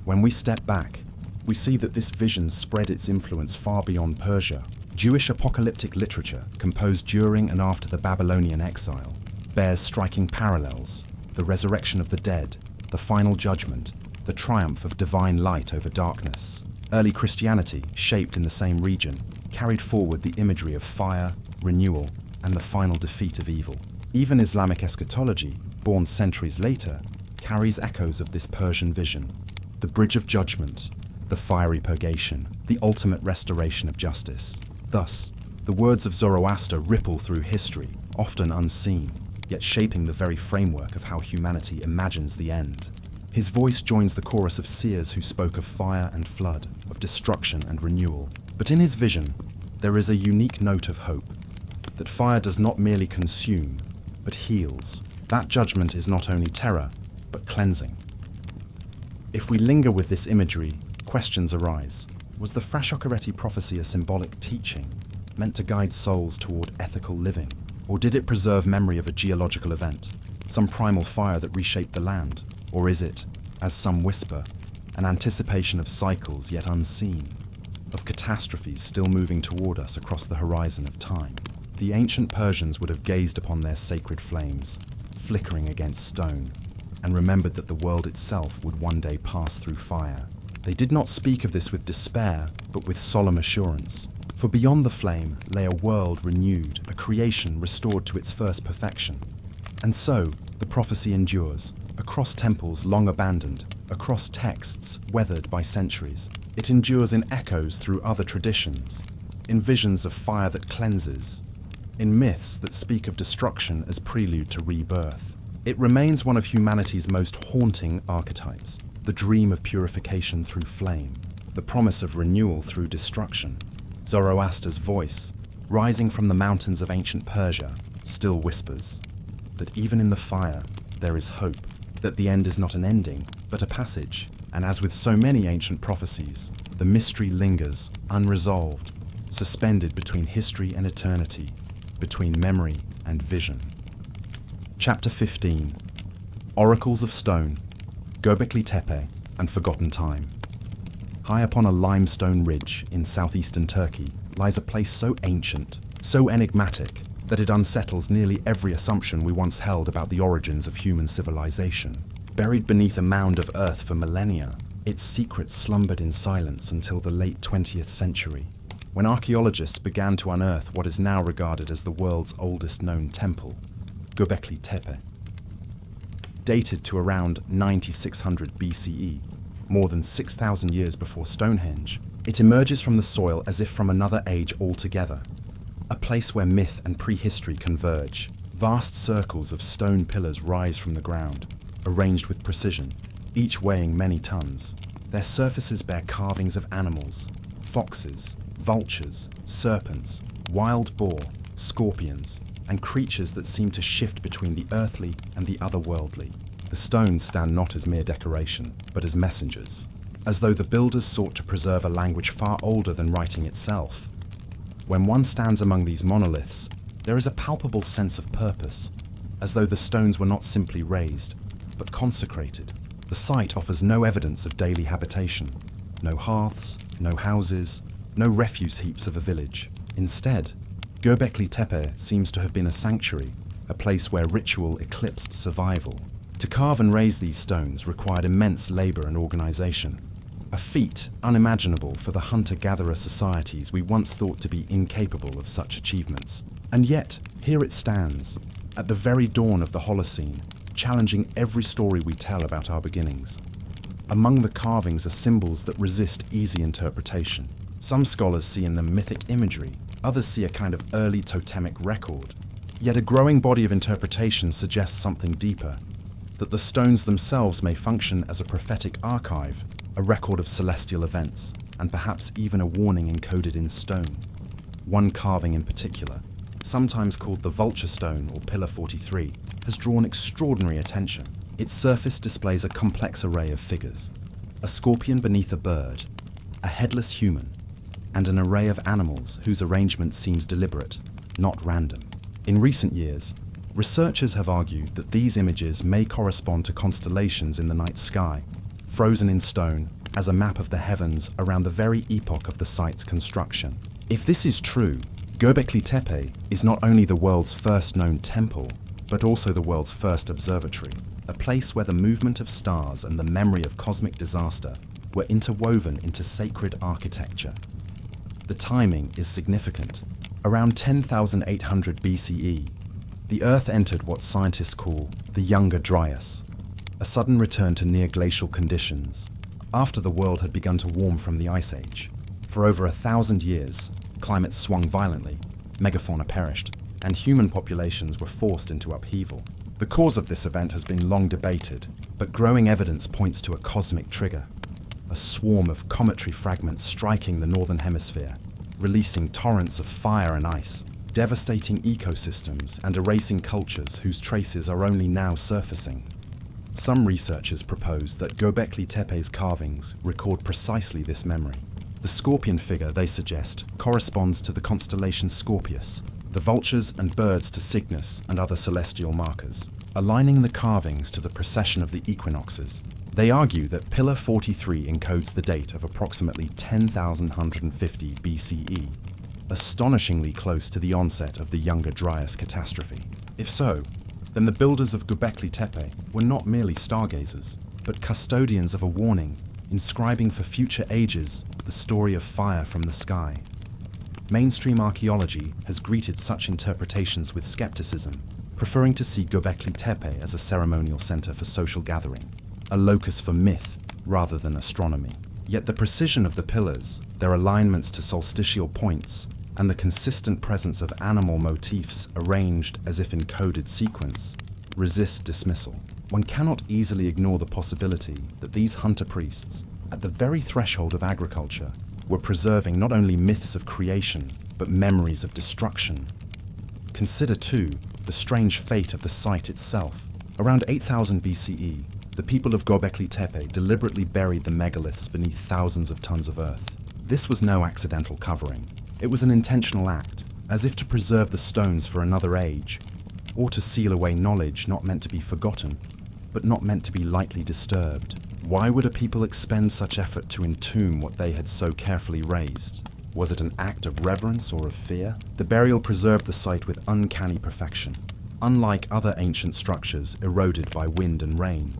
[SPEAKER 1] When we step back, we see that this vision spread its influence far beyond Persia. Jewish apocalyptic literature, composed during and after the Babylonian exile, bears striking parallels: the resurrection of the dead, the final judgment, the triumph of divine light over darkness. Early Christianity, shaped in the same region, carried forward the imagery of fire, renewal, and the final defeat of evil. Even Islamic eschatology, born centuries later, carries echoes of this Persian vision: the bridge of judgment, the fiery purgation, the ultimate restoration of justice. Thus, the words of Zoroaster ripple through history, often unseen, yet shaping the very framework of how humanity imagines the end. His voice joins the chorus of seers who spoke of fire and flood, of destruction and renewal. But in his vision, there is a unique note of hope, that fire does not merely consume, but heals. That judgment is not only terror, but cleansing. If we linger with this imagery, questions arise. Was the Frashokereti prophecy a symbolic teaching, meant to guide souls toward ethical living? Or did it preserve memory of a geological event, some primal fire that reshaped the land? Or is it, as some whisper, an anticipation of cycles yet unseen, of catastrophes still moving toward us across the horizon of time? The ancient Persians would have gazed upon their sacred flames, flickering against stone, and remembered that the world itself would one day pass through fire. They did not speak of this with despair, but with solemn assurance. For beyond the flame lay a world renewed, a creation restored to its first perfection. And so, the prophecy endures, across temples long abandoned, across texts weathered by centuries. It endures in echoes through other traditions, in visions of fire that cleanses, in myths that speak of destruction as prelude to rebirth. It remains one of humanity's most haunting archetypes, the dream of purification through flame, the promise of renewal through destruction. Zoroaster's voice, rising from the mountains of ancient Persia, still whispers that even in the fire there is hope, that the end is not an ending, but a passage. And as with so many ancient prophecies, the mystery lingers, unresolved, suspended between history and eternity, between memory and vision. Chapter 15. Oracles of Stone, Göbekli Tepe, and Forgotten Time. High upon a limestone ridge in southeastern Turkey lies a place so ancient, so enigmatic, that it unsettles nearly every assumption we once held about the origins of human civilization. Buried beneath a mound of earth for millennia, its secrets slumbered in silence until the late 20th century, when archaeologists began to unearth what is now regarded as the world's oldest known temple, Göbekli Tepe. Dated to around 9600 BCE, more than 6,000 years before Stonehenge, it emerges from the soil as if from another age altogether, a place where myth and prehistory converge. Vast circles of stone pillars rise from the ground, arranged with precision, each weighing many tons. Their surfaces bear carvings of animals, foxes, vultures, serpents, wild boar, scorpions, and creatures that seem to shift between the earthly and the otherworldly. The stones stand not as mere decoration, but as messengers, as though the builders sought to preserve a language far older than writing itself. When one stands among these monoliths, there is a palpable sense of purpose, as though the stones were not simply raised, but consecrated. The site offers no evidence of daily habitation, no hearths, no houses, no refuse heaps of a village. Instead, Göbekli Tepe seems to have been a sanctuary, a place where ritual eclipsed survival. To carve and raise these stones required immense labor and organization, a feat unimaginable for the hunter-gatherer societies we once thought to be incapable of such achievements. And yet, here it stands, at the very dawn of the Holocene, challenging every story we tell about our beginnings. Among the carvings are symbols that resist easy interpretation. Some scholars see in them mythic imagery, others see a kind of early totemic record. Yet a growing body of interpretation suggests something deeper, that the stones themselves may function as a prophetic archive, a record of celestial events, and perhaps even a warning encoded in stone. One carving in particular, sometimes called the Vulture Stone or Pillar 43, has drawn extraordinary attention. Its surface displays a complex array of figures: a scorpion beneath a bird, a headless human, and an array of animals whose arrangement seems deliberate, not random. In recent years, researchers have argued that these images may correspond to constellations in the night sky, frozen in stone as a map of the heavens around the very epoch of the site's construction. If this is true, Göbekli Tepe is not only the world's first known temple, but also the world's first observatory, a place where the movement of stars and the memory of cosmic disaster were interwoven into sacred architecture. The timing is significant. Around 10,800 BCE, the Earth entered what scientists call the Younger Dryas, a sudden return to near-glacial conditions, after the world had begun to warm from the Ice Age. For over 1,000 years, climates swung violently, megafauna perished, and human populations were forced into upheaval. The cause of this event has been long debated, but growing evidence points to a cosmic trigger, a swarm of cometary fragments striking the northern hemisphere, releasing torrents of fire and ice, devastating ecosystems and erasing cultures whose traces are only now surfacing. Some researchers propose that Göbekli Tepe's carvings record precisely this memory. The scorpion figure, they suggest, corresponds to the constellation Scorpius, the vultures and birds to Cygnus and other celestial markers, aligning the carvings to the precession of the equinoxes. They argue that Pillar 43 encodes the date of approximately 10,150 BCE, astonishingly close to the onset of the Younger Dryas catastrophe. If so, then the builders of Göbekli Tepe were not merely stargazers, but custodians of a warning, inscribing for future ages the story of fire from the sky. Mainstream archaeology has greeted such interpretations with skepticism, preferring to see Göbekli Tepe as a ceremonial center for social gathering, a locus for myth rather than astronomy. Yet the precision of the pillars, their alignments to solstitial points, and the consistent presence of animal motifs arranged as if in coded sequence, resist dismissal. One cannot easily ignore the possibility that these hunter priests, at the very threshold of agriculture, were preserving not only myths of creation, but memories of destruction. Consider, too, the strange fate of the site itself. Around 8000 BCE, the people of Göbekli Tepe deliberately buried the megaliths beneath thousands of tons of earth. This was no accidental covering. It was an intentional act, as if to preserve the stones for another age, or to seal away knowledge not meant to be forgotten, but not meant to be lightly disturbed. Why would a people expend such effort to entomb what they had so carefully raised? Was it an act of reverence or of fear? The burial preserved the site with uncanny perfection. Unlike other ancient structures eroded by wind and rain,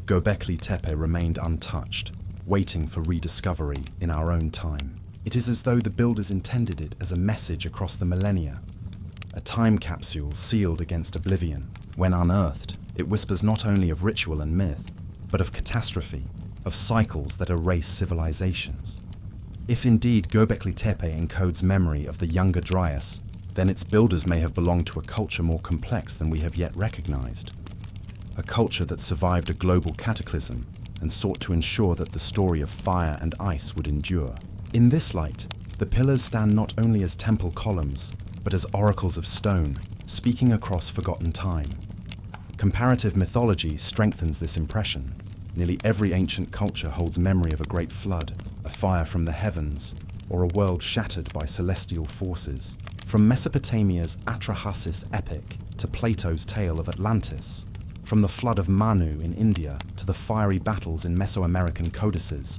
[SPEAKER 1] Göbekli Tepe remained untouched, waiting for rediscovery in our own time. It is as though the builders intended it as a message across the millennia, a time capsule sealed against oblivion. When unearthed, it whispers not only of ritual and myth, but of catastrophe, of cycles that erase civilizations. If indeed Göbekli Tepe encodes memory of the Younger Dryas, then its builders may have belonged to a culture more complex than we have yet recognized. A culture that survived a global cataclysm and sought to ensure that the story of fire and ice would endure. In this light, the pillars stand not only as temple columns, but as oracles of stone, speaking across forgotten time. Comparative mythology strengthens this impression. Nearly every ancient culture holds memory of a great flood, a fire from the heavens, or a world shattered by celestial forces. From Mesopotamia's Atrahasis epic to Plato's tale of Atlantis, from the flood of Manu in India to the fiery battles in Mesoamerican codices,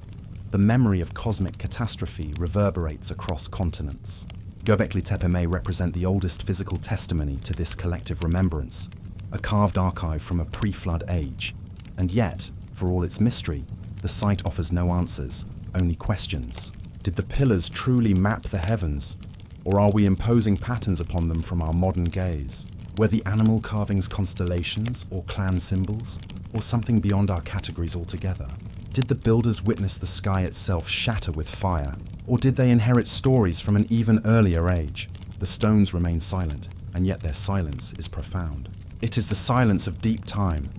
[SPEAKER 1] the memory of cosmic catastrophe reverberates across continents. Göbekli Tepe may represent the oldest physical testimony to this collective remembrance, a carved archive from a pre-flood age. And yet, for all its mystery, the site offers no answers, only questions. Did the pillars truly map the heavens, or are we imposing patterns upon them from our modern gaze? Were the animal carvings constellations or clan symbols, or something beyond our categories altogether? Did the builders witness the sky itself shatter with fire, or did they inherit stories from an even earlier age? The stones remain silent, and yet their silence is profound. It is the silence of deep time,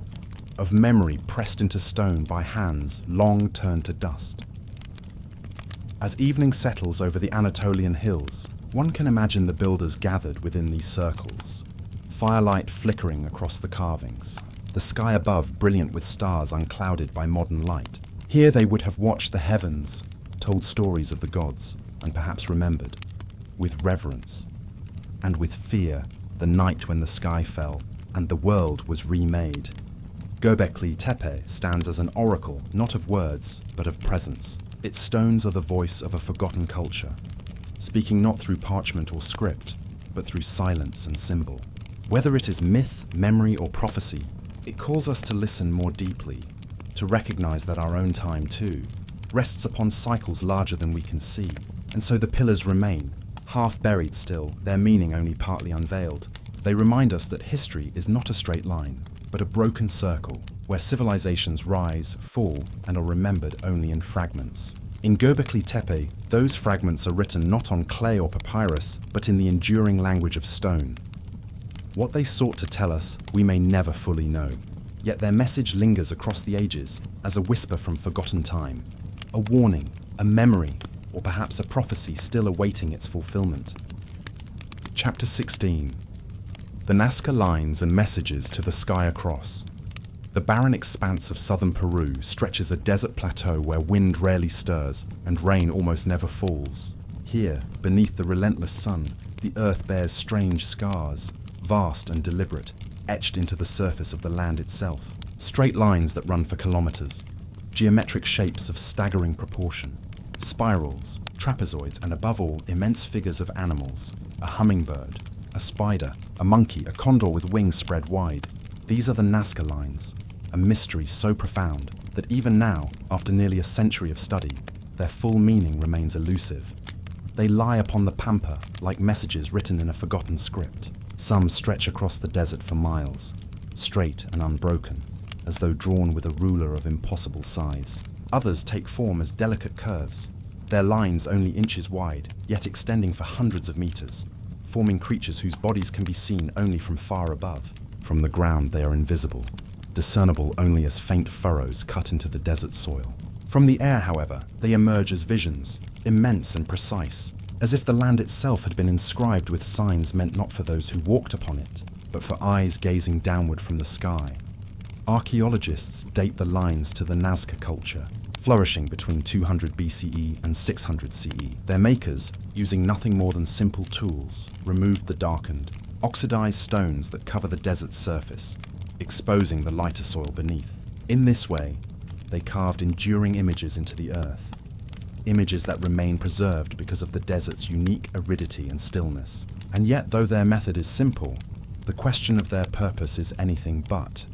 [SPEAKER 1] of memory pressed into stone by hands long turned to dust. As evening settles over the Anatolian hills, one can imagine the builders gathered within these circles, firelight flickering across the carvings, the sky above brilliant with stars unclouded by modern light. Here they would have watched the heavens, told stories of the gods, and perhaps remembered, with reverence, and with fear, the night when the sky fell and the world was remade. Göbekli Tepe stands as an oracle, not of words, but of presence. Its stones are the voice of a forgotten culture, speaking not through parchment or script, but through silence and symbol. Whether it is myth, memory, or prophecy, it calls us to listen more deeply, to recognize that our own time, too, rests upon cycles larger than we can see. And so the pillars remain, half buried still, their meaning only partly unveiled. They remind us that history is not a straight line, but a broken circle, where civilizations rise, fall, and are remembered only in fragments. In Göbekli Tepe, those fragments are written not on clay or papyrus, but in the enduring language of stone. What they sought to tell us, we may never fully know. Yet their message lingers across the ages as a whisper from forgotten time, a warning, a memory, or perhaps a prophecy still awaiting its fulfillment. Chapter 16. The Nazca Lines and Messages to the Sky Across. The barren expanse of southern Peru stretches a desert plateau where wind rarely stirs and rain almost never falls. Here, beneath the relentless sun, the earth bears strange scars, vast and deliberate, etched into the surface of the land itself. Straight lines that run for kilometers, geometric shapes of staggering proportion, spirals, trapezoids, and above all, immense figures of animals, a hummingbird, a spider, a monkey, a condor with wings spread wide. These are the Nazca Lines, a mystery so profound that even now, after nearly a century of study, their full meaning remains elusive. They lie upon the pampa like messages written in a forgotten script. Some stretch across the desert for miles, straight and unbroken, as though drawn with a ruler of impossible size. Others take form as delicate curves, their lines only inches wide, yet extending for hundreds of meters, forming creatures whose bodies can be seen only from far above. From the ground they are invisible, discernible only as faint furrows cut into the desert soil. From the air, however, they emerge as visions, immense and precise, as if the land itself had been inscribed with signs meant not for those who walked upon it, but for eyes gazing downward from the sky. Archaeologists date the lines to the Nazca culture, flourishing between 200 BCE and 600 CE. Their makers, using nothing more than simple tools, removed the darkened, oxidized stones that cover the desert's surface, exposing the lighter soil beneath. In this way, they carved enduring images into the earth, images that remain preserved because of the desert's unique aridity and stillness. And yet, though their method is simple, the question of their purpose is anything but.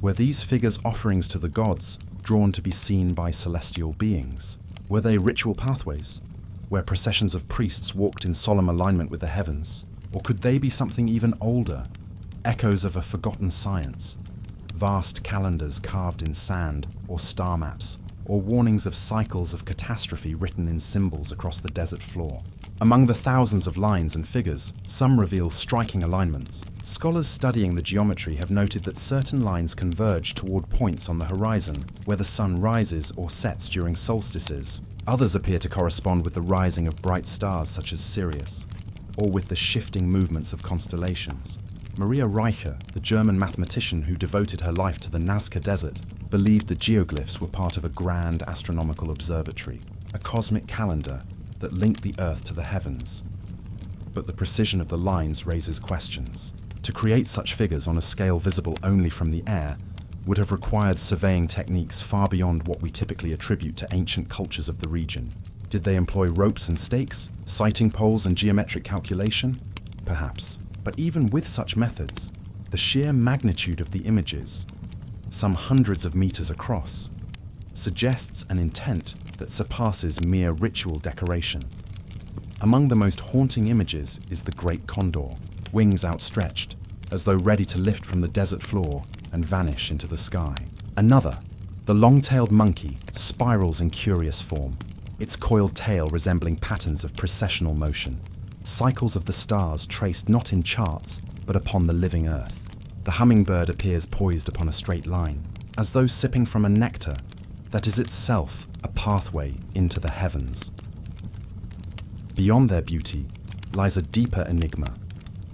[SPEAKER 1] Were these figures offerings to the gods, drawn to be seen by celestial beings? Were they ritual pathways, where processions of priests walked in solemn alignment with the heavens? Or could they be something even older, echoes of a forgotten science? Vast calendars carved in sand, or star maps, or warnings of cycles of catastrophe written in symbols across the desert floor. Among the thousands of lines and figures, some reveal striking alignments. Scholars studying the geometry have noted that certain lines converge toward points on the horizon, where the sun rises or sets during solstices. Others appear to correspond with the rising of bright stars such as Sirius, or with the shifting movements of constellations. Maria Reicher, the German mathematician who devoted her life to the Nazca Desert, believed the geoglyphs were part of a grand astronomical observatory, a cosmic calendar that linked the Earth to the heavens. But the precision of the lines raises questions. To create such figures on a scale visible only from the air would have required surveying techniques far beyond what we typically attribute to ancient cultures of the region. Did they employ ropes and stakes, sighting poles and geometric calculation? Perhaps. But even with such methods, the sheer magnitude of the images, some hundreds of meters across, suggests an intent that surpasses mere ritual decoration. Among the most haunting images is the great condor, wings outstretched, as though ready to lift from the desert floor and vanish into the sky. Another, the long-tailed monkey, spirals in curious form, its coiled tail resembling patterns of precessional motion. Cycles of the stars traced not in charts, but upon the living earth. The hummingbird appears poised upon a straight line, as though sipping from a nectar that is itself a pathway into the heavens. Beyond their beauty lies a deeper enigma.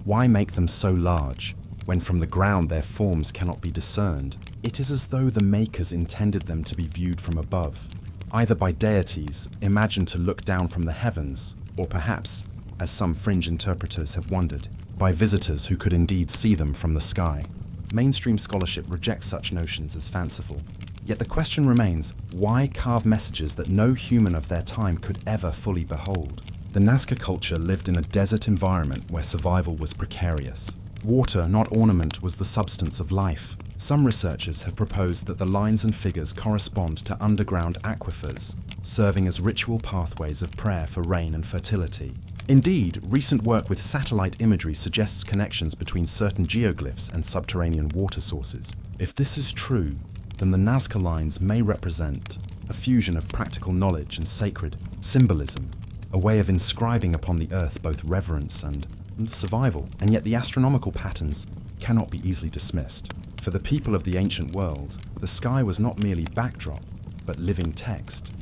[SPEAKER 1] Why make them so large, when from the ground their forms cannot be discerned? It is as though the makers intended them to be viewed from above, either by deities imagined to look down from the heavens, or perhaps, as some fringe interpreters have wondered, by visitors who could indeed see them from the sky. Mainstream scholarship rejects such notions as fanciful. Yet the question remains, why carve messages that no human of their time could ever fully behold? The Nazca culture lived in a desert environment where survival was precarious. Water, not ornament, was the substance of life. Some researchers have proposed that the lines and figures correspond to underground aquifers, serving as ritual pathways of prayer for rain and fertility. Indeed, recent work with satellite imagery suggests connections between certain geoglyphs and subterranean water sources. If this is true, then the Nazca Lines may represent a fusion of practical knowledge and sacred symbolism, a way of inscribing upon the earth both reverence and survival. And yet the astronomical patterns cannot be easily dismissed. For the people of the ancient world, the sky was not merely backdrop, but living text.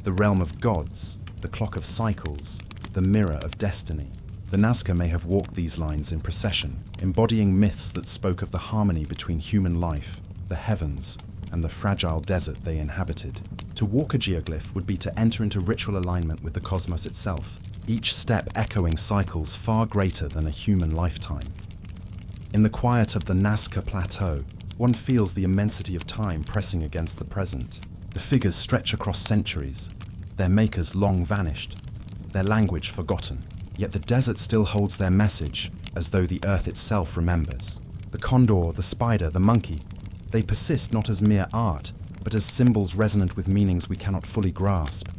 [SPEAKER 1] The realm of gods, the clock of cycles, the mirror of destiny. The Nazca may have walked these lines in procession, embodying myths that spoke of the harmony between human life, the heavens, and the fragile desert they inhabited. To walk a geoglyph would be to enter into ritual alignment with the cosmos itself, each step echoing cycles far greater than a human lifetime. In the quiet of the Nazca Plateau, one feels the immensity of time pressing against the present. The figures stretch across centuries, their makers long vanished, their language forgotten. Yet the desert still holds their message, as though the earth itself remembers. The condor, the spider, the monkey, they persist not as mere art, but as symbols resonant with meanings we cannot fully grasp.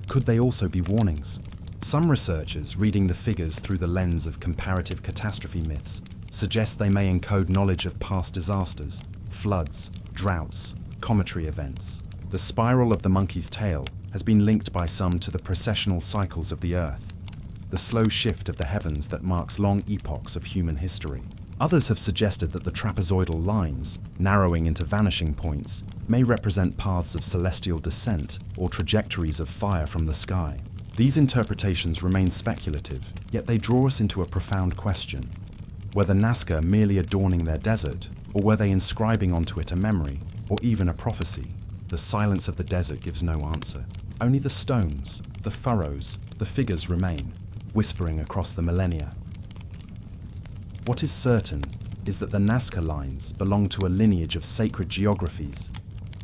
[SPEAKER 1] Could they also be warnings? Some researchers, reading the figures through the lens of comparative catastrophe myths, suggest they may encode knowledge of past disasters, floods, droughts, cometary events. The spiral of the monkey's tail has been linked by some to the precessional cycles of the earth, the slow shift of the heavens that marks long epochs of human history. Others have suggested that the trapezoidal lines, narrowing into vanishing points, may represent paths of celestial descent or trajectories of fire from the sky. These interpretations remain speculative, yet they draw us into a profound question. Were the Nazca merely adorning their desert, or were they inscribing onto it a memory, or even a prophecy? The silence of the desert gives no answer. Only the stones, the furrows, the figures remain, whispering across the millennia. What is certain is that the Nazca Lines belong to a lineage of sacred geographies,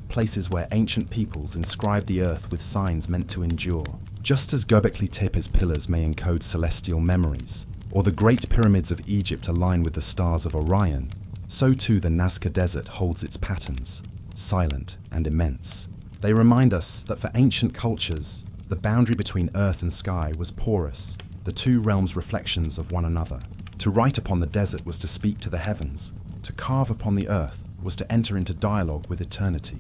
[SPEAKER 1] places where ancient peoples inscribed the earth with signs meant to endure. Just as Göbekli Tepe's pillars may encode celestial memories, or the Great Pyramids of Egypt align with the stars of Orion, so too the Nazca Desert holds its patterns, silent and immense. They remind us that for ancient cultures, the boundary between earth and sky was porous, the two realms reflections of one another. To write upon the desert was to speak to the heavens. To carve upon the earth was to enter into dialogue with eternity.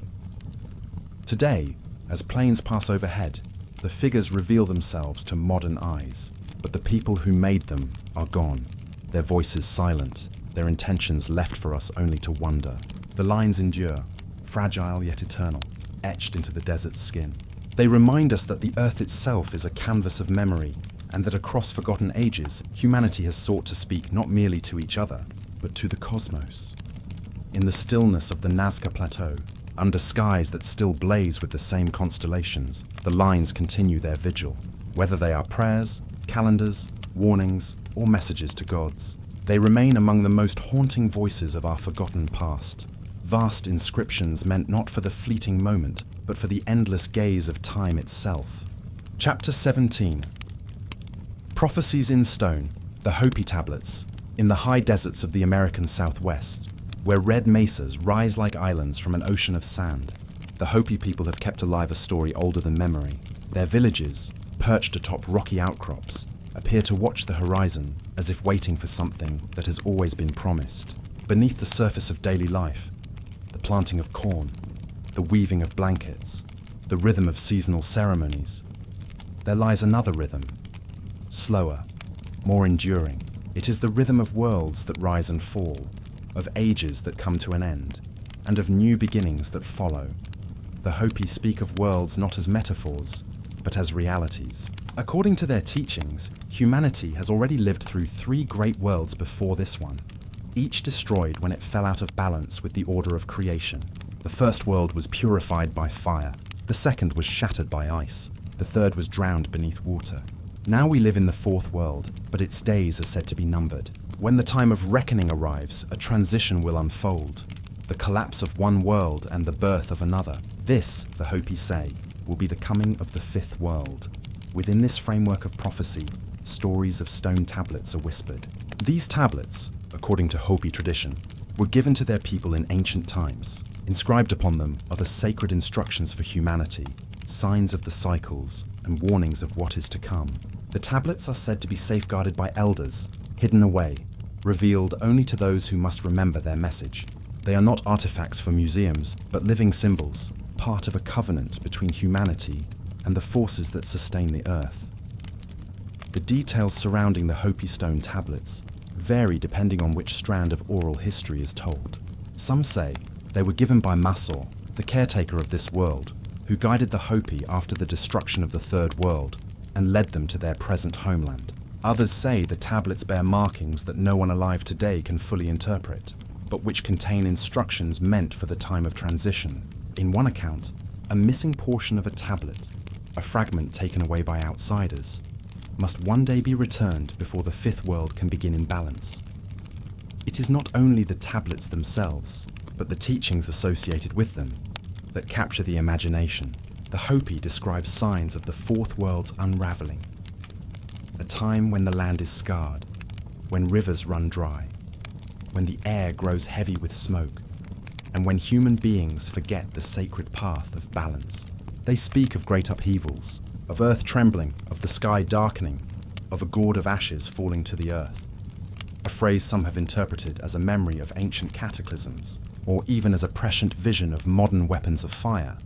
[SPEAKER 1] Today, as planes pass overhead, the figures reveal themselves to modern eyes, but the people who made them are gone, their voices silent, their intentions left for us only to wonder. The lines endure, fragile yet eternal, etched into the desert's skin. They remind us that the earth itself is a canvas of memory, and that across forgotten ages, humanity has sought to speak not merely to each other, but to the cosmos. In the stillness of the Nazca Plateau, under skies that still blaze with the same constellations, the lines continue their vigil, whether they are prayers, calendars, warnings, or messages to gods. They remain among the most haunting voices of our forgotten past, vast inscriptions meant not for the fleeting moment, but for the endless gaze of time itself. Chapter 17. Prophecies in Stone, the Hopi Tablets, in the high deserts of the American Southwest, where red mesas rise like islands from an ocean of sand. The Hopi people have kept alive a story older than memory. Their villages, perched atop rocky outcrops, appear to watch the horizon as if waiting for something that has always been promised. Beneath the surface of daily life, the planting of corn, the weaving of blankets, the rhythm of seasonal ceremonies, there lies another rhythm, slower, more enduring. It is the rhythm of worlds that rise and fall, of ages that come to an end, and of new beginnings that follow. The Hopi speak of worlds not as metaphors, but as realities. According to their teachings, humanity has already lived through 3 great worlds before this one, each destroyed when it fell out of balance with the order of creation. The first world was purified by fire, the second was shattered by ice, the third was drowned beneath water. Now we live in the 4th world, but its days are said to be numbered. When the time of reckoning arrives, a transition will unfold, the collapse of one world and the birth of another. This, the Hopi say, will be the coming of the 5th world. Within this framework of prophecy, stories of stone tablets are whispered. These tablets, according to Hopi tradition, were given to their people in ancient times. Inscribed upon them are the sacred instructions for humanity, signs of the cycles, and warnings of what is to come. The tablets are said to be safeguarded by elders, hidden away, revealed only to those who must remember their message. They are not artifacts for museums, but living symbols, part of a covenant between humanity and the forces that sustain the earth. The details surrounding the Hopi stone tablets vary depending on which strand of oral history is told. Some say they were given by Masor, the caretaker of this world, who guided the Hopi after the destruction of the 3rd world and led them to their present homeland. Others say the tablets bear markings that no one alive today can fully interpret, but which contain instructions meant for the time of transition. In one account, a missing portion of a tablet, a fragment taken away by outsiders, must one day be returned before the fifth world can begin in balance. It is not only the tablets themselves, but the teachings associated with them that capture the imagination. The Hopi describe signs of the fourth world's unraveling, a time when the land is scarred, when rivers run dry, when the air grows heavy with smoke, and when human beings forget the sacred path of balance. They speak of great upheavals, of earth trembling, of the sky darkening, of a gourd of ashes falling to the earth, a phrase some have interpreted as a memory of ancient cataclysms, or even as a prescient vision of modern weapons of fire.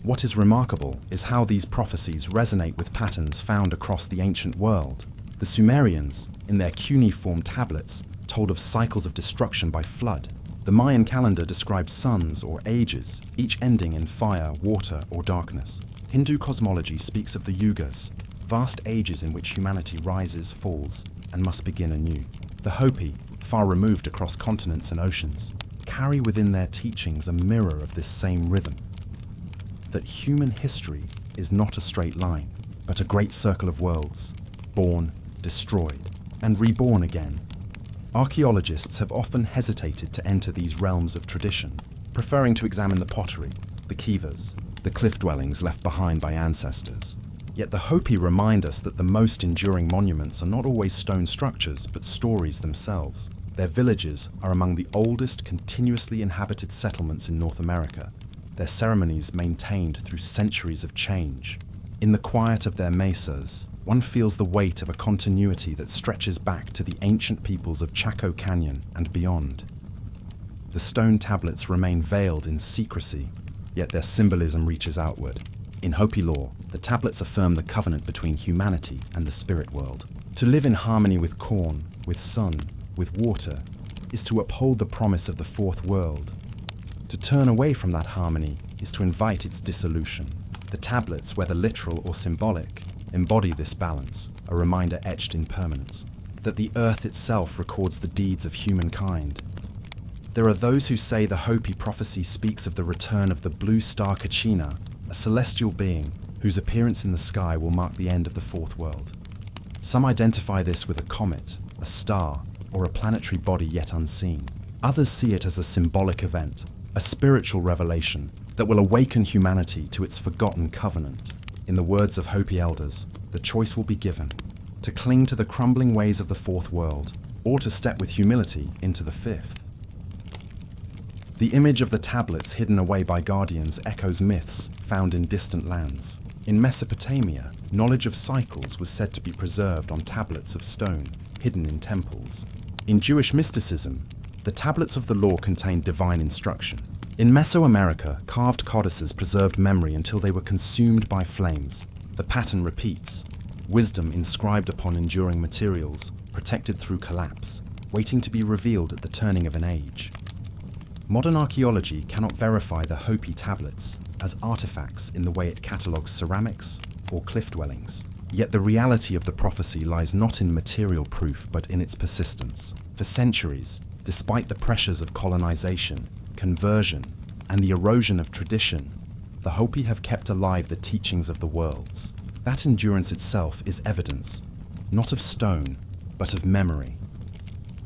[SPEAKER 1] What is remarkable is how these prophecies resonate with patterns found across the ancient world. The Sumerians, in their cuneiform tablets, told of cycles of destruction by flood. The Mayan calendar described suns or ages, each ending in fire, water, or darkness. Hindu cosmology speaks of the Yugas, vast ages in which humanity rises, falls, and must begin anew. The Hopi, far removed across continents and oceans, carry within their teachings a mirror of this same rhythm. That human history is not a straight line, but a great circle of worlds, born, destroyed, and reborn again. Archaeologists have often hesitated to enter these realms of tradition, preferring to examine the pottery, the kivas, the cliff dwellings left behind by ancestors. Yet the Hopi remind us that the most enduring monuments are not always stone structures, but stories themselves. Their villages are among the oldest continuously inhabited settlements in North America, their ceremonies maintained through centuries of change. In the quiet of their mesas, one feels the weight of a continuity that stretches back to the ancient peoples of Chaco Canyon and beyond. The stone tablets remain veiled in secrecy, yet their symbolism reaches outward. In Hopi lore, the tablets affirm the covenant between humanity and the spirit world. To live in harmony with corn, with sun, with water, is to uphold the promise of the fourth world. To turn away from that harmony is to invite its dissolution. The tablets, whether literal or symbolic, embody this balance, a reminder etched in permanence, that the earth itself records the deeds of humankind. There are those who say the Hopi prophecy speaks of the return of the blue star Kachina, a celestial being whose appearance in the sky will mark the end of the fourth world. Some identify this with a comet, a star, or a planetary body yet unseen. Others see it as a symbolic event, a spiritual revelation that will awaken humanity to its forgotten covenant. In the words of Hopi elders, the choice will be given, to cling to the crumbling ways of the fourth world, or to step with humility into the fifth. The image of the tablets hidden away by guardians echoes myths found in distant lands. In Mesopotamia, knowledge of cycles was said to be preserved on tablets of stone, hidden in temples. In Jewish mysticism, the tablets of the law contained divine instruction. In Mesoamerica, carved codices preserved memory until they were consumed by flames. The pattern repeats, wisdom inscribed upon enduring materials, protected through collapse, waiting to be revealed at the turning of an age. Modern archaeology cannot verify the Hopi tablets as artifacts in the way it catalogues ceramics or cliff dwellings. Yet the reality of the prophecy lies not in material proof but in its persistence. For centuries, despite the pressures of colonization, conversion, and the erosion of tradition, the Hopi have kept alive the teachings of the worlds. That endurance itself is evidence, not of stone, but of memory.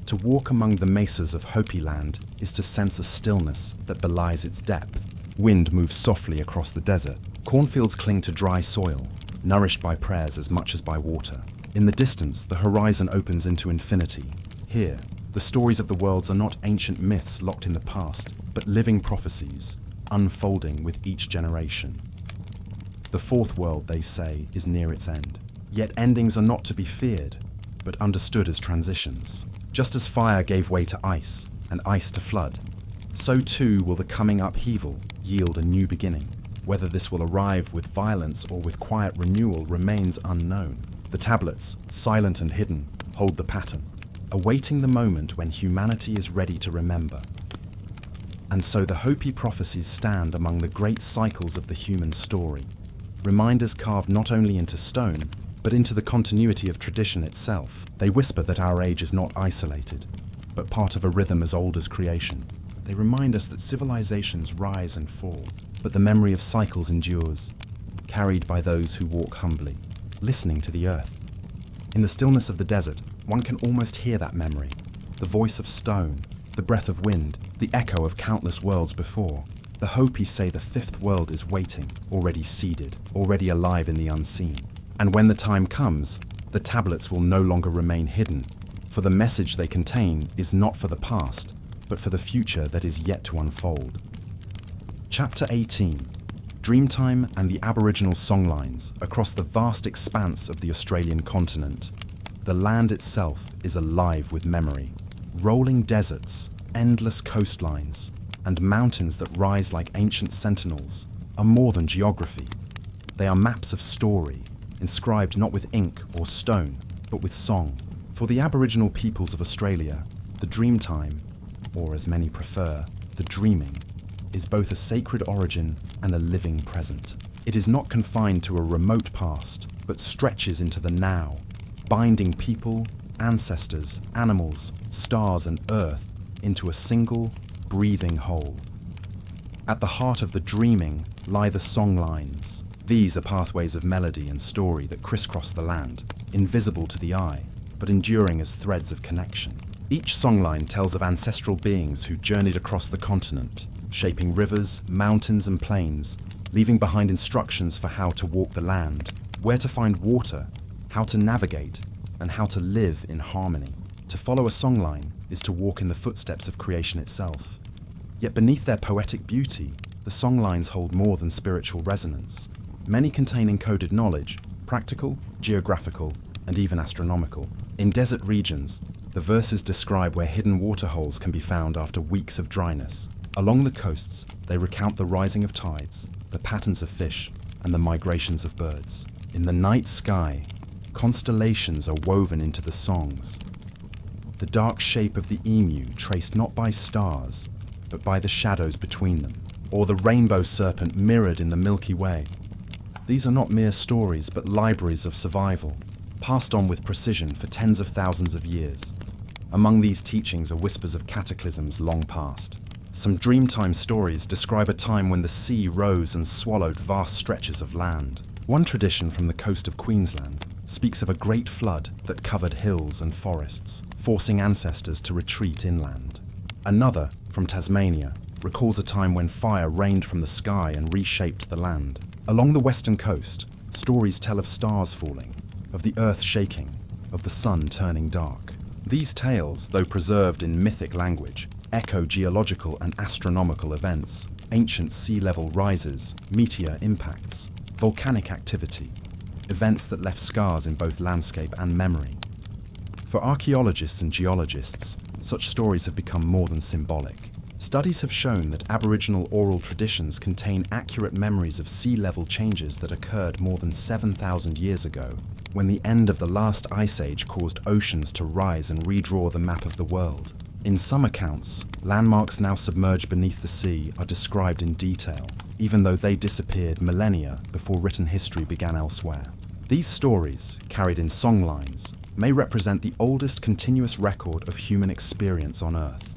[SPEAKER 1] To walk among the mesas of Hopi land is to sense a stillness that belies its depth. Wind moves softly across the desert. Cornfields cling to dry soil, nourished by prayers as much as by water. In the distance, the horizon opens into infinity. Here, the stories of the worlds are not ancient myths locked in the past, but living prophecies, unfolding with each generation. The fourth world, they say, is near its end. Yet endings are not to be feared, but understood as transitions. Just as fire gave way to ice, and ice to flood, so too will the coming upheaval yield a new beginning. Whether this will arrive with violence or with quiet renewal remains unknown. The tablets, silent and hidden, hold the pattern, awaiting the moment when humanity is ready to remember. And so the Hopi prophecies stand among the great cycles of the human story, reminders carved not only into stone, but into the continuity of tradition itself. They whisper that our age is not isolated, but part of a rhythm as old as creation. They remind us that civilizations rise and fall, but the memory of cycles endures, carried by those who walk humbly, listening to the earth. In the stillness of the desert, one can almost hear that memory, the voice of stone, the breath of wind, the echo of countless worlds before. The Hopi say the fifth world is waiting, already seeded, already alive in the unseen. And when the time comes, the tablets will no longer remain hidden, for the message they contain is not for the past, but for the future that is yet to unfold. Chapter 18. Dreamtime and the Aboriginal songlines across the vast expanse of the Australian continent. The land itself is alive with memory. Rolling deserts, endless coastlines, and mountains that rise like ancient sentinels are more than geography. They are maps of story, inscribed not with ink or stone, but with song. For the Aboriginal peoples of Australia, the dreamtime, or as many prefer, the dreaming, is both a sacred origin and a living present. It is not confined to a remote past, but stretches into the now, binding people, ancestors, animals, stars, and earth into a single, breathing whole. At the heart of the dreaming lie the song lines. These are pathways of melody and story that crisscross the land, invisible to the eye, but enduring as threads of connection. Each songline tells of ancestral beings who journeyed across the continent, shaping rivers, mountains, and plains, leaving behind instructions for how to walk the land, where to find water, how to navigate, and how to live in harmony. To follow a songline is to walk in the footsteps of creation itself. Yet beneath their poetic beauty, the songlines hold more than spiritual resonance. Many contain encoded knowledge, practical, geographical, and even astronomical. In desert regions, the verses describe where hidden waterholes can be found after weeks of dryness. Along the coasts, they recount the rising of tides, the patterns of fish, and the migrations of birds. In the night sky, constellations are woven into the songs. The dark shape of the emu traced not by stars, but by the shadows between them, or the rainbow serpent mirrored in the Milky Way. These are not mere stories, but libraries of survival, passed on with precision for tens of thousands of years. Among these teachings are whispers of cataclysms long past. Some Dreamtime stories describe a time when the sea rose and swallowed vast stretches of land. One tradition from the coast of Queensland speaks of a great flood that covered hills and forests, forcing ancestors to retreat inland. Another, from Tasmania, recalls a time when fire rained from the sky and reshaped the land. Along the western coast, stories tell of stars falling, of the earth shaking, of the sun turning dark. These tales, though preserved in mythic language, echo geological and astronomical events, ancient sea level rises, meteor impacts, volcanic activity, events that left scars in both landscape and memory. For archaeologists and geologists, such stories have become more than symbolic. Studies have shown that Aboriginal oral traditions contain accurate memories of sea level changes that occurred more than 7,000 years ago, when the end of the last ice age caused oceans to rise and redraw the map of the world. In some accounts, landmarks now submerged beneath the sea are described in detail, even though they disappeared millennia before written history began elsewhere. These stories, carried in songlines, may represent the oldest continuous record of human experience on Earth.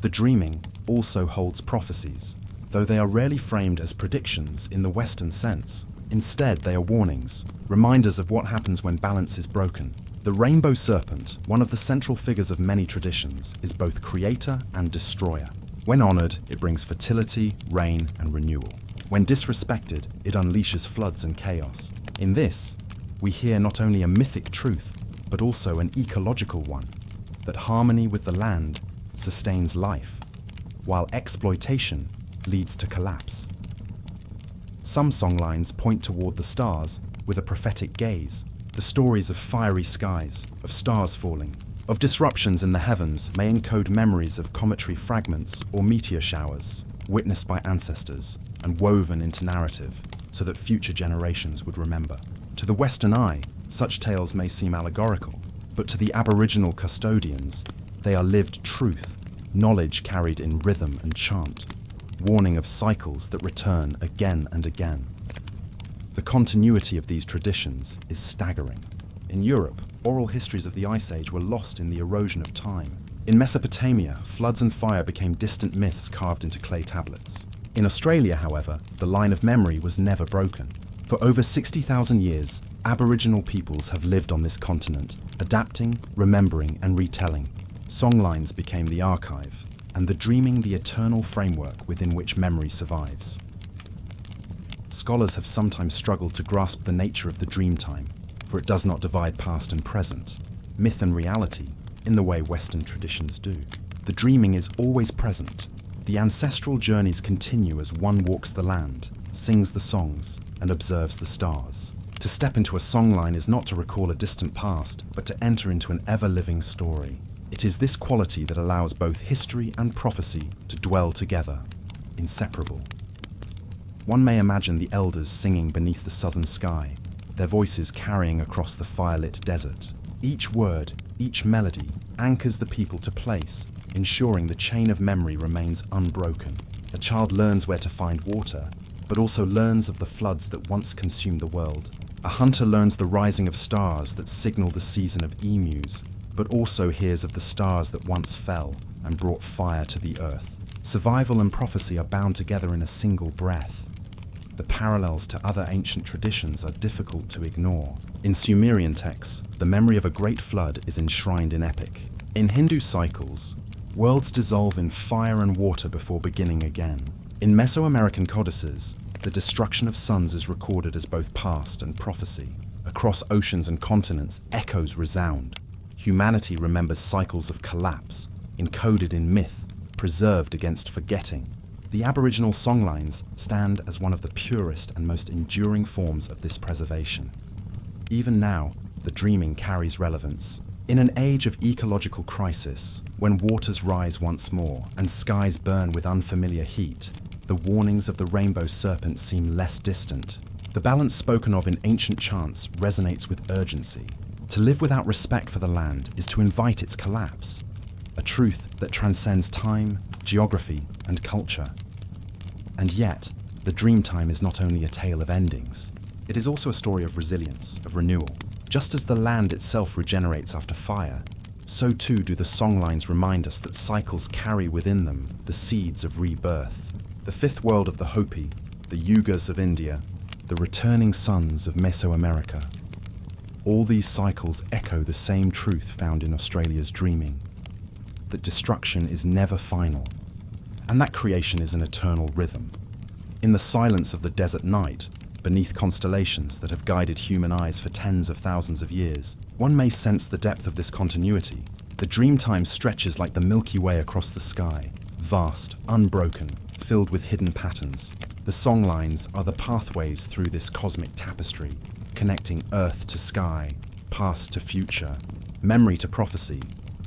[SPEAKER 1] The dreaming also holds prophecies, though they are rarely framed as predictions in the Western sense. Instead, they are warnings, reminders of what happens when balance is broken. The rainbow serpent, one of the central figures of many traditions, is both creator and destroyer. When honored, it brings fertility, rain, and renewal. When disrespected, it unleashes floods and chaos. In this, we hear not only a mythic truth, but also an ecological one, that harmony with the land sustains life, while exploitation leads to collapse. Some songlines point toward the stars with a prophetic gaze. The stories of fiery skies, of stars falling, of disruptions in the heavens may encode memories of cometary fragments or meteor showers, witnessed by ancestors and woven into narrative so that future generations would remember. To the Western eye, such tales may seem allegorical, but to the Aboriginal custodians, they are lived truth, knowledge carried in rhythm and chant, warning of cycles that return again and again. The continuity of these traditions is staggering. In Europe, oral histories of the Ice Age were lost in the erosion of time. In Mesopotamia, floods and fire became distant myths carved into clay tablets. In Australia, however, the line of memory was never broken. For over 60,000 years, Aboriginal peoples have lived on this continent, adapting, remembering, and retelling. Songlines became the archive, and the dreaming the eternal framework within which memory survives. Scholars have sometimes struggled to grasp the nature of the dream time, for it does not divide past and present, myth and reality, in the way Western traditions do. The dreaming is always present. The ancestral journeys continue as one walks the land, sings the songs, and observes the stars. To step into a songline is not to recall a distant past, but to enter into an ever-living story. It is this quality that allows both history and prophecy to dwell together, inseparable. One may imagine the elders singing beneath the southern sky, their voices carrying across the firelit desert. Each word, each melody, anchors the people to place, ensuring the chain of memory remains unbroken. A child learns where to find water, but also learns of the floods that once consumed the world. A hunter learns the rising of stars that signal the season of emus, but also hears of the stars that once fell and brought fire to the earth. Survival and prophecy are bound together in a single breath. The parallels to other ancient traditions are difficult to ignore. In Sumerian texts, the memory of a great flood is enshrined in epic. In Hindu cycles, worlds dissolve in fire and water before beginning again. In Mesoamerican codices, the destruction of suns is recorded as both past and prophecy. Across oceans and continents, echoes resound. Humanity remembers cycles of collapse, encoded in myth, preserved against forgetting. The Aboriginal songlines stand as one of the purest and most enduring forms of this preservation. Even now, the dreaming carries relevance. In an age of ecological crisis, when waters rise once more and skies burn with unfamiliar heat, the warnings of the rainbow serpent seem less distant. The balance spoken of in ancient chants resonates with urgency. To live without respect for the land is to invite its collapse, a truth that transcends time, geography, and culture. And yet, the Dreamtime is not only a tale of endings, it is also a story of resilience, of renewal. Just as the land itself regenerates after fire, so too do the songlines remind us that cycles carry within them the seeds of rebirth. The fifth world of the Hopi, the Yugas of India, the returning sons of Mesoamerica. All these cycles echo the same truth found in Australia's dreaming, that destruction is never final, and that creation is an eternal rhythm. In the silence of the desert night, beneath constellations that have guided human eyes for tens of thousands of years, one may sense the depth of this continuity. The Dreamtime stretches like the Milky Way across the sky, vast, unbroken, filled with hidden patterns. The songlines are the pathways through this cosmic tapestry, connecting earth to sky, past to future, memory to prophecy.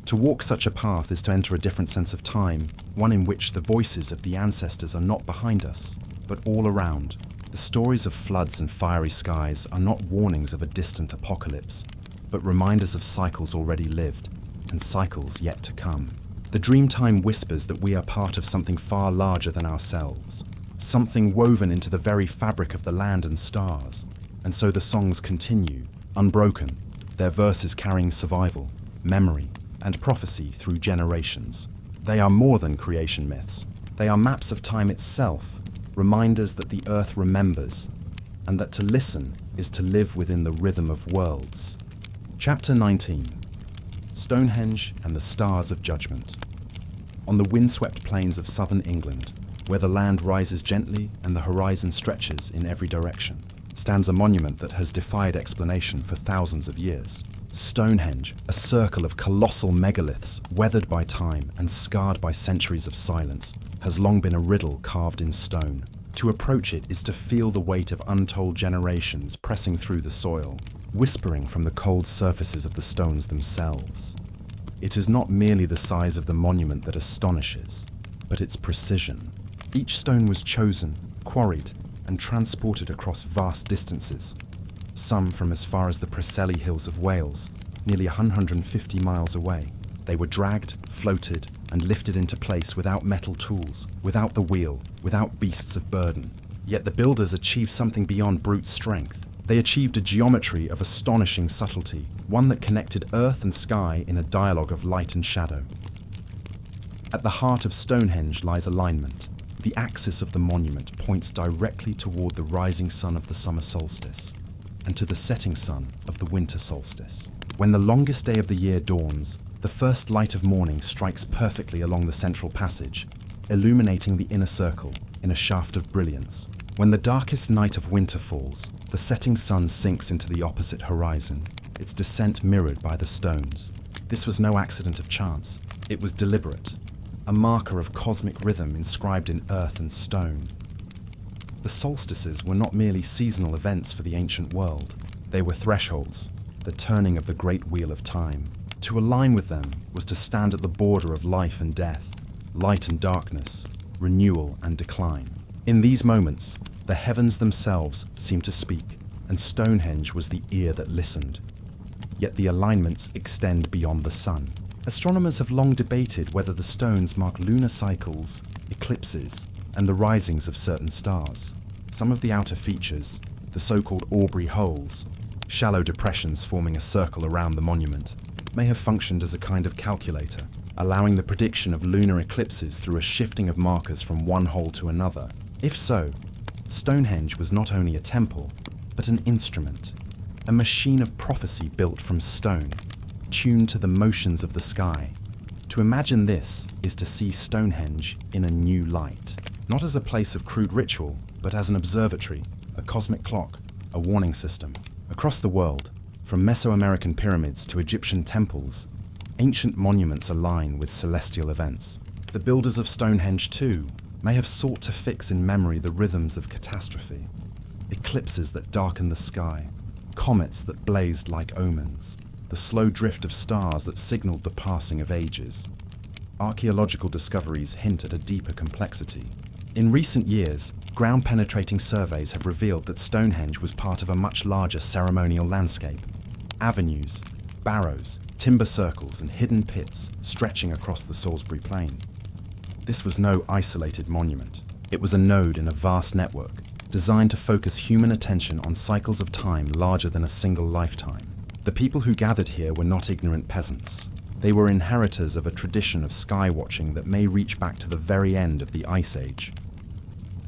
[SPEAKER 1] To walk such a path is to enter a different sense of time, one in which the voices of the ancestors are not behind us, but all around. The stories of floods and fiery skies are not warnings of a distant apocalypse, but reminders of cycles already lived, and cycles yet to come. The Dreamtime whispers that we are part of something far larger than ourselves, something woven into the very fabric of the land and stars. And so the songs continue, unbroken, their verses carrying survival, memory, and prophecy through generations. They are more than creation myths. They are maps of time itself, reminders that the earth remembers, and that to listen is to live within the rhythm of worlds. Chapter 19. Stonehenge and the Stars of Judgment. On the windswept plains of southern England, where the land rises gently and the horizon stretches in every direction, stands a monument that has defied explanation for thousands of years. Stonehenge, a circle of colossal megaliths weathered by time and scarred by centuries of silence, has long been a riddle carved in stone. To approach it is to feel the weight of untold generations pressing through the soil, whispering from the cold surfaces of the stones themselves. It is not merely the size of the monument that astonishes, but its precision. Each stone was chosen, quarried, and transported across vast distances, some from as far as the Preseli Hills of Wales, nearly 150 miles away. They were dragged, floated, and lifted into place without metal tools, without the wheel, without beasts of burden. Yet the builders achieved something beyond brute strength. They achieved a geometry of astonishing subtlety, one that connected earth and sky in a dialogue of light and shadow. At the heart of Stonehenge lies alignment. The axis of the monument points directly toward the rising sun of the summer solstice. and to the setting sun of the winter solstice. When the longest day of the year dawns, the first light of morning strikes perfectly along the central passage, illuminating the inner circle in a shaft of brilliance. When the darkest night of winter falls, the setting sun sinks into the opposite horizon, its descent mirrored by the stones. This was no accident of chance. It was deliberate, a marker of cosmic rhythm inscribed in earth and stone. The solstices were not merely seasonal events for the ancient world. They were thresholds, the turning of the great wheel of time. To align with them was to stand at the border of life and death, light and darkness, renewal and decline. In these moments, the heavens themselves seemed to speak, and Stonehenge was the ear that listened. Yet the alignments extend beyond the sun. Astronomers have long debated whether the stones mark lunar cycles, eclipses, and the risings of certain stars. Some of the outer features, the so-called Aubrey holes, shallow depressions forming a circle around the monument, may have functioned as a kind of calculator, allowing the prediction of lunar eclipses through a shifting of markers from one hole to another. If so, Stonehenge was not only a temple, but an instrument, a machine of prophecy built from stone, tuned to the motions of the sky. To imagine this is to see Stonehenge in a new light, not as a place of crude ritual, but as an observatory, a cosmic clock, a warning system. Across the world, from Mesoamerican pyramids to Egyptian temples, ancient monuments align with celestial events. The builders of Stonehenge, too, may have sought to fix in memory the rhythms of catastrophe, eclipses that darken the sky, comets that blazed like omens, the slow drift of stars that signaled the passing of ages. Archaeological discoveries hint at a deeper complexity. In recent years, ground-penetrating surveys have revealed that Stonehenge was part of a much larger ceremonial landscape. Avenues, barrows, timber circles, and hidden pits stretching across the Salisbury Plain. This was no isolated monument. It was a node in a vast network, designed to focus human attention on cycles of time larger than a single lifetime. The people who gathered here were not ignorant peasants. They were inheritors of a tradition of sky-watching that may reach back to the very end of the Ice Age.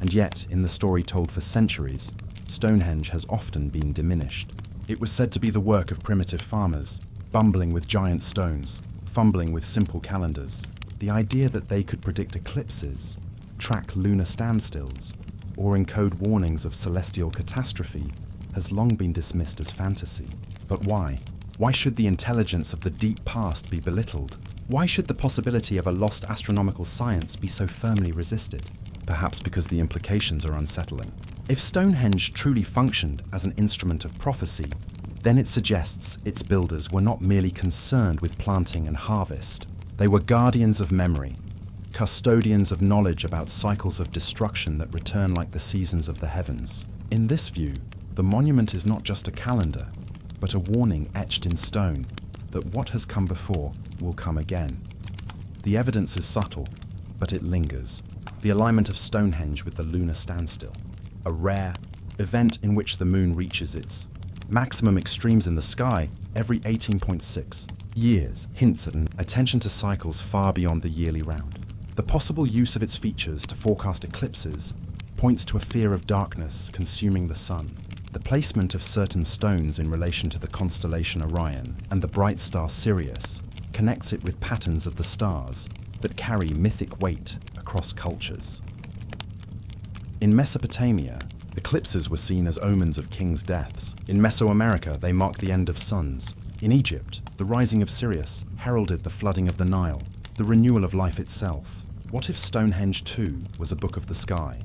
[SPEAKER 1] And yet, in the story told for centuries, Stonehenge has often been diminished. It was said to be the work of primitive farmers, bumbling with giant stones, fumbling with simple calendars. The idea that they could predict eclipses, track lunar standstills, or encode warnings of celestial catastrophe has long been dismissed as fantasy. But why? Why should the intelligence of the deep past be belittled? Why should the possibility of a lost astronomical science be so firmly resisted? Perhaps because the implications are unsettling. If Stonehenge truly functioned as an instrument of prophecy, then it suggests its builders were not merely concerned with planting and harvest. They were guardians of memory, custodians of knowledge about cycles of destruction that return like the seasons of the heavens. In this view, the monument is not just a calendar, but a warning etched in stone that what has come before will come again. The evidence is subtle, but it lingers. The alignment of Stonehenge with the lunar standstill, a rare event in which the moon reaches its maximum extremes in the sky every 18.6 years, hints at an attention to cycles far beyond the yearly round. The possible use of its features to forecast eclipses points to a fear of darkness consuming the sun. The placement of certain stones in relation to the constellation Orion and the bright star Sirius connects it with patterns of the stars that carry mythic weight across cultures. In Mesopotamia, eclipses were seen as omens of kings' deaths. In Mesoamerica, they marked the end of suns. In Egypt, the rising of Sirius heralded the flooding of the Nile, the renewal of life itself. What if Stonehenge too was a book of the sky?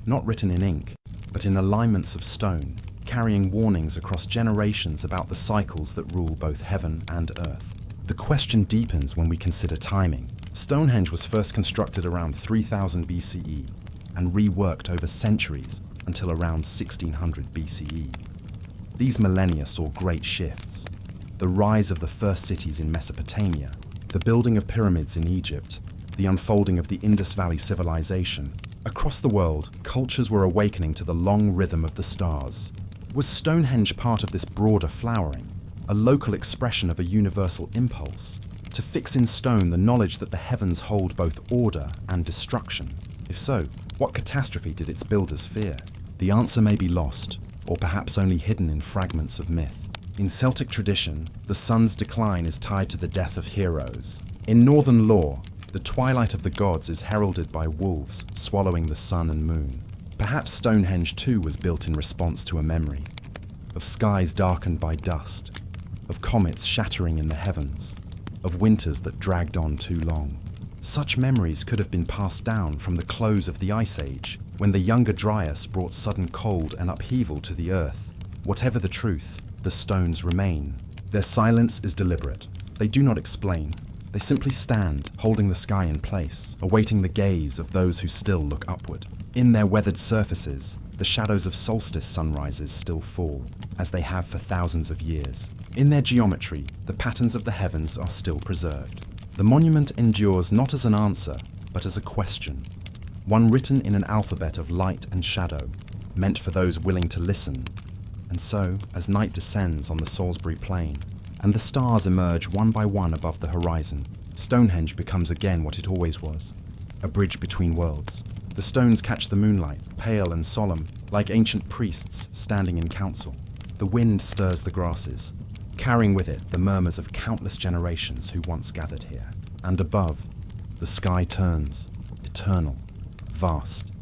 [SPEAKER 1] Not written in ink, but in alignments of stone, carrying warnings across generations about the cycles that rule both heaven and earth. The question deepens when we consider timing. Stonehenge was first constructed around 3000 BCE and reworked over centuries until around 1600 BCE. These millennia saw great shifts. The rise of the first cities in Mesopotamia, the building of pyramids in Egypt, the unfolding of the Indus Valley civilization. Across the world, cultures were awakening to the long rhythm of the stars. Was Stonehenge part of this broader flowering, a local expression of a universal impulse, to fix in stone the knowledge that the heavens hold both order and destruction? If so, what catastrophe did its builders fear? The answer may be lost, or perhaps only hidden in fragments of myth. In Celtic tradition, the sun's decline is tied to the death of heroes. In northern lore, the twilight of the gods is heralded by wolves swallowing the sun and moon. Perhaps Stonehenge too was built in response to a memory of skies darkened by dust, of comets shattering in the heavens, of winters that dragged on too long. Such memories could have been passed down from the close of the Ice Age, when the younger Dryas brought sudden cold and upheaval to the earth. Whatever the truth, the stones remain. Their silence is deliberate. They do not explain. They simply stand, holding the sky in place, awaiting the gaze of those who still look upward. In their weathered surfaces, the shadows of solstice sunrises still fall, as they have for thousands of years. In their geometry, the patterns of the heavens are still preserved. The monument endures not as an answer, but as a question, one written in an alphabet of light and shadow, meant for those willing to listen. And so, as night descends on the Salisbury Plain, and the stars emerge one by one above the horizon, Stonehenge becomes again what it always was, a bridge between worlds. The stones catch the moonlight, pale and solemn, like ancient priests standing in council. The wind stirs the grasses, carrying with it the murmurs of countless generations who once gathered here. And above, the sky turns, eternal, vast,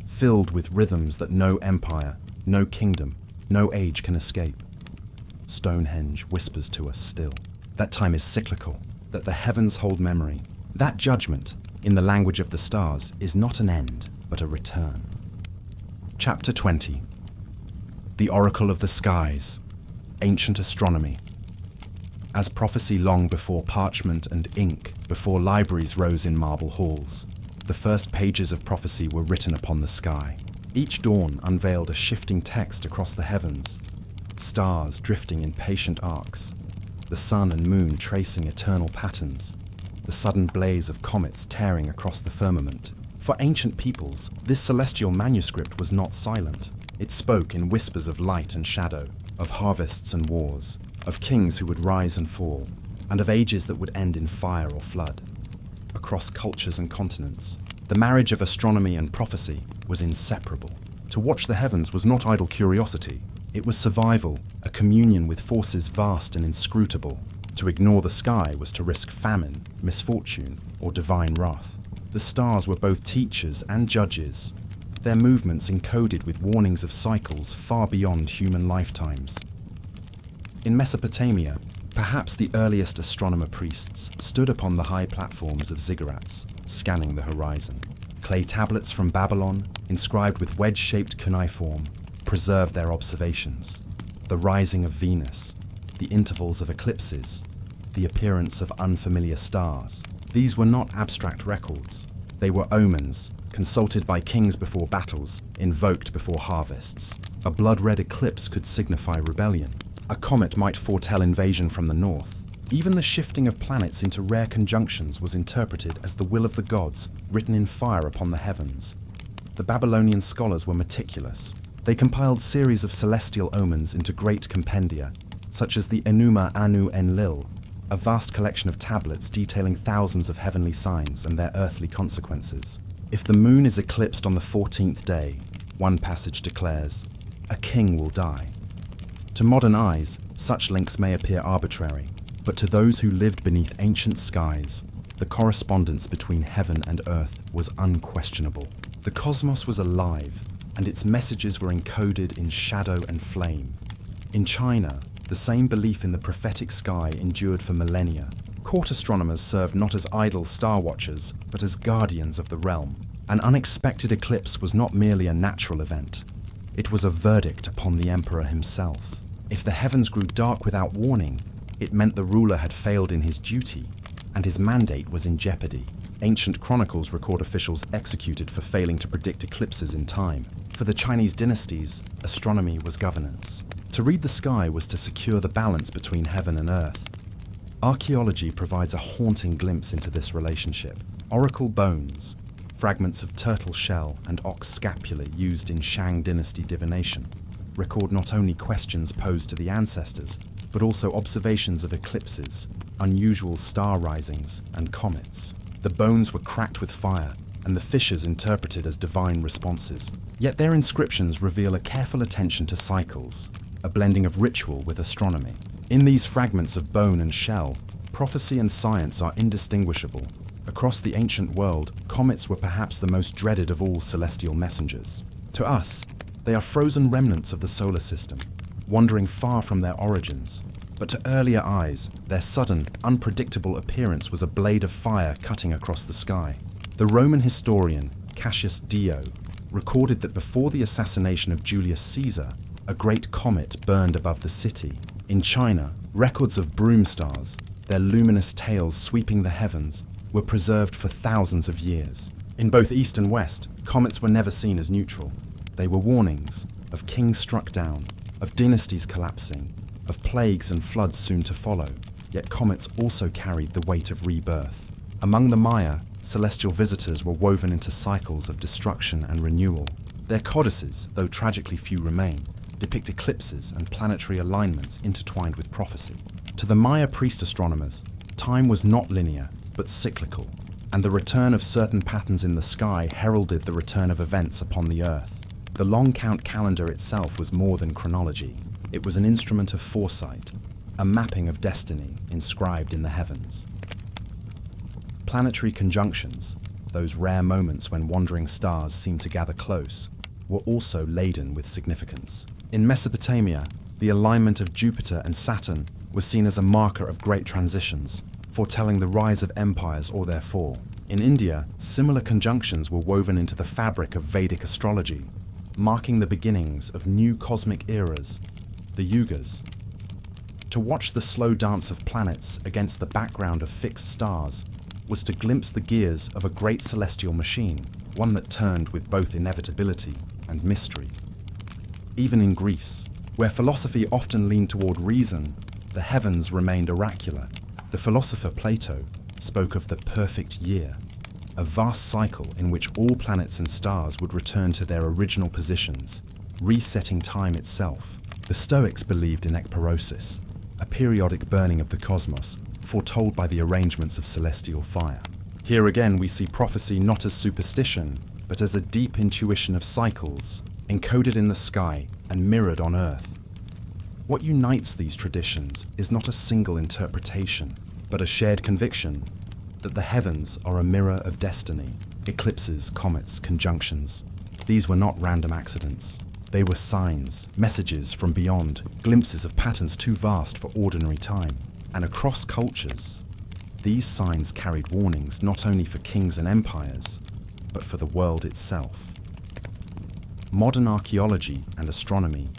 [SPEAKER 1] filled with rhythms that no empire, no kingdom, no age can escape. Stonehenge whispers to us still. That time is cyclical, that the heavens hold memory. That judgment, in the language of the stars, is not an end, but a return. Chapter 20. The Oracle of the Skies, Ancient Astronomy. As prophecy long before parchment and ink, before libraries rose in marble halls, the first pages of prophecy were written upon the sky. Each dawn unveiled a shifting text across the heavens, stars drifting in patient arcs, the sun and moon tracing eternal patterns, the sudden blaze of comets tearing across the firmament. For ancient peoples, this celestial manuscript was not silent. It spoke in whispers of light and shadow, of harvests and wars, of kings who would rise and fall, and of ages that would end in fire or flood. Across cultures and continents, the marriage of astronomy and prophecy was inseparable. To watch the heavens was not idle curiosity. It was survival, a communion with forces vast and inscrutable. To ignore the sky was to risk famine, misfortune, or divine wrath. The stars were both teachers and judges, their movements encoded with warnings of cycles far beyond human lifetimes. In Mesopotamia, perhaps the earliest astronomer priests stood upon the high platforms of ziggurats, scanning the horizon. Clay tablets from Babylon, inscribed with wedge-shaped cuneiform, preserved their observations. The rising of Venus, the intervals of eclipses, the appearance of unfamiliar stars. These were not abstract records. They were omens, consulted by kings before battles, invoked before harvests. A blood-red eclipse could signify rebellion. A comet might foretell invasion from the north. Even the shifting of planets into rare conjunctions was interpreted as the will of the gods, written in fire upon the heavens. The Babylonian scholars were meticulous. They compiled series of celestial omens into great compendia, such as the Enuma Anu Enlil, a vast collection of tablets detailing thousands of heavenly signs and their earthly consequences. If the moon is eclipsed on the 14th day, one passage declares, a king will die. To modern eyes, such links may appear arbitrary, but to those who lived beneath ancient skies, the correspondence between heaven and earth was unquestionable. The cosmos was alive, and its messages were encoded in shadow and flame. In China, the same belief in the prophetic sky endured for millennia. Court astronomers served not as idle star watchers, but as guardians of the realm. An unexpected eclipse was not merely a natural event. It was a verdict upon the emperor himself. If the heavens grew dark without warning, it meant the ruler had failed in his duty, and his mandate was in jeopardy. Ancient chronicles record officials executed for failing to predict eclipses in time. For the Chinese dynasties, astronomy was governance. To read the sky was to secure the balance between heaven and earth. Archaeology provides a haunting glimpse into this relationship. Oracle bones, fragments of turtle shell and ox scapula used in Shang dynasty divination, record not only questions posed to the ancestors, but also observations of eclipses, unusual star risings, and comets. The bones were cracked with fire, and the fissures interpreted as divine responses. Yet their inscriptions reveal a careful attention to cycles, a blending of ritual with astronomy. In these fragments of bone and shell, prophecy and science are indistinguishable. Across the ancient world, comets were perhaps the most dreaded of all celestial messengers. To us, they are frozen remnants of the solar system, wandering far from their origins. But to earlier eyes, their sudden, unpredictable appearance was a blade of fire cutting across the sky. The Roman historian Cassius Dio recorded that before the assassination of Julius Caesar, a great comet burned above the city. In China, records of broom stars, their luminous tails sweeping the heavens, were preserved for thousands of years. In both East and West, comets were never seen as neutral. They were warnings of kings struck down, of dynasties collapsing, of plagues and floods soon to follow. Yet comets also carried the weight of rebirth. Among the Maya, celestial visitors were woven into cycles of destruction and renewal. Their codices, though tragically few remain, depict eclipses and planetary alignments intertwined with prophecy. To the Maya priest astronomers, time was not linear, but cyclical, and the return of certain patterns in the sky heralded the return of events upon the earth. The long count calendar itself was more than chronology. It was an instrument of foresight, a mapping of destiny inscribed in the heavens. Planetary conjunctions, those rare moments when wandering stars seem to gather close, were also laden with significance. In Mesopotamia, the alignment of Jupiter and Saturn was seen as a marker of great transitions, foretelling the rise of empires or their fall. In India, similar conjunctions were woven into the fabric of Vedic astrology, marking the beginnings of new cosmic eras, the Yugas. To watch the slow dance of planets against the background of fixed stars was to glimpse the gears of a great celestial machine, one that turned with both inevitability and mystery. Even in Greece, where philosophy often leaned toward reason, the heavens remained oracular. The philosopher Plato spoke of the perfect year, a vast cycle in which all planets and stars would return to their original positions, resetting time itself. The Stoics believed in ekpyrosis, a periodic burning of the cosmos, foretold by the arrangements of celestial fire. Here again we see prophecy not as superstition, but as a deep intuition of cycles, encoded in the sky and mirrored on earth. What unites these traditions is not a single interpretation, but a shared conviction that the heavens are a mirror of destiny. Eclipses, comets, conjunctions. These were not random accidents. They were signs, messages from beyond, glimpses of patterns too vast for ordinary time. And across cultures, these signs carried warnings not only for kings and empires, but for the world itself. Modern archaeology and astronomy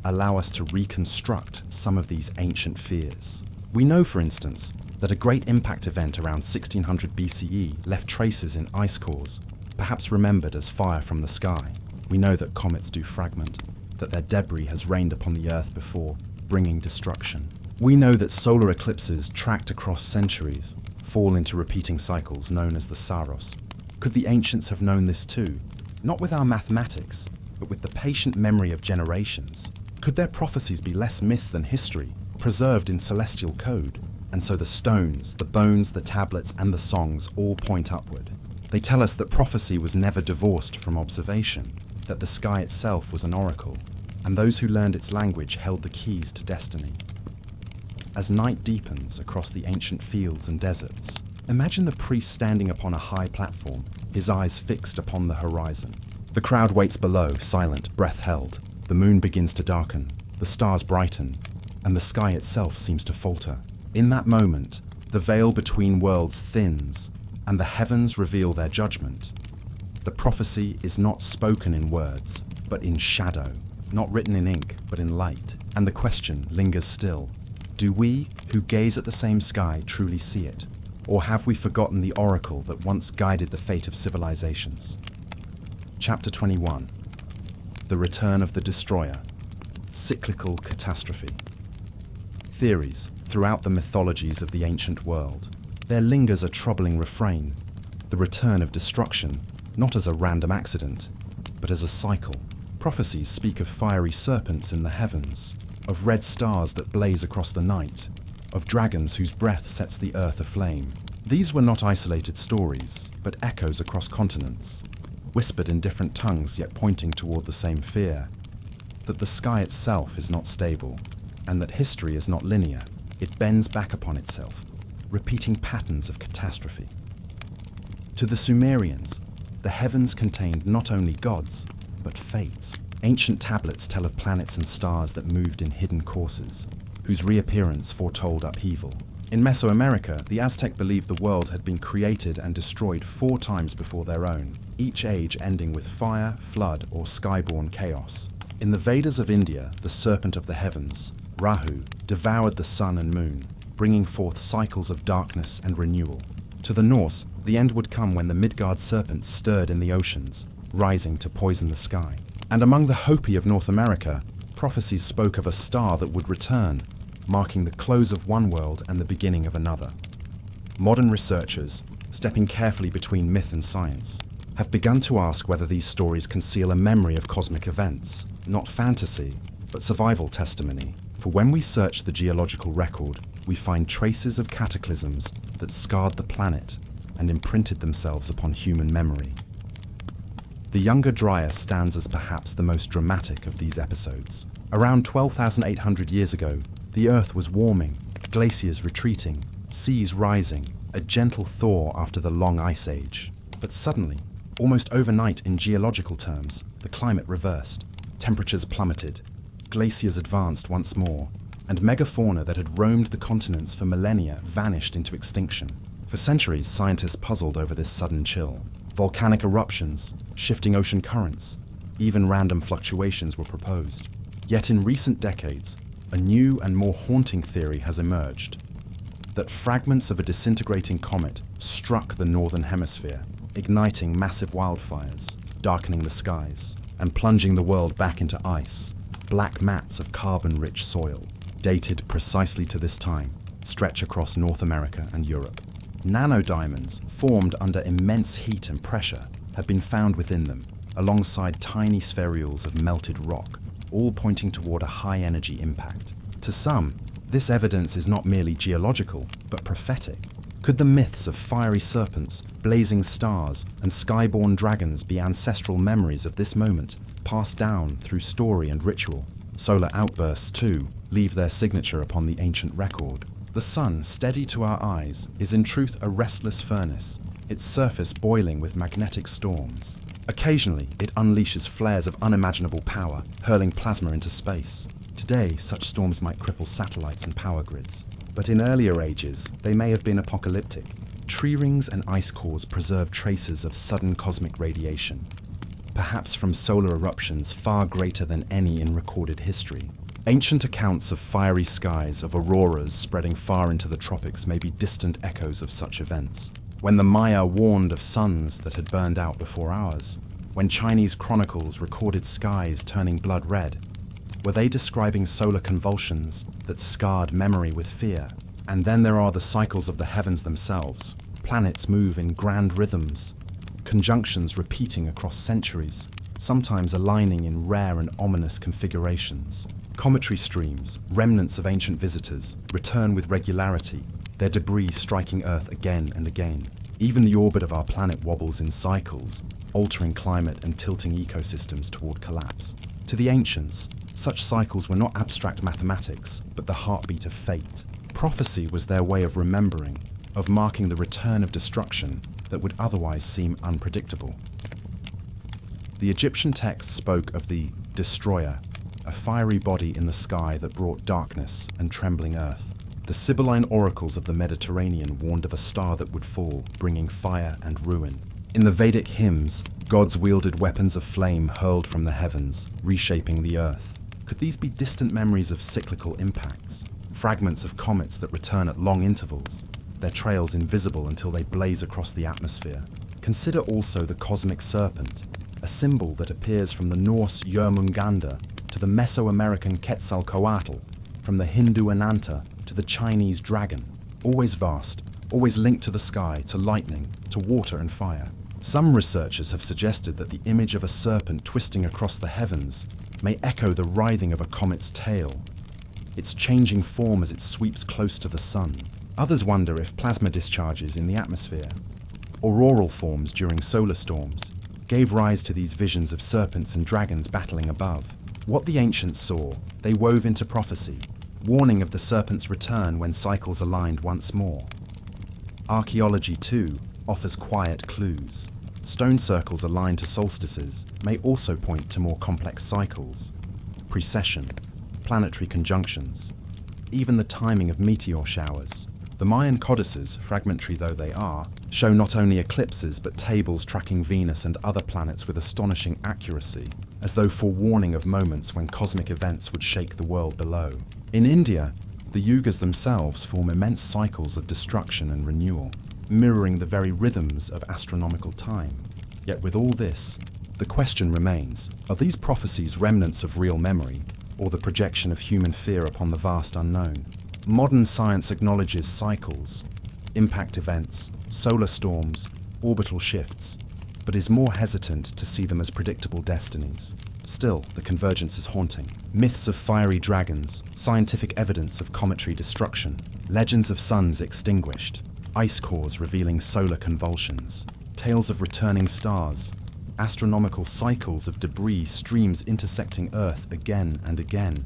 [SPEAKER 1] allow us to reconstruct some of these ancient fears. We know, for instance, that a great impact event around 1600 BCE left traces in ice cores, perhaps remembered as fire from the sky. We know that comets do fragment, that their debris has rained upon the Earth before, bringing destruction. We know that solar eclipses tracked across centuries fall into repeating cycles known as the Saros. Could the ancients have known this too? Not with our mathematics, but with the patient memory of generations. Could their prophecies be less myth than history, preserved in celestial code? And so the stones, the bones, the tablets, and the songs all point upward. They tell us that prophecy was never divorced from observation, that the sky itself was an oracle, and those who learned its language held the keys to destiny. As night deepens across the ancient fields and deserts, imagine the priest standing upon a high platform, his eyes fixed upon the horizon. The crowd waits below, silent, breath held. The moon begins to darken, the stars brighten, and the sky itself seems to falter. In that moment, the veil between worlds thins, and the heavens reveal their judgment. The prophecy is not spoken in words, but in shadow, not written in ink, but in light. And the question lingers still. Do we, who gaze at the same sky, truly see it? Or have we forgotten the oracle that once guided the fate of civilizations? Chapter 21. The Return of the Destroyer. Cyclical Catastrophe. Theories throughout the mythologies of the ancient world. There lingers a troubling refrain, the return of destruction, not as a random accident, but as a cycle. Prophecies speak of fiery serpents in the heavens, of red stars that blaze across the night, of dragons whose breath sets the earth aflame. These were not isolated stories, but echoes across continents, whispered in different tongues yet pointing toward the same fear, that the sky itself is not stable, and that history is not linear. It bends back upon itself, repeating patterns of catastrophe. To the Sumerians, the heavens contained not only gods, but fates. Ancient tablets tell of planets and stars that moved in hidden courses, whose reappearance foretold upheaval. In Mesoamerica, the Aztec believed the world had been created and destroyed 4 times before their own, each age ending with fire, flood, or skyborne chaos. In the Vedas of India, the serpent of the heavens, Rahu, devoured the sun and moon, bringing forth cycles of darkness and renewal. To the Norse, the end would come when the Midgard serpent stirred in the oceans, rising to poison the sky. And among the Hopi of North America, prophecies spoke of a star that would return, marking the close of one world and the beginning of another. Modern researchers, stepping carefully between myth and science, have begun to ask whether these stories conceal a memory of cosmic events, not fantasy, but survival testimony. For when we search the geological record, we find traces of cataclysms that scarred the planet and imprinted themselves upon human memory. The Younger Dryas stands as perhaps the most dramatic of these episodes. Around 12,800 years ago, the Earth was warming, glaciers retreating, seas rising, a gentle thaw after the long ice age. But suddenly, almost overnight in geological terms, the climate reversed. Temperatures plummeted, glaciers advanced once more, and megafauna that had roamed the continents for millennia vanished into extinction. For centuries, scientists puzzled over this sudden chill. Volcanic eruptions, shifting ocean currents, even random fluctuations were proposed. Yet in recent decades, a new and more haunting theory has emerged, that fragments of a disintegrating comet struck the northern hemisphere, igniting massive wildfires, darkening the skies, and plunging the world back into ice. Black mats of carbon-rich soil, dated precisely to this time, stretch across North America and Europe. Nanodiamonds, formed under immense heat and pressure, have been found within them, alongside tiny spherules of melted rock, all pointing toward a high-energy impact. To some, this evidence is not merely geological, but prophetic. Could the myths of fiery serpents, blazing stars, and skyborne dragons be ancestral memories of this moment, passed down through story and ritual? Solar outbursts, too, leave their signature upon the ancient record. The sun, steady to our eyes, is in truth a restless furnace, its surface boiling with magnetic storms. Occasionally, it unleashes flares of unimaginable power, hurling plasma into space. Today, such storms might cripple satellites and power grids. But in earlier ages, they may have been apocalyptic. Tree rings and ice cores preserve traces of sudden cosmic radiation, perhaps from solar eruptions far greater than any in recorded history. Ancient accounts of fiery skies, of auroras spreading far into the tropics may be distant echoes of such events. When the Maya warned of suns that had burned out before ours, when Chinese chronicles recorded skies turning blood red, were they describing solar convulsions that scarred memory with fear? And then there are the cycles of the heavens themselves. Planets move in grand rhythms, conjunctions repeating across centuries, sometimes aligning in rare and ominous configurations. Cometary streams, remnants of ancient visitors, return with regularity, their debris striking Earth again and again. Even the orbit of our planet wobbles in cycles, altering climate and tilting ecosystems toward collapse. To the ancients, such cycles were not abstract mathematics, but the heartbeat of fate. Prophecy was their way of remembering, of marking the return of destruction that would otherwise seem unpredictable. The Egyptian text spoke of the destroyer, a fiery body in the sky that brought darkness and trembling earth. The Sibylline oracles of the Mediterranean warned of a star that would fall, bringing fire and ruin. In the Vedic hymns, gods wielded weapons of flame hurled from the heavens, reshaping the earth. Could these be distant memories of cyclical impacts, fragments of comets that return at long intervals, their trails invisible until they blaze across the atmosphere? Consider also the cosmic serpent, a symbol that appears from the Norse Jörmungandr to the Mesoamerican Quetzalcoatl, from the Hindu Ananta to the Chinese dragon, always vast, always linked to the sky, to lightning, to water and fire. Some researchers have suggested that the image of a serpent twisting across the heavens may echo the writhing of a comet's tail, its changing form as it sweeps close to the sun. Others wonder if plasma discharges in the atmosphere, auroral forms during solar storms, gave rise to these visions of serpents and dragons battling above. What the ancients saw, they wove into prophecy, warning of the serpent's return when cycles aligned once more. Archaeology, too, offers quiet clues. Stone circles aligned to solstices may also point to more complex cycles, precession, planetary conjunctions, even the timing of meteor showers. The Mayan codices, fragmentary though they are, show not only eclipses but tables tracking Venus and other planets with astonishing accuracy, as though forewarning of moments when cosmic events would shake the world below. In India, the Yugas themselves form immense cycles of destruction and renewal, mirroring the very rhythms of astronomical time. Yet with all this, the question remains, are these prophecies remnants of real memory, or the projection of human fear upon the vast unknown? Modern science acknowledges cycles, impact events, solar storms, orbital shifts, but is more hesitant to see them as predictable destinies. Still, the convergence is haunting. Myths of fiery dragons, scientific evidence of cometary destruction, legends of suns extinguished, ice cores revealing solar convulsions, tales of returning stars, astronomical cycles of debris streams intersecting Earth again and again.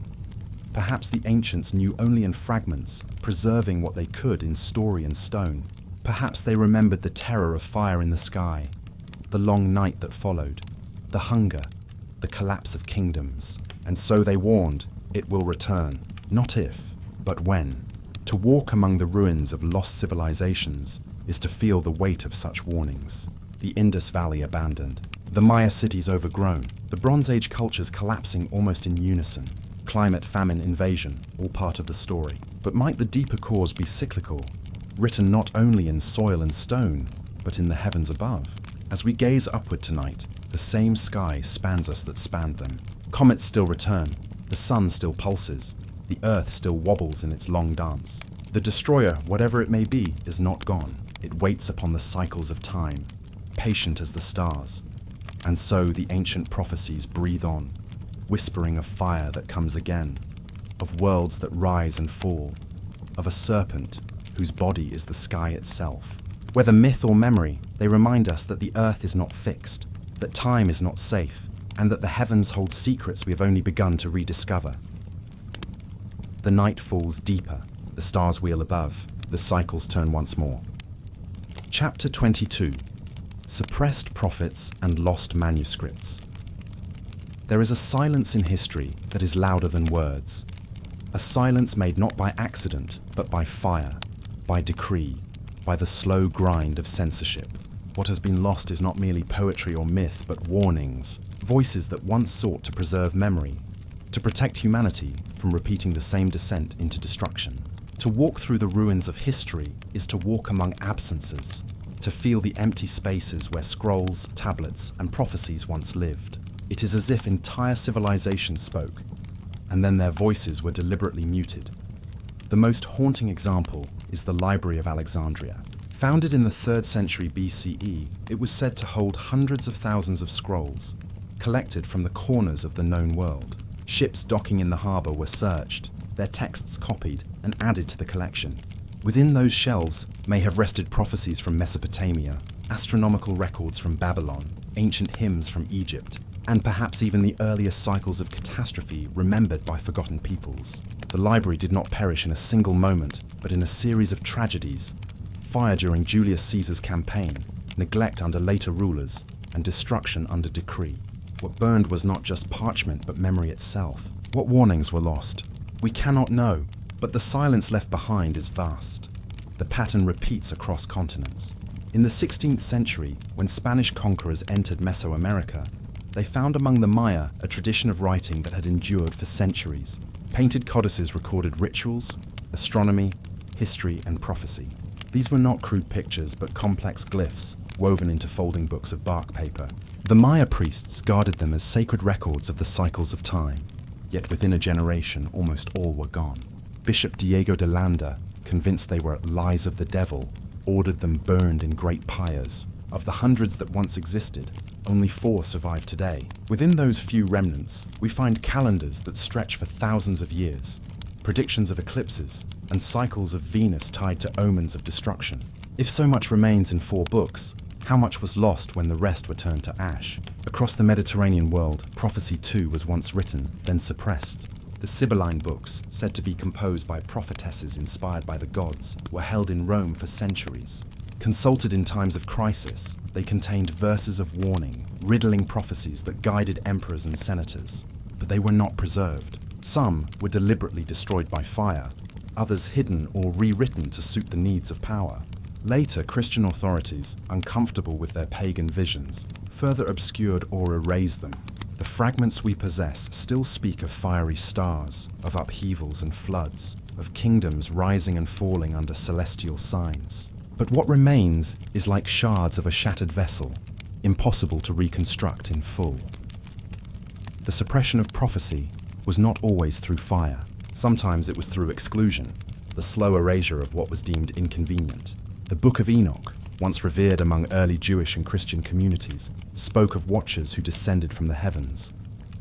[SPEAKER 1] Perhaps the ancients knew only in fragments, preserving what they could in story and stone. Perhaps they remembered the terror of fire in the sky, the long night that followed, the hunger, the collapse of kingdoms. And so they warned, it will return, not if, but when. To walk among the ruins of lost civilizations is to feel the weight of such warnings. The Indus Valley abandoned, the Maya cities overgrown, the Bronze Age cultures collapsing almost in unison, climate, famine, invasion, all part of the story. But might the deeper cause be cyclical, written not only in soil and stone, but in the heavens above? As we gaze upward tonight, the same sky spans us that spanned them. Comets still return, the sun still pulses, the earth still wobbles in its long dance. The destroyer, whatever it may be, is not gone. It waits upon the cycles of time, patient as the stars. And so the ancient prophecies breathe on, whispering of fire that comes again, of worlds that rise and fall, of a serpent whose body is the sky itself. Whether myth or memory, they remind us that the earth is not fixed, that time is not safe, and that the heavens hold secrets we have only begun to rediscover. The night falls deeper, the stars wheel above, the cycles turn once more. Chapter 22. Suppressed Prophets and Lost Manuscripts. There is a silence in history that is louder than words. A silence made not by accident, but by fire, by decree, by the slow grind of censorship. What has been lost is not merely poetry or myth, but warnings, voices that once sought to preserve memory, to protect humanity from repeating the same descent into destruction. To walk through the ruins of history is to walk among absences, to feel the empty spaces where scrolls, tablets, and prophecies once lived. It is as if entire civilizations spoke, and then their voices were deliberately muted. The most haunting example is the Library of Alexandria. Founded in the 3rd century BCE, it was said to hold hundreds of thousands of scrolls, collected from the corners of the known world. Ships docking in the harbor were searched, their texts copied and added to the collection. Within those shelves may have rested prophecies from Mesopotamia, astronomical records from Babylon, ancient hymns from Egypt, and perhaps even the earliest cycles of catastrophe remembered by forgotten peoples. The library did not perish in a single moment, but in a series of tragedies: fire during Julius Caesar's campaign, neglect under later rulers, and destruction under decree. What burned was not just parchment, but memory itself. What warnings were lost? We cannot know, but the silence left behind is vast. The pattern repeats across continents. In the 16th century, when Spanish conquerors entered Mesoamerica, they found among the Maya a tradition of writing that had endured for centuries. Painted codices recorded rituals, astronomy, history, and prophecy. These were not crude pictures, but complex glyphs woven into folding books of bark paper. The Maya priests guarded them as sacred records of the cycles of time, yet within a generation almost all were gone. Bishop Diego de Landa, convinced they were lies of the devil, ordered them burned in great pyres. Of the hundreds that once existed, only 4 survive today. Within those few remnants, we find calendars that stretch for thousands of years, predictions of eclipses, and cycles of Venus tied to omens of destruction. If so much remains in 4 books, how much was lost when the rest were turned to ash? Across the Mediterranean world, prophecy too was once written, then suppressed. The Sibylline books, said to be composed by prophetesses inspired by the gods, were held in Rome for centuries. Consulted in times of crisis, they contained verses of warning, riddling prophecies that guided emperors and senators. But they were not preserved. Some were deliberately destroyed by fire, others hidden or rewritten to suit the needs of power. Later, Christian authorities, uncomfortable with their pagan visions, further obscured or erased them. The fragments we possess still speak of fiery stars, of upheavals and floods, of kingdoms rising and falling under celestial signs. But what remains is like shards of a shattered vessel, impossible to reconstruct in full. The suppression of prophecy was not always through fire. Sometimes it was through exclusion, the slow erasure of what was deemed inconvenient. The Book of Enoch, once revered among early Jewish and Christian communities, spoke of watchers who descended from the heavens,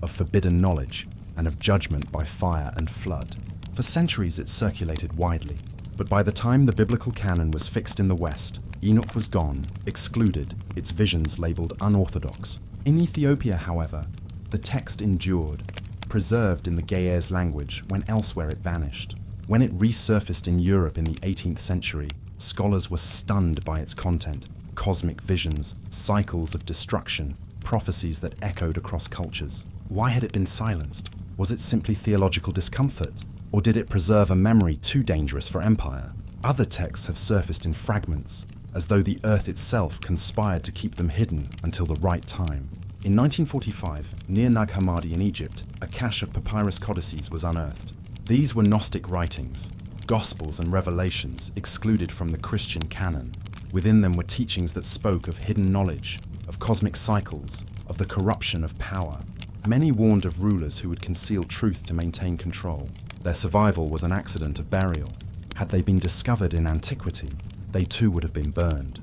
[SPEAKER 1] of forbidden knowledge, and of judgment by fire and flood. For centuries it circulated widely, but by the time the biblical canon was fixed in the West, Enoch was gone, excluded, its visions labeled unorthodox. In Ethiopia, however, the text endured, preserved in the Ge'ez language when elsewhere it vanished. When it resurfaced in Europe in the 18th century, scholars were stunned by its content: cosmic visions, cycles of destruction, prophecies that echoed across cultures. Why had it been silenced? Was it simply theological discomfort? Or did it preserve a memory too dangerous for empire? Other texts have surfaced in fragments, as though the earth itself conspired to keep them hidden until the right time. In 1945, near Nag Hammadi in Egypt, a cache of papyrus codices was unearthed. These were Gnostic writings, Gospels and Revelations excluded from the Christian canon. Within them were teachings that spoke of hidden knowledge, of cosmic cycles, of the corruption of power. Many warned of rulers who would conceal truth to maintain control. Their survival was an accident of burial. Had they been discovered in antiquity, they too would have been burned.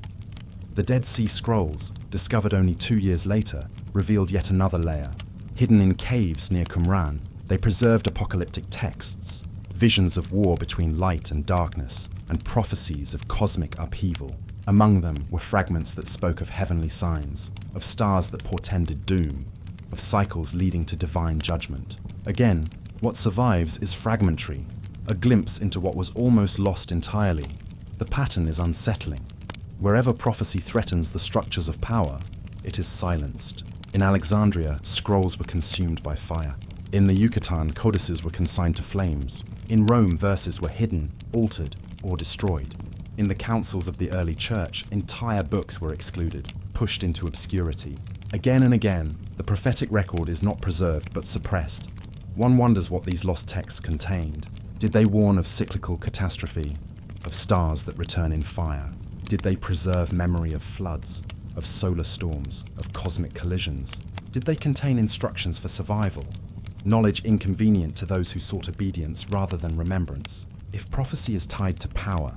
[SPEAKER 1] The Dead Sea Scrolls, discovered only 2 years later, revealed yet another layer. Hidden in caves near Qumran, they preserved apocalyptic texts, visions of war between light and darkness, and prophecies of cosmic upheaval. Among them were fragments that spoke of heavenly signs, of stars that portended doom, of cycles leading to divine judgment. Again, what survives is fragmentary, a glimpse into what was almost lost entirely. The pattern is unsettling. Wherever prophecy threatens the structures of power, it is silenced. In Alexandria, scrolls were consumed by fire. In the Yucatan, codices were consigned to flames. In Rome, verses were hidden, altered, or destroyed. In the councils of the early church, entire books were excluded, pushed into obscurity. Again and again, the prophetic record is not preserved but suppressed. One wonders what these lost texts contained. Did they warn of cyclical catastrophe, of stars that return in fire? Did they preserve memory of floods, of solar storms, of cosmic collisions? Did they contain instructions for survival? Knowledge inconvenient to those who sought obedience rather than remembrance? If prophecy is tied to power,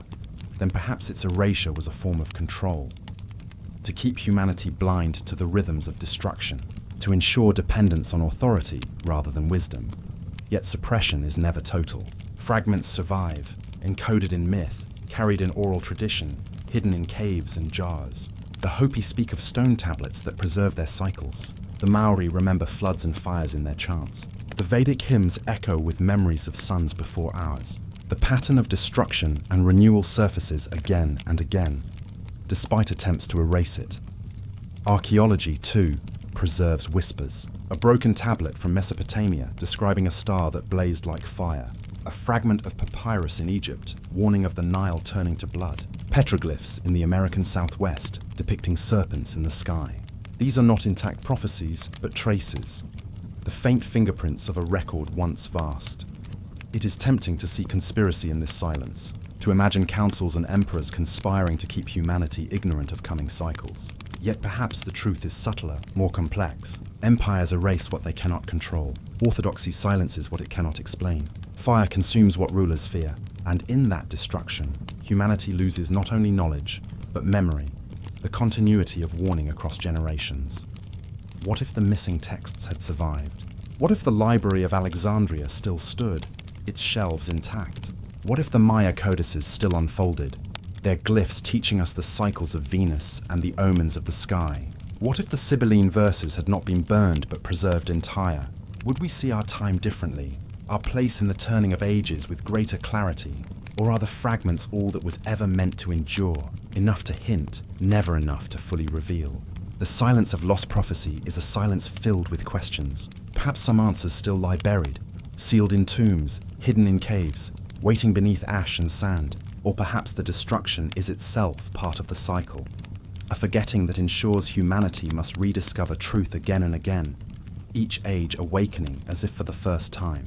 [SPEAKER 1] then perhaps its erasure was a form of control. To keep humanity blind to the rhythms of destruction, to ensure dependence on authority rather than wisdom. Yet suppression is never total. Fragments survive, encoded in myth, carried in oral tradition, hidden in caves and jars. The Hopi speak of stone tablets that preserve their cycles. The Maori remember floods and fires in their chants. The Vedic hymns echo with memories of suns before ours. The pattern of destruction and renewal surfaces again and again, despite attempts to erase it. Archaeology, too, preserves whispers. A broken tablet from Mesopotamia describing a star that blazed like fire. A fragment of papyrus in Egypt warning of the Nile turning to blood. Petroglyphs in the American Southwest depicting serpents in the sky. These are not intact prophecies, but traces. The faint fingerprints of a record once vast. It is tempting to see conspiracy in this silence, to imagine councils and emperors conspiring to keep humanity ignorant of coming cycles. Yet perhaps the truth is subtler, more complex. Empires erase what they cannot control. Orthodoxy silences what it cannot explain. Fire consumes what rulers fear, and in that destruction, humanity loses not only knowledge, but memory, the continuity of warning across generations. What if the missing texts had survived? What if the Library of Alexandria still stood, its shelves intact? What if the Maya codices still unfolded, their glyphs teaching us the cycles of Venus and the omens of the sky? What if the Sibylline verses had not been burned but preserved entire? Would we see our time differently, our place in the turning of ages with greater clarity? Or are the fragments all that was ever meant to endure, enough to hint, never enough to fully reveal? The silence of lost prophecy is a silence filled with questions. Perhaps some answers still lie buried, sealed in tombs, hidden in caves, waiting beneath ash and sand. Or perhaps the destruction is itself part of the cycle, a forgetting that ensures humanity must rediscover truth again and again, each age awakening as if for the first time.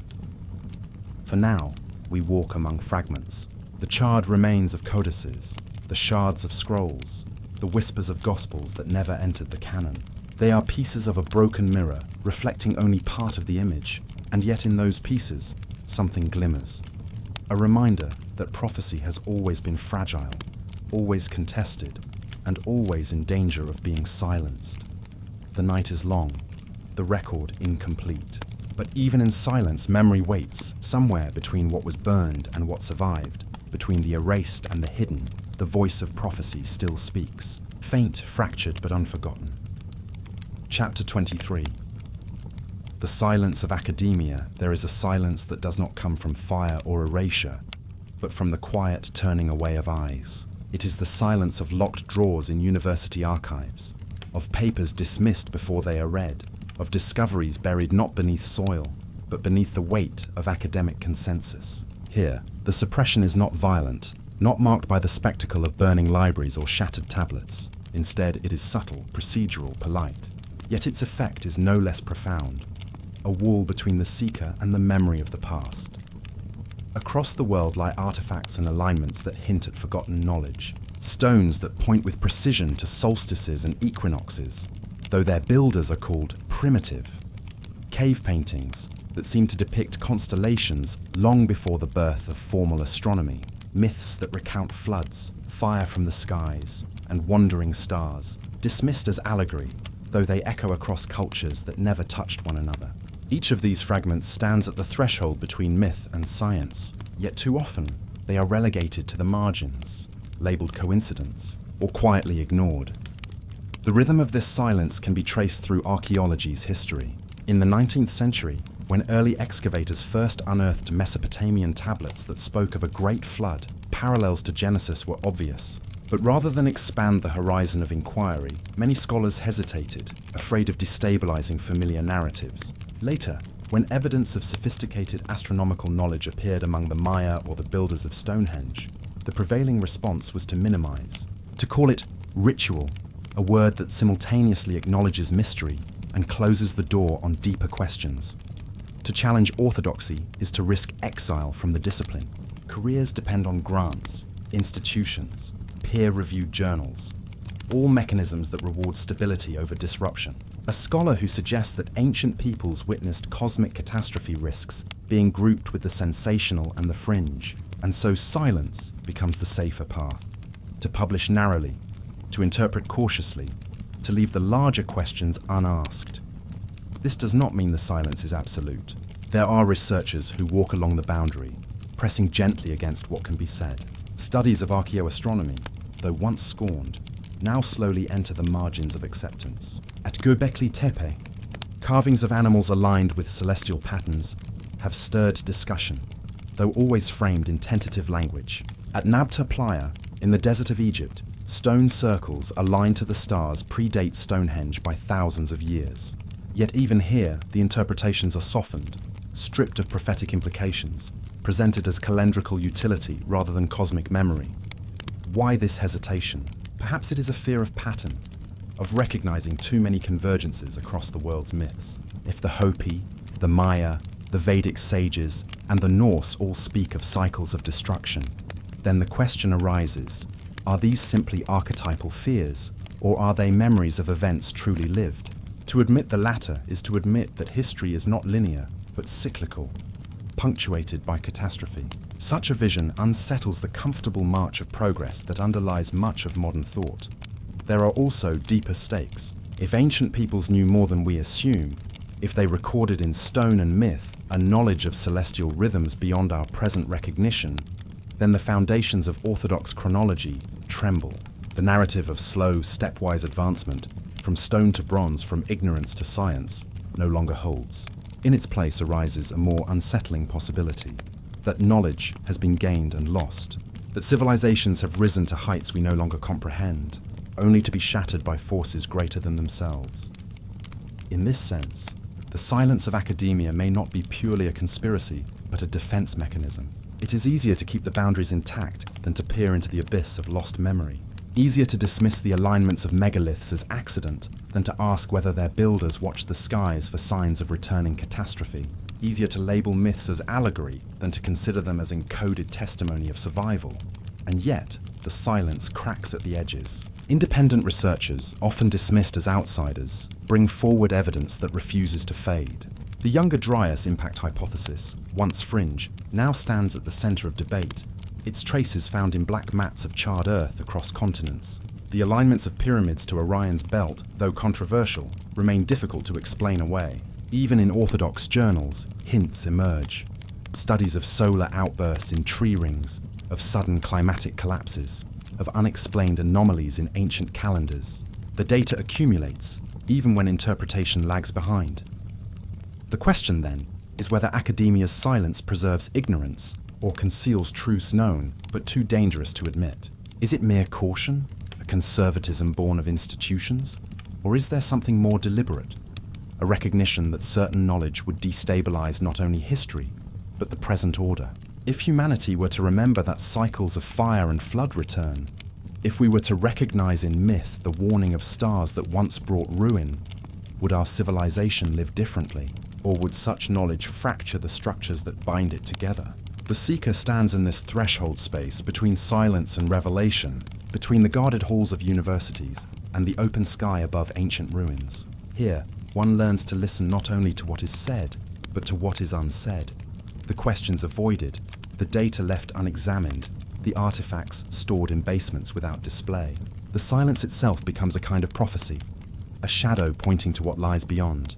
[SPEAKER 1] For now, we walk among fragments, the charred remains of codices, the shards of scrolls, the whispers of gospels that never entered the canon. They are pieces of a broken mirror, reflecting only part of the image, and yet in those pieces, something glimmers. A reminder that prophecy has always been fragile, always contested, and always in danger of being silenced. The night is long, the record incomplete. But even in silence, memory waits, somewhere between what was burned and what survived, between the erased and the hidden. The voice of prophecy still speaks, faint, fractured, but unforgotten. Chapter 23. The silence of academia, there is a silence that does not come from fire or erasure, but from the quiet turning away of eyes. It is the silence of locked drawers in university archives, of papers dismissed before they are read, of discoveries buried not beneath soil, but beneath the weight of academic consensus. Here, the suppression is not violent, not marked by the spectacle of burning libraries or shattered tablets. Instead, it is subtle, procedural, polite. Yet its effect is no less profound, a wall between the seeker and the memory of the past. Across the world lie artifacts and alignments that hint at forgotten knowledge, stones that point with precision to solstices and equinoxes, though their builders are called primitive. Cave paintings that seem to depict constellations long before the birth of formal astronomy, myths that recount floods, fire from the skies, and wandering stars, dismissed as allegory, though they echo across cultures that never touched one another. Each of these fragments stands at the threshold between myth and science, yet too often they are relegated to the margins, labeled coincidence, or quietly ignored. The rhythm of this silence can be traced through archaeology's history. In the 19th century, when early excavators first unearthed Mesopotamian tablets that spoke of a great flood, parallels to Genesis were obvious. But rather than expand the horizon of inquiry, many scholars hesitated, afraid of destabilizing familiar narratives. Later, when evidence of sophisticated astronomical knowledge appeared among the Maya or the builders of Stonehenge, the prevailing response was to minimize, to call it ritual, a word that simultaneously acknowledges mystery and closes the door on deeper questions. To challenge orthodoxy is to risk exile from the discipline. Careers depend on grants, institutions, peer-reviewed journals, all mechanisms that reward stability over disruption. A scholar who suggests that ancient peoples witnessed cosmic catastrophe risks being grouped with the sensational and the fringe, and so silence becomes the safer path. To publish narrowly, to interpret cautiously, to leave the larger questions unasked. This does not mean the silence is absolute. There are researchers who walk along the boundary, pressing gently against what can be said. Studies of archaeoastronomy, though once scorned, now slowly enter the margins of acceptance. At Göbekli Tepe, carvings of animals aligned with celestial patterns have stirred discussion, though always framed in tentative language. At Nabta Playa, in the desert of Egypt, stone circles aligned to the stars predate Stonehenge by thousands of years. Yet even here, the interpretations are softened, stripped of prophetic implications, presented as calendrical utility rather than cosmic memory. Why this hesitation? Perhaps it is a fear of pattern, of recognizing too many convergences across the world's myths. If the Hopi, the Maya, the Vedic sages, and the Norse all speak of cycles of destruction, then the question arises, are these simply archetypal fears, or are they memories of events truly lived? To admit the latter is to admit that history is not linear, but cyclical, punctuated by catastrophe. Such a vision unsettles the comfortable march of progress that underlies much of modern thought. There are also deeper stakes. If ancient peoples knew more than we assume, if they recorded in stone and myth a knowledge of celestial rhythms beyond our present recognition, then the foundations of orthodox chronology tremble. The narrative of slow, stepwise advancement, from stone to bronze, from ignorance to science, no longer holds. In its place arises a more unsettling possibility, that knowledge has been gained and lost, that civilizations have risen to heights we no longer comprehend, only to be shattered by forces greater than themselves. In this sense, the silence of academia may not be purely a conspiracy, but a defense mechanism. It is easier to keep the boundaries intact than to peer into the abyss of lost memory. Easier to dismiss the alignments of megaliths as accident than to ask whether their builders watched the skies for signs of returning catastrophe. Easier to label myths as allegory than to consider them as encoded testimony of survival. And yet, the silence cracks at the edges. Independent researchers, often dismissed as outsiders, bring forward evidence that refuses to fade. The Younger Dryas impact hypothesis, once fringe, now stands at the center of debate. Its traces found in black mats of charred earth across continents. The alignments of pyramids to Orion's belt, though controversial, remain difficult to explain away. Even in orthodox journals, hints emerge. Studies of solar outbursts in tree rings, of sudden climatic collapses, of unexplained anomalies in ancient calendars. The data accumulates, even when interpretation lags behind. The question, then, is whether academia's silence preserves ignorance or conceals truths known, but too dangerous to admit. Is it mere caution, a conservatism born of institutions, or is there something more deliberate, a recognition that certain knowledge would destabilize not only history, but the present order? If humanity were to remember that cycles of fire and flood return, if we were to recognize in myth the warning of stars that once brought ruin, would our civilization live differently, or would such knowledge fracture the structures that bind it together? The seeker stands in this threshold space between silence and revelation, between the guarded halls of universities and the open sky above ancient ruins. Here, one learns to listen not only to what is said, but to what is unsaid. The questions avoided, the data left unexamined, the artifacts stored in basements without display. The silence itself becomes a kind of prophecy, a shadow pointing to what lies beyond.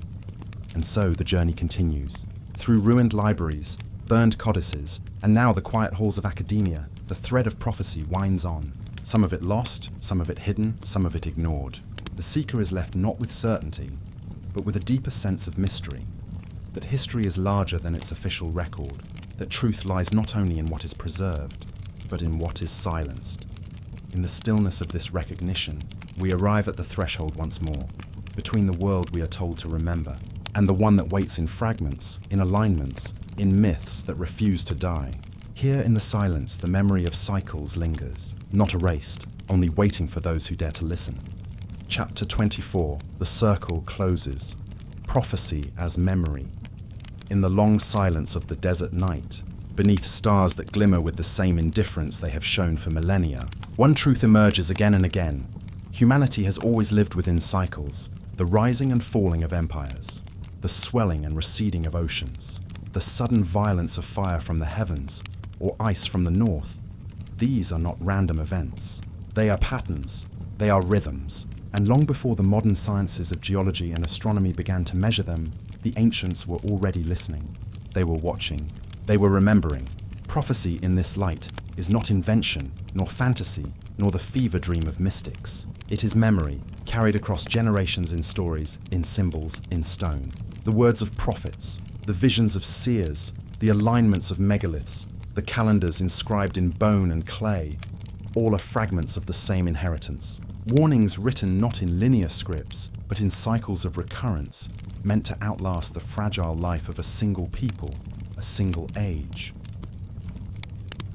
[SPEAKER 1] And so the journey continues. Through ruined libraries, burned codices, and now the quiet halls of academia, the thread of prophecy winds on. Some of it lost, some of it hidden, some of it ignored. The seeker is left not with certainty, but with a deeper sense of mystery. That history is larger than its official record. That truth lies not only in what is preserved, but in what is silenced. In the stillness of this recognition, we arrive at the threshold once more, between the world we are told to remember, and the one that waits in fragments, in alignments, in myths that refuse to die. Here in the silence, the memory of cycles lingers, not erased, only waiting for those who dare to listen. Chapter 24, the circle closes. Prophecy as memory. In the long silence of the desert night, beneath stars that glimmer with the same indifference they have shown for millennia, one truth emerges again and again. Humanity has always lived within cycles, the rising and falling of empires, the swelling and receding of oceans, the sudden violence of fire from the heavens, or ice from the north. These are not random events. They are patterns, they are rhythms, and long before the modern sciences of geology and astronomy began to measure them, the ancients were already listening. They were watching. They were remembering. Prophecy in this light is not invention, nor fantasy, nor the fever dream of mystics. It is memory, carried across generations in stories, in symbols, in stone. The words of prophets, the visions of seers, the alignments of megaliths, the calendars inscribed in bone and clay, all are fragments of the same inheritance. Warnings written not in linear scripts, but in cycles of recurrence, meant to outlast the fragile life of a single people, a single age.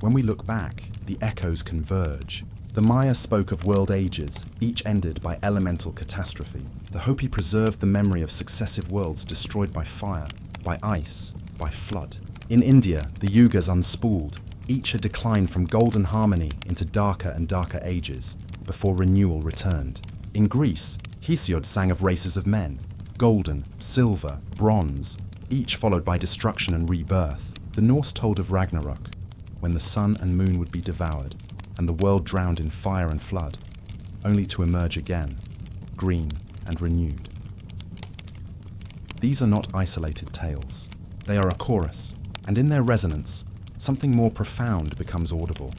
[SPEAKER 1] When we look back, the echoes converge. The Maya spoke of world ages, each ended by elemental catastrophe. The Hopi preserved the memory of successive worlds destroyed by fire, by ice, by flood. In India, the Yugas unspooled, each a decline from golden harmony into darker and darker ages, before renewal returned. In Greece, Hesiod sang of races of men, golden, silver, bronze, each followed by destruction and rebirth. The Norse told of Ragnarok, when the sun and moon would be devoured, and the world drowned in fire and flood, only to emerge again, green and renewed. These are not isolated tales. They are a chorus, and in their resonance, something more profound becomes audible.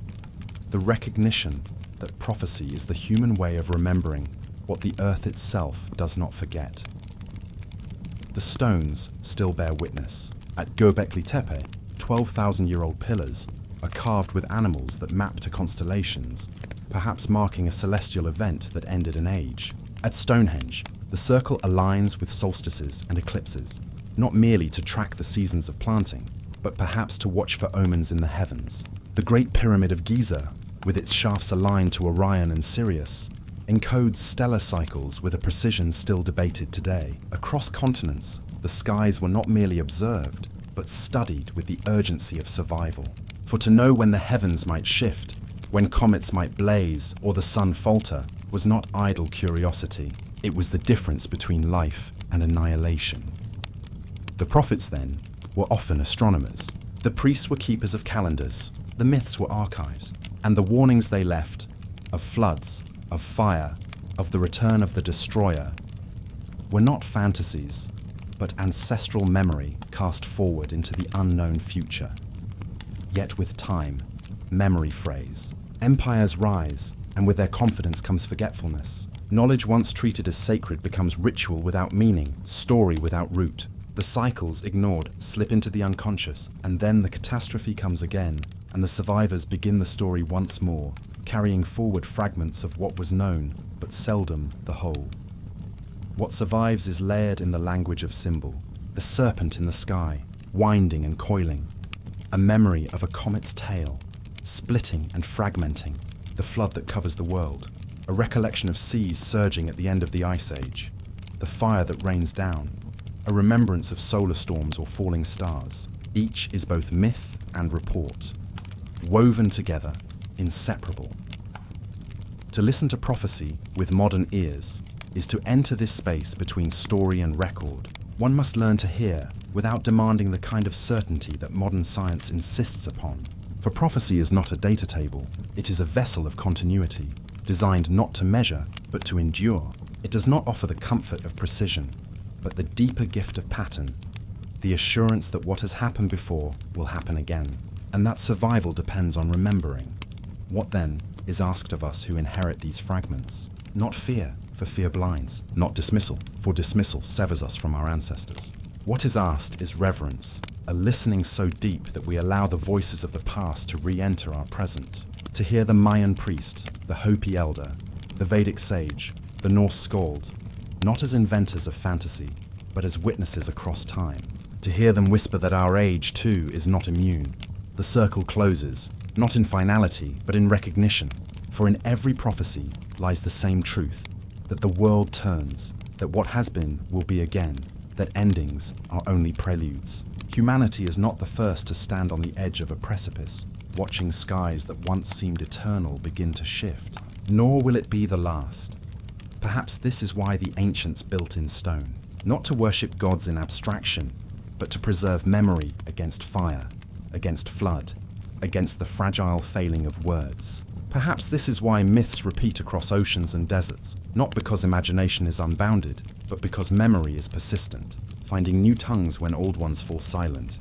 [SPEAKER 1] The recognition that prophecy is the human way of remembering what the earth itself does not forget. The stones still bear witness. At Göbekli Tepe, 12,000-year-old pillars are carved with animals that map to constellations, perhaps marking a celestial event that ended an age. At Stonehenge, the circle aligns with solstices and eclipses, not merely to track the seasons of planting, but perhaps to watch for omens in the heavens. The Great Pyramid of Giza, with its shafts aligned to Orion and Sirius, encodes stellar cycles with a precision still debated today. Across continents, the skies were not merely observed, but studied with the urgency of survival. For to know when the heavens might shift, when comets might blaze or the sun falter, was not idle curiosity. It was the difference between life and annihilation. The prophets, then, were often astronomers. The priests were keepers of calendars. The myths were archives. And the warnings they left, of floods, of fire, of the return of the destroyer, were not fantasies, but ancestral memory cast forward into the unknown future. Yet with time, memory frays. Empires rise, and with their confidence comes forgetfulness. Knowledge once treated as sacred becomes ritual without meaning, story without root. The cycles ignored slip into the unconscious, and then the catastrophe comes again, and the survivors begin the story once more, carrying forward fragments of what was known, but seldom the whole. What survives is layered in the language of symbol, the serpent in the sky, winding and coiling, a memory of a comet's tail, splitting and fragmenting, the flood that covers the world, a recollection of seas surging at the end of the Ice Age, the fire that rains down, a remembrance of solar storms or falling stars. Each is both myth and report, woven together, inseparable. To listen to prophecy with modern ears is to enter this space between story and record. One must learn to hear without demanding the kind of certainty that modern science insists upon. For prophecy is not a data table, it is a vessel of continuity, designed not to measure, but to endure. It does not offer the comfort of precision, but the deeper gift of pattern, the assurance that what has happened before will happen again, and that survival depends on remembering. What then is asked of us who inherit these fragments? Not fear, for fear blinds, not dismissal, for dismissal severs us from our ancestors. What is asked is reverence, a listening so deep that we allow the voices of the past to re-enter our present, to hear the Mayan priest, the Hopi elder, the Vedic sage, the Norse skald, not as inventors of fantasy, but as witnesses across time, to hear them whisper that our age, too, is not immune. The circle closes, not in finality, but in recognition, for in every prophecy lies the same truth, that the world turns, that what has been will be again, that endings are only preludes. Humanity is not the first to stand on the edge of a precipice, watching skies that once seemed eternal begin to shift, nor will it be the last. Perhaps this is why the ancients built in stone, not to worship gods in abstraction, but to preserve memory against fire, against flood, against the fragile failing of words. Perhaps this is why myths repeat across oceans and deserts, not because imagination is unbounded, but because memory is persistent, finding new tongues when old ones fall silent.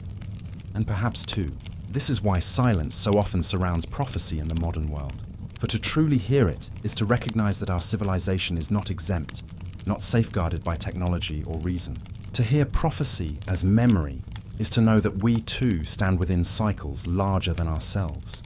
[SPEAKER 1] And perhaps, too, this is why silence so often surrounds prophecy in the modern world. For to truly hear it is to recognize that our civilization is not exempt, not safeguarded by technology or reason. To hear prophecy as memory is to know that we too stand within cycles larger than ourselves.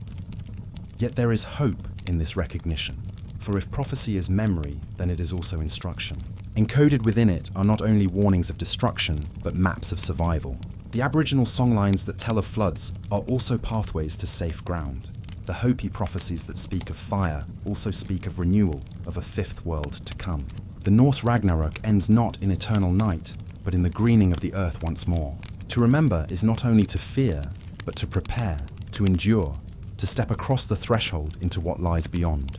[SPEAKER 1] Yet there is hope in this recognition, for if prophecy is memory, then it is also instruction. Encoded within it are not only warnings of destruction, but maps of survival. The Aboriginal songlines that tell of floods are also pathways to safe ground. The Hopi prophecies that speak of fire also speak of renewal, of a fifth world to come. The Norse Ragnarok ends not in eternal night, but in the greening of the earth once more. To remember is not only to fear, but to prepare, to endure, to step across the threshold into what lies beyond.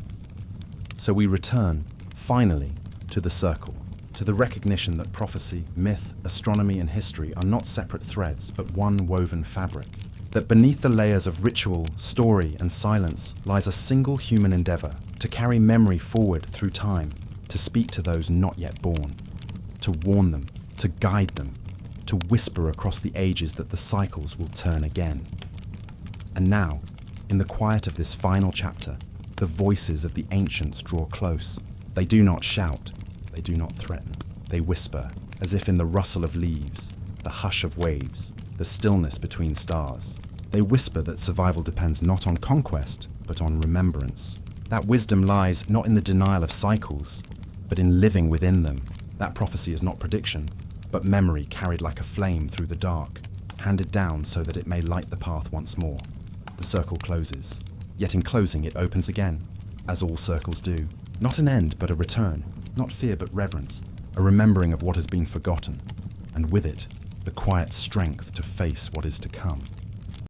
[SPEAKER 1] So we return, finally, to the circle, to the recognition that prophecy, myth, astronomy, and history are not separate threads, but one woven fabric. That beneath the layers of ritual, story, and silence lies a single human endeavor to carry memory forward through time, to speak to those not yet born, to warn them, to guide them, to whisper across the ages that the cycles will turn again. And now, in the quiet of this final chapter, the voices of the ancients draw close. They do not shout, they do not threaten. They whisper, as if in the rustle of leaves, the hush of waves, the stillness between stars. They whisper that survival depends not on conquest, but on remembrance. That wisdom lies not in the denial of cycles, but in living within them. That prophecy is not prediction, but memory carried like a flame through the dark, handed down so that it may light the path once more. The circle closes, yet in closing it opens again, as all circles do. Not an end, but a return. Not fear, but reverence. A remembering of what has been forgotten, and with it, the quiet strength to face what is to come.